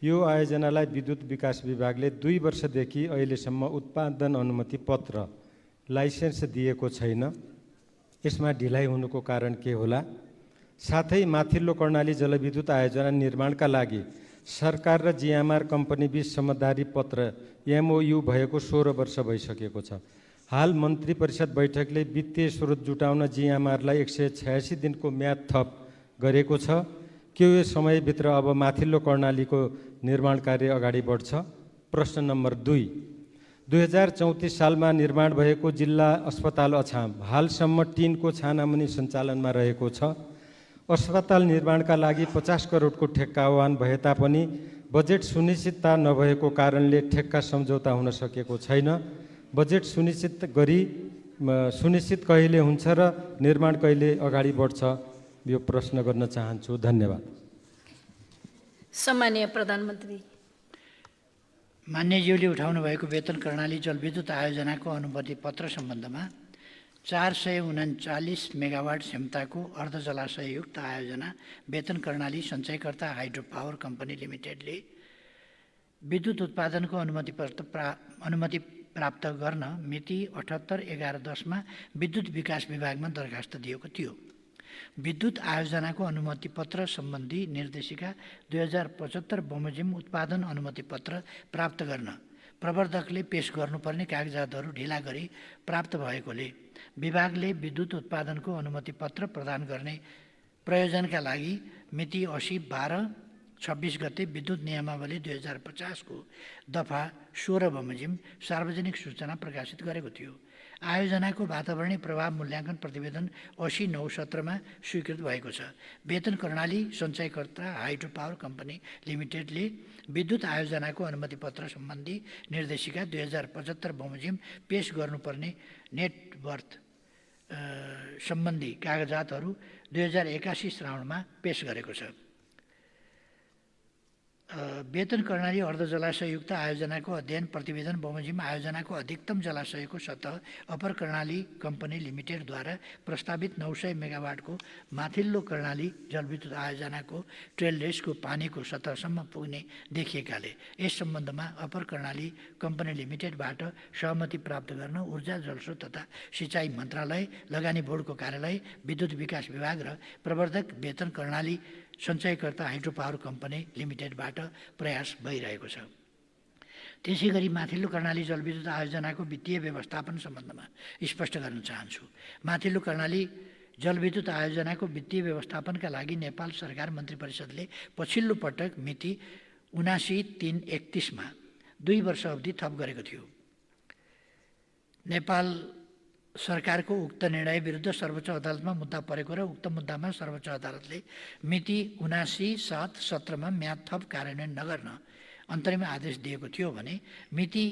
यो आयोजनालाई विद्युत विकास विभागले 2 वर्षदेखि अहिलेसम्म उत्पादन अनुमति पत्र लाइसेन्स दिएको छैन। यसमा ढिलाइ हुनुको कारण के होला? साथै माथिल्लो कर्णाली जलविद्युत आयोजना निर्माणका लागि सरकार र जिएमआर कम्पनी बीच समझदारी पत्र MOU भएको 16 वर्ष भइसकेको छ। हाल मन्त्री परिषद बैठकले वित्तीय स्रोत जुटाउन जिएमआरलाई 186 दिनको म्याद थप गरेको छ। के यो समयभित्र अब माथिल्लो कर्णालीको निर्माण कार्य अगाडि बढ्छ? प्रश्न नम्बर 2, 2034 सालमा निर्माण भएको जिल्ला अस्पताल अछाम हालसम्म टिनको छानामुनि सञ्चालनमा रहेको छ। अस्पताल निर्माणका लागि 50 करोडको ठेक्का आह्वान भए तापनि बजेट सुनिश्चितता नभएको कारणले ठेक्का सम्झौता हुन सकेको छैन। बजेट सुनिश्चित कहिले हुन्छ र निर्माण कहिले अगाडि बढ्छ? यो प्रश्न गर्न चाहन्छु। धन्यवाद। सम्माननीय प्रधानमन्त्री। मान्यज्यूले उठाउनु भएको वेतन कर्णाली जलविद्युत आयोजनाको अनुमति पत्र सम्बन्धमा 439 मेगावाट क्षमताको अर्ध जलाशययुक्त आयोजना वेतन कर्णाली सञ्चयकर्ता हाइड्रो पावर कम्पनी लिमिटेडले विद्युत उत्पादनको अनुमति प्राप्त गर्न मिति 78/11/10 विद्युत विकास विभागमा दरखास्त दिएको थियो। विद्युत आयोजनाको अनुमति पत्र सम्बन्धी निर्देशिका 2075 बमोजिम उत्पादन अनुमति पत्र प्राप्त गर्न प्रवर्धकले पेश गर्नुपर्ने कागजातहरू ढिला गरी प्राप्त भएकोले विभागले विद्युत उत्पादनको अनुमति पत्र प्रदान गर्ने प्रयोजनका लागि मिति 80/12/26 गते विद्युत नियमावली 2050 को दफा 16 बमोजिम सार्वजनिक सूचना प्रकाशित गरेको थियो। आयोजनाको वातावरणीय प्रभाव मूल्याङ्कन प्रतिवेदन 80/9/17 स्वीकृत भएको छ। वेतन कर्णाली सञ्चयकर्ता हाइड्रो पावर कम्पनी लिमिटेडले विद्युत आयोजनाको अनुमति पत्र सम्बन्धी निर्देशिका 2075 बमोजिम पेश गर्नुपर्ने नेटवर्थ सम्बन्धी कागजातहरू 2081 श्रावणमा पेश गरेको छ। वेतन कर्णाली अर्ध जलाशययुक्त आयोजनाको अध्ययन प्रतिवेदन बमोजिम आयोजनाको अधिकतम जलाशयको सतह अपर कर्णाली कम्पनी लिमिटेडद्वारा प्रस्तावित 900 मेगावाटको माथिल्लो कर्णाली जलविद्युत आयोजनाको ट्रेलरेसको पानीको सतहसम्म पुग्ने देखिएकाले यस सम्बन्धमा अपर कर्णाली कम्पनी लिमिटेडबाट सहमति प्राप्त गर्न ऊर्जा जलस्रोत तथा सिँचाइ मन्त्रालय, लगानी बोर्डको कार्यालय, विद्युत विकास विभाग र प्रवर्धक वेतन कर्णाली सञ्चयकर्ता हाइड्रो पावर कम्पनी लिमिटेडबाट प्रयास भइरहेको छ। त्यसै गरी माथिल्लो कर्णाली जलविद्युत आयोजनाको वित्तीय व्यवस्थापन सम्बन्धमा स्पष्ट गर्न चाहन्छु। माथिल्लो कर्णाली जलविद्युत आयोजनाको वित्तीय व्यवस्थापनका लागि नेपाल सरकार मन्त्री परिषदले पछिल्लो पटक मिति 79/3/31 2 वर्ष अवधि थप गरेको थियो। नेपाल सरकारको उक्त निर्णय विरुद्ध सर्वोच्च अदालतमा मुद्दा परेको र उक्त मुद्दामा सर्वोच्च अदालतले मिति 79/7/17 म्याद थप कार्यान्वयन नगर्न अन्तरिम आदेश दिएको थियो भने मिति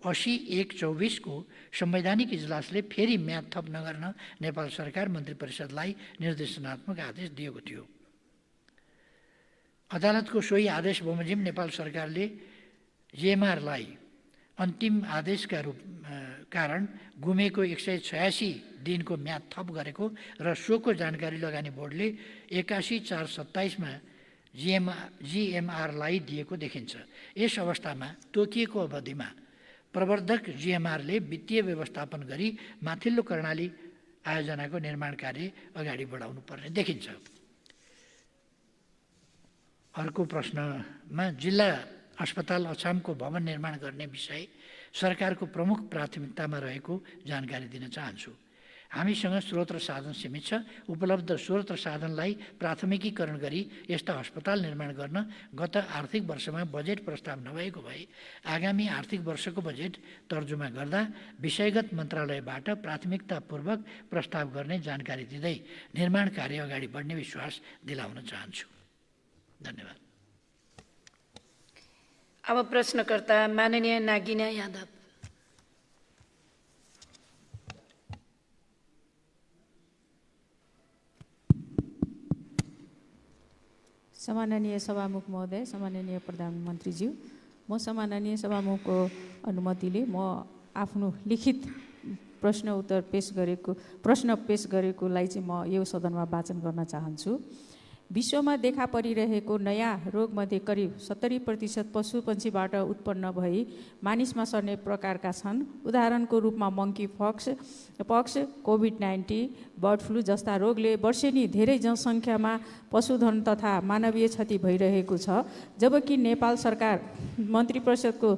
80/1/24 को संवैधानिक इजलासले फेरि म्याद थप नगर्न नेपाल सरकार मन्त्री परिषदलाई निर्देशनात्मक आदेश दिएको थियो। अदालतको सोही आदेश बमोजिम नेपाल सरकारले जिएमआरलाई अन्तिम आदेशका कारण गुमेको 186 दिनको म्याद थप गरेको र सोको जानकारी लगानी बोर्डले 81/4/27 जिएमआरलाई दिएको देखिन्छ। यस अवस्थामा तोकिएको अवधिमा प्रवर्धक जिएमआरले वित्तीय व्यवस्थापन गरी माथिल्लो कर्णाली आयोजनाको निर्माण कार्य अगाडि बढाउनु पर्ने देखिन्छ। अर्को प्रश्नमा जिल्ला अस्पताल अछामको भवन निर्माण गर्ने विषय सरकारको प्रमुख प्राथमिकतामा रहेको जानकारी दिन चाहन्छु। हामीसँग स्रोत र साधन सीमित छ। उपलब्ध स्रोत र साधनलाई प्राथमिकीकरण गरी यस्ता अस्पताल निर्माण गर्न गत आर्थिक वर्षमा बजेट प्रस्ताव नभएको भए आगामी आर्थिक वर्षको बजेट तर्जुमा गर्दा विषयगत मन्त्रालयबाट प्राथमिकतापूर्वक प्रस्ताव गर्ने जानकारी दिँदै निर्माण कार्य अगाडि बढ्ने विश्वास दिलाउन चाहन्छु। धन्यवाद। अब प्रश्नकर्ता माननीय नागिना यादव। सम्माननीय सभामुख महोदय, सम्माननीय प्रधानमन्त्रीज्यू, म सम्माननीय सभामुखको अनुमतिले म आफ्नो लिखित प्रश्न पेश गरेकोलाई चाहिँ म यो सदनमा वाचन गर्न चाहन्छु। विश्वमा देखा परिरहेको नयाँ रोगमध्ये करिब 70% पशुपन्छीबाट उत्पन्न भई मानिसमा सर्ने प्रकारका छन्। उदाहरणको रूपमा मङ्की पक्स, कोभिड-19, बर्ड फ्लू जस्ता रोगले वर्षेनी धेरै जनसङ्ख्यामा पशुधन तथा मानवीय क्षति भइरहेको छ। जबकि नेपाल सरकार मन्त्री परिषदको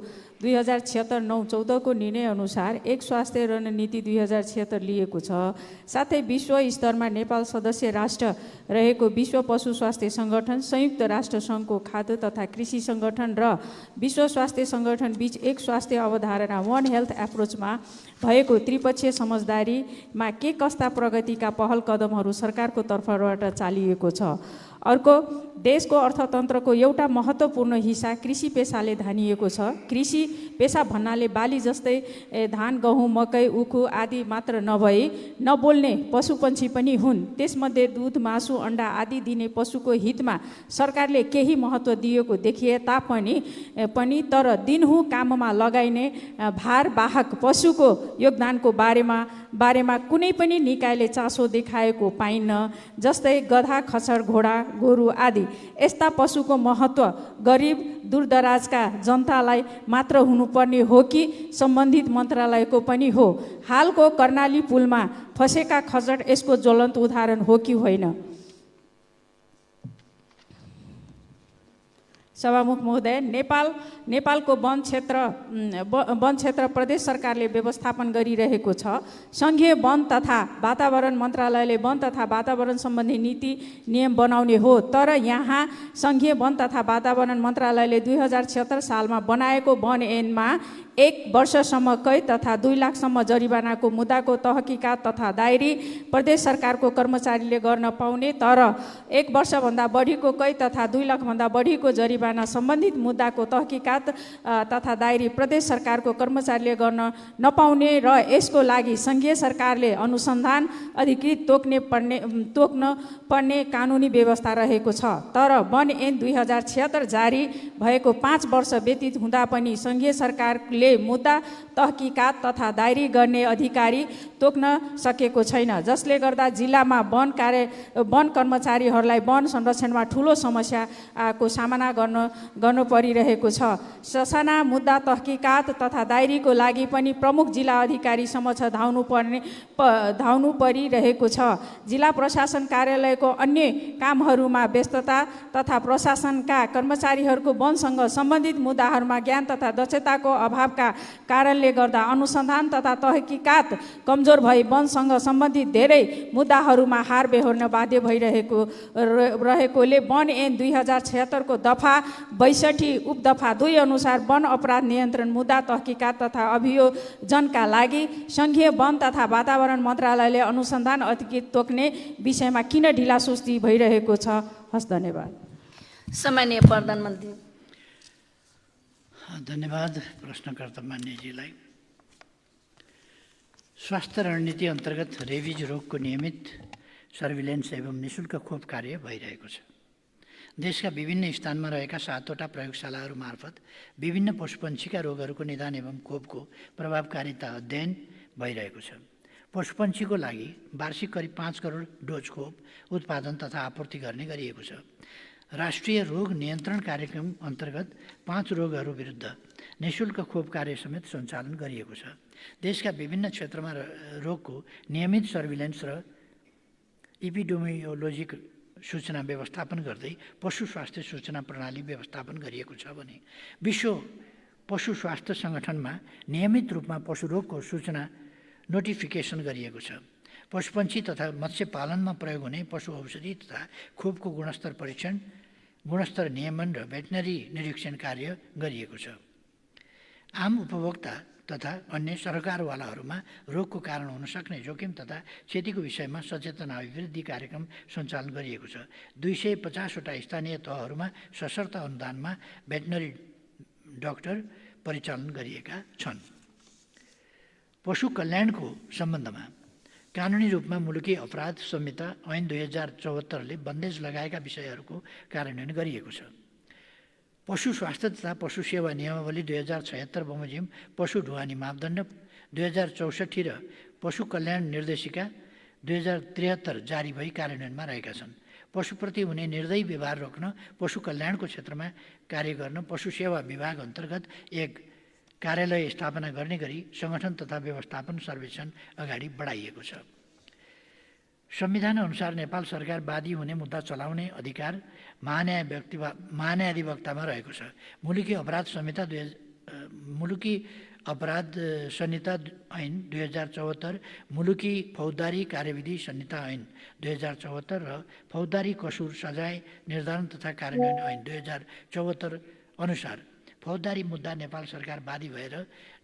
2076-9-14 को निर्णय अनुसार एक स्वास्थ्य रणनीति 2076 लिएको छ। साथै विश्व स्तरमा नेपाल सदस्य राष्ट्र रहेको विश्व पशु स्वास्थ्य सङ्गठन, संयुक्त राष्ट्र सङ्घको खाद्य तथा कृषि सङ्गठन र विश्व स्वास्थ्य सङ्गठन बीच एक स्वास्थ्य अवधारणा वन हेल्थ एप्रोचमा भएको त्रिपक्षीय समझदारीमा के कस्ता प्रगतिका पहल कदमहरू सरकारको तर्फबाट चालिएको छ। अर्को, देशको अर्थतन्त्रको एउटा महत्त्वपूर्ण हिस्सा कृषि पेसाले धानिएको छ। कृषि पेसा भन्नाले बाली जस्तै धान, गहुँ, मकै, उखु आदि मात्र नभई नबोल्ने पशुपन्छी पनि हुन्। त्यसमध्ये दूध, मासु, अण्डा आदि दिने पशुको हितमा सरकारले केही महत्त्व दिएको देखिए तापनि तर दिनहुँ काममा लगाइने भारवाहक पशुको योगदानको बारेमा कुनै पनि निकायले चासो देखाएको पाइन्न। जस्तै गधा, खच्चड, घोडा, गोरु आदि यस्ता पशुको महत्त्व गरिब दूरदराजका जनतालाई मात्र हुनुपर्ने हो कि सम्बन्धित मन्त्रालयको पनि हो? हालको कर्णाली पुलमा फसेका खच्चड यसको ज्वलन्त उदाहरण हो कि होइन? सभामुख महोदय, नेपालको वन क्षेत्र प्रदेश सरकारले व्यवस्थापन गरिरहेको छ। सङ्घीय वन तथा वातावरण मन्त्रालयले वन तथा वातावरण सम्बन्धी नीति नियम बनाउने हो। तर यहाँ सङ्घीय वन तथा वातावरण मन्त्रालयले 2076 सालमा बनाएको वन ऐनमा 1 वर्षसम्म कैद तथा 2 लाखसम्म जरिवानाको मुद्दाको तहकिकात तथा दायरी प्रदेश सरकारको कर्मचारीले गर्न पाउने, तर 1 वर्षभन्दा बढीको कैद तथा 2 लाखभन्दा बढीको जरिवाना सम्बन्धित मुद्दाको तहकिकात तथा दायरी प्रदेश सरकारको कर्मचारीले गर्न नपाउने र यसको लागि सङ्घीय सरकारले अनुसन्धान अधिकृत तोक्न पर्ने कानुनी व्यवस्था रहेको छ। तर वन ऐन 2076 जारी भएको 5 वर्ष व्यतीत हुँदा पनि सङ्घीय सरकारले मुद्दा तहकिकात तथा दायरी गर्ने अधिकारी तोक्न सकेको छैन, जसले गर्दा जिल्लामा वन कर्मचारीहरूलाई वन संरक्षणमा ठुलो समस्याको सामना गर्न गर्नु परिरहेको छ। ससाना मुद्दा तहकिकात तथा दायरीको लागि पनि प्रमुख जिल्ला अधिकारी समक्ष धाउनु परिरहेको छ। जिल्ला प्रशासन कार्यालयको अन्य कामहरूमा व्यस्तता तथा प्रशासनका कर्मचारीहरूको वनसँग सम्बन्धित मुद्दाहरूमा ज्ञान तथा दक्षताको अभावका कारणले गर्दा अनुसन्धान तथा तहकिकात कमजोर भई वनसँग सम्बन्धित धेरै मुद्दाहरूमा हार बेहोर्न बाध्य रहेकोले वन ऐन 2076 को दफा 62 उपदफा 2 अनुसार वन अपराध नियन्त्रण मुद्दा तहकिकात तथा अभियोजनका लागि सङ्घीय वन तथा वातावरण मन्त्रालयले अनुसन्धान अधिकृत तोक्ने विषयमा किन ढिलासुस्ती भइरहेको छ? हस्, धन्यवाद। सम्माननीय प्रधानमन्त्री। धन्यवाद प्रश्नकर्ता मान्यजीलाई। स्वास्थ्य रणनीति अन्तर्गत रेबिज रोगको नियमित सर्भिलेन्स एवं निशुल्क खोप कार्य भइरहेको छ। देशका विभिन्न स्थानमा रहेका 7वटा प्रयोगशालाहरू मार्फत विभिन्न पशुपन्छीका रोगहरूको निदान एवं खोपको प्रभावकारिता अध्ययन भइरहेको छ। पशुपन्छीको लागि वार्षिक करिब 5 करोड डोज खोप उत्पादन तथा आपूर्ति गर्ने गरिएको छ। राष्ट्रिय रोग नियन्त्रण कार्यक्रम अन्तर्गत 5 रोगहरू विरुद्ध निशुल्क खोप कार्य समेत सञ्चालन गरिएको छ। देशका विभिन्न क्षेत्रमा रोगको नियमित सर्भिलेन्स र इपिडेमियोलोजिक सूचना व्यवस्थापन गर्दै पशु स्वास्थ्य सूचना प्रणाली व्यवस्थापन गरिएको छ भने विश्व पशु स्वास्थ्य सङ्गठनमा नियमित रूपमा पशु रोगको सूचना नोटिफिकेसन गरिएको छ। पशुपन्छी तथा मत्स्य पालनमा प्रयोग हुने पशु औषधि तथा खोपको गुणस्तर परीक्षण, गुणस्तर नियमन र भेटनरी निरीक्षण कार्य गरिएको छ। आम उपभोक्ता तथा अन्य सरकारवालाहरूमा रोगको कारण हुन सक्ने जोखिम तथा क्षतिको विषयमा सचेतना अभिवृद्धि कार्यक्रम सञ्चालन गरिएको छ। 250वटा स्थानीय तहहरूमा सशर्त अनुदानमा भेटनरी डाक्टर परिचालन गरिएका छन्। पशु कल्याणको सम्बन्धमा कानुनी रूपमा मुलुकी अपराध संहिता ऐन 2074ले बन्देज लगाएका विषयहरूको कार्यान्वयन गरिएको छ। पशु स्वास्थ्य तथा पशु सेवा नियमावली 2076 बमोजिम पशु ढुवानी मापदण्ड 2064 र पशु कल्याण निर्देशिका 2073 जारी भई कार्यान्वयनमा रहेका छन्। पशुप्रति हुने निर्दयी व्यवहार रोक्न पशु कल्याणको क्षेत्रमा कार्य गर्न पशु सेवा विभाग अन्तर्गत एक कार्यालय स्थापना गर्ने गरी सङ्गठन तथा व्यवस्थापन सर्वेक्षण अगाडि बढाइएको छ। संविधान अनुसार नेपाल सरकार वादी हुने मुद्दा चलाउने अधिकार महान्यायाधिवक्तामा रहेको छ। मुलुकी अपराध संहिता ऐन 2074, मुलुकी फौजदारी कार्यविधि संहिता ऐन 2074 र फौजदारी कसुर सजाय निर्धारण तथा कार्यान्वयन ऐन 2074 अनुसार फौजदारी मुद्दा नेपाल सरकार वादी भएर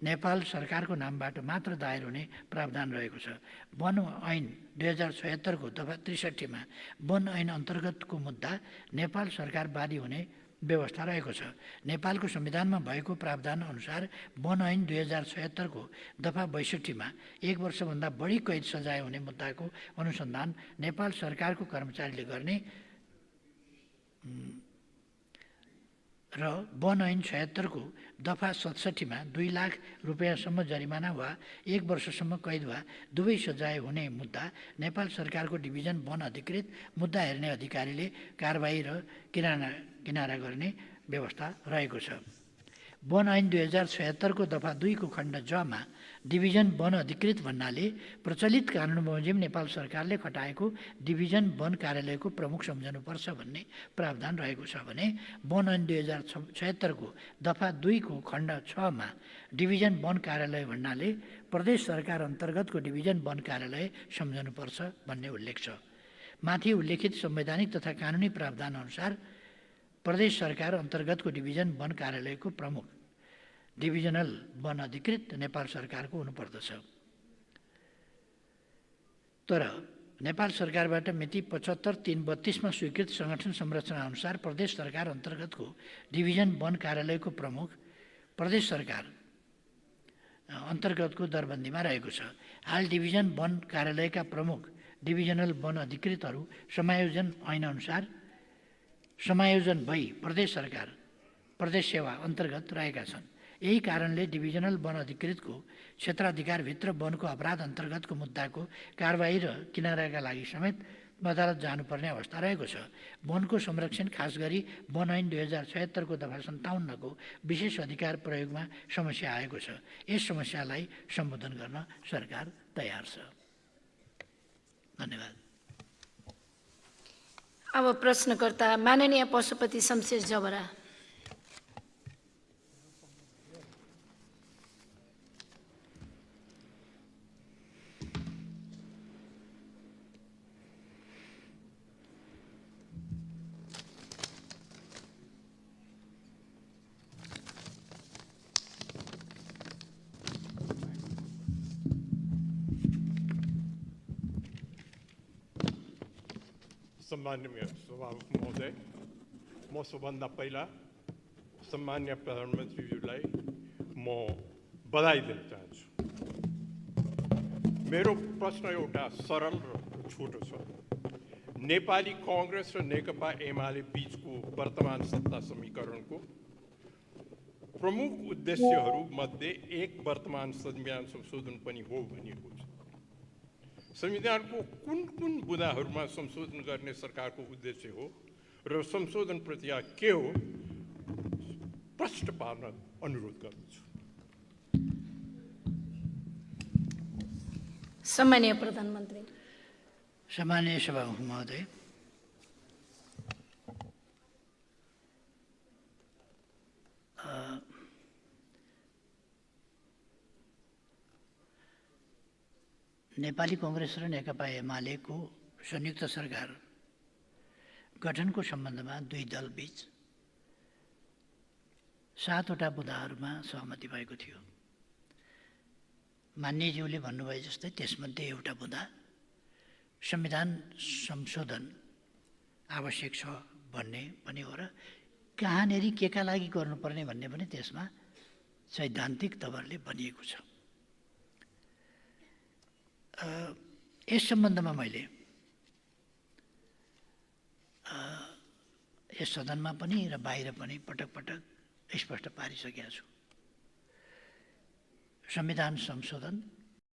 नेपाल सरकारको नामबाट मात्र दायर हुने प्रावधान रहेको छ। वन ऐन 2076 को दफा 63 मा वन ऐन अन्तर्गतको मुद्दा नेपाल सरकार वादी हुने व्यवस्था रहेको छ। नेपालको संविधानमा भएको प्रावधान अनुसार वन ऐन 2076 को दफा 62 मा 1 वर्षभन्दा बढी कैद सजाय हुने मुद्दाको अनुसन्धान नेपाल सरकारको कर्मचारीले गर्ने र वन ऐन 76 को दफा 67 मा 2 लाख रुपियाँसम्म जरिमाना वा 1 वर्षसम्म कैद वा दुवै सजाय हुने मुद्दा नेपाल सरकारको डिभिजन वन अधिकृत मुद्दा हेर्ने अधिकारीले कारबाही र किनारा गर्ने व्यवस्था रहेको छ। वन ऐन 2076 को दफा 2 को खण्ड ज मा डिभिजन वन अधिकृत भन्नाले प्रचलित कानुन बमोजिम नेपाल सरकारले खटाएको डिभिजन वन कार्यालयको प्रमुख सम्झनुपर्छ भन्ने प्रावधान रहेको छ भने वन ऐन 2076 को दफा 2 को खण्ड 6 मा डिभिजन वन कार्यालय भन्नाले प्रदेश सरकार अन्तर्गतको डिभिजन वन कार्यालय सम्झनुपर्छ भन्ने उल्लेख छ। माथि उल्लेखित संवैधानिक तथा कानुनी प्रावधान अनुसार प्रदेश सरकार अन्तर्गतको डिभिजन वन कार्यालयको प्रमुख डिभिजनल वन अधिकृत नेपाल सरकारको हुनुपर्दछ। तर नेपाल सरकारबाट मिति 75/3/32 मा स्वीकृत संगठन संरचना अनुसार प्रदेश सरकार अन्तर्गतको डिभिजन वन कार्यालयको प्रमुख प्रदेश सरकार अन्तर्गतको दरबन्दीमा रहेको छ। हाल डिभिजन वन कार्यालयका प्रमुख डिभिजनल वन अधिकृतहरू समायोजन ऐनअनुसार समायोजन भई प्रदेश सरकार प्रदेश सेवा अन्तर्गत रहेका छन्। यही कारणले डिभिजनल वन अधिकृतको क्षेत्राधिकारभित्र वनको अपराध अन्तर्गतको मुद्दाको कारबाही र किनाराका लागि समेत अदालत जानुपर्ने अवस्था रहेको छ। वनको संरक्षण खास गरी वन ऐन 2076 को दफा 57 को विशेष अधिकार प्रयोगमा समस्या आएको छ। यस समस्यालाई सम्बोधन गर्न सरकार तयार छ। धन्यवाद। अब प्रश्नकर्ता माननीय पशुपति शमशेर जबरा। सम्माननीय सभामुख महोदय, म सबभन्दा पहिला सम्माननीय प्रधानमन्त्रीज्यूलाई म बधाई दिन चाहन्छु। मेरो प्रश्न एउटा सरल र छोटो छ। नेपाली कांग्रेस र नेकपा एमाले बीचको वर्तमान सत्ता समीकरणको प्रमुख उद्देश्यहरू मध्ये एक वर्तमान संविधान संशोधन पनि हो भनिएको छ। संविधानको कुन कुन बुँदाहरूमा संशोधन गर्ने सरकारको उद्देश्य हो र संशोधन प्रक्रिया के हो प्रश्न पार्न अनुरोध गर्दछु। सम्माननीय प्रधानमन्त्री। सम्माननीय सभामुख महोदय, नेपाली कांग्रेस र नेकपा एमालेको संयुक्त सरकार गठनको सम्बन्धमा दुई दलबीच 7 वटा बुँदाहरूमा सहमति भएको थियो। मान्यज्यूले भन्नुभए जस्तै त्यसमध्ये एउटा बुँदा संविधान संशोधन आवश्यक छ भन्ने पनि हो र कहाँनेरि केका लागि गर्नुपर्ने भन्ने पनि त्यसमा सैद्धान्तिक तवरले भनिएको छ। यस सम्बन्धमा मैले यस सदनमा पनि र बाहिर पनि पटक पटक स्पष्ट पारिसकेका छु। संविधान संशोधन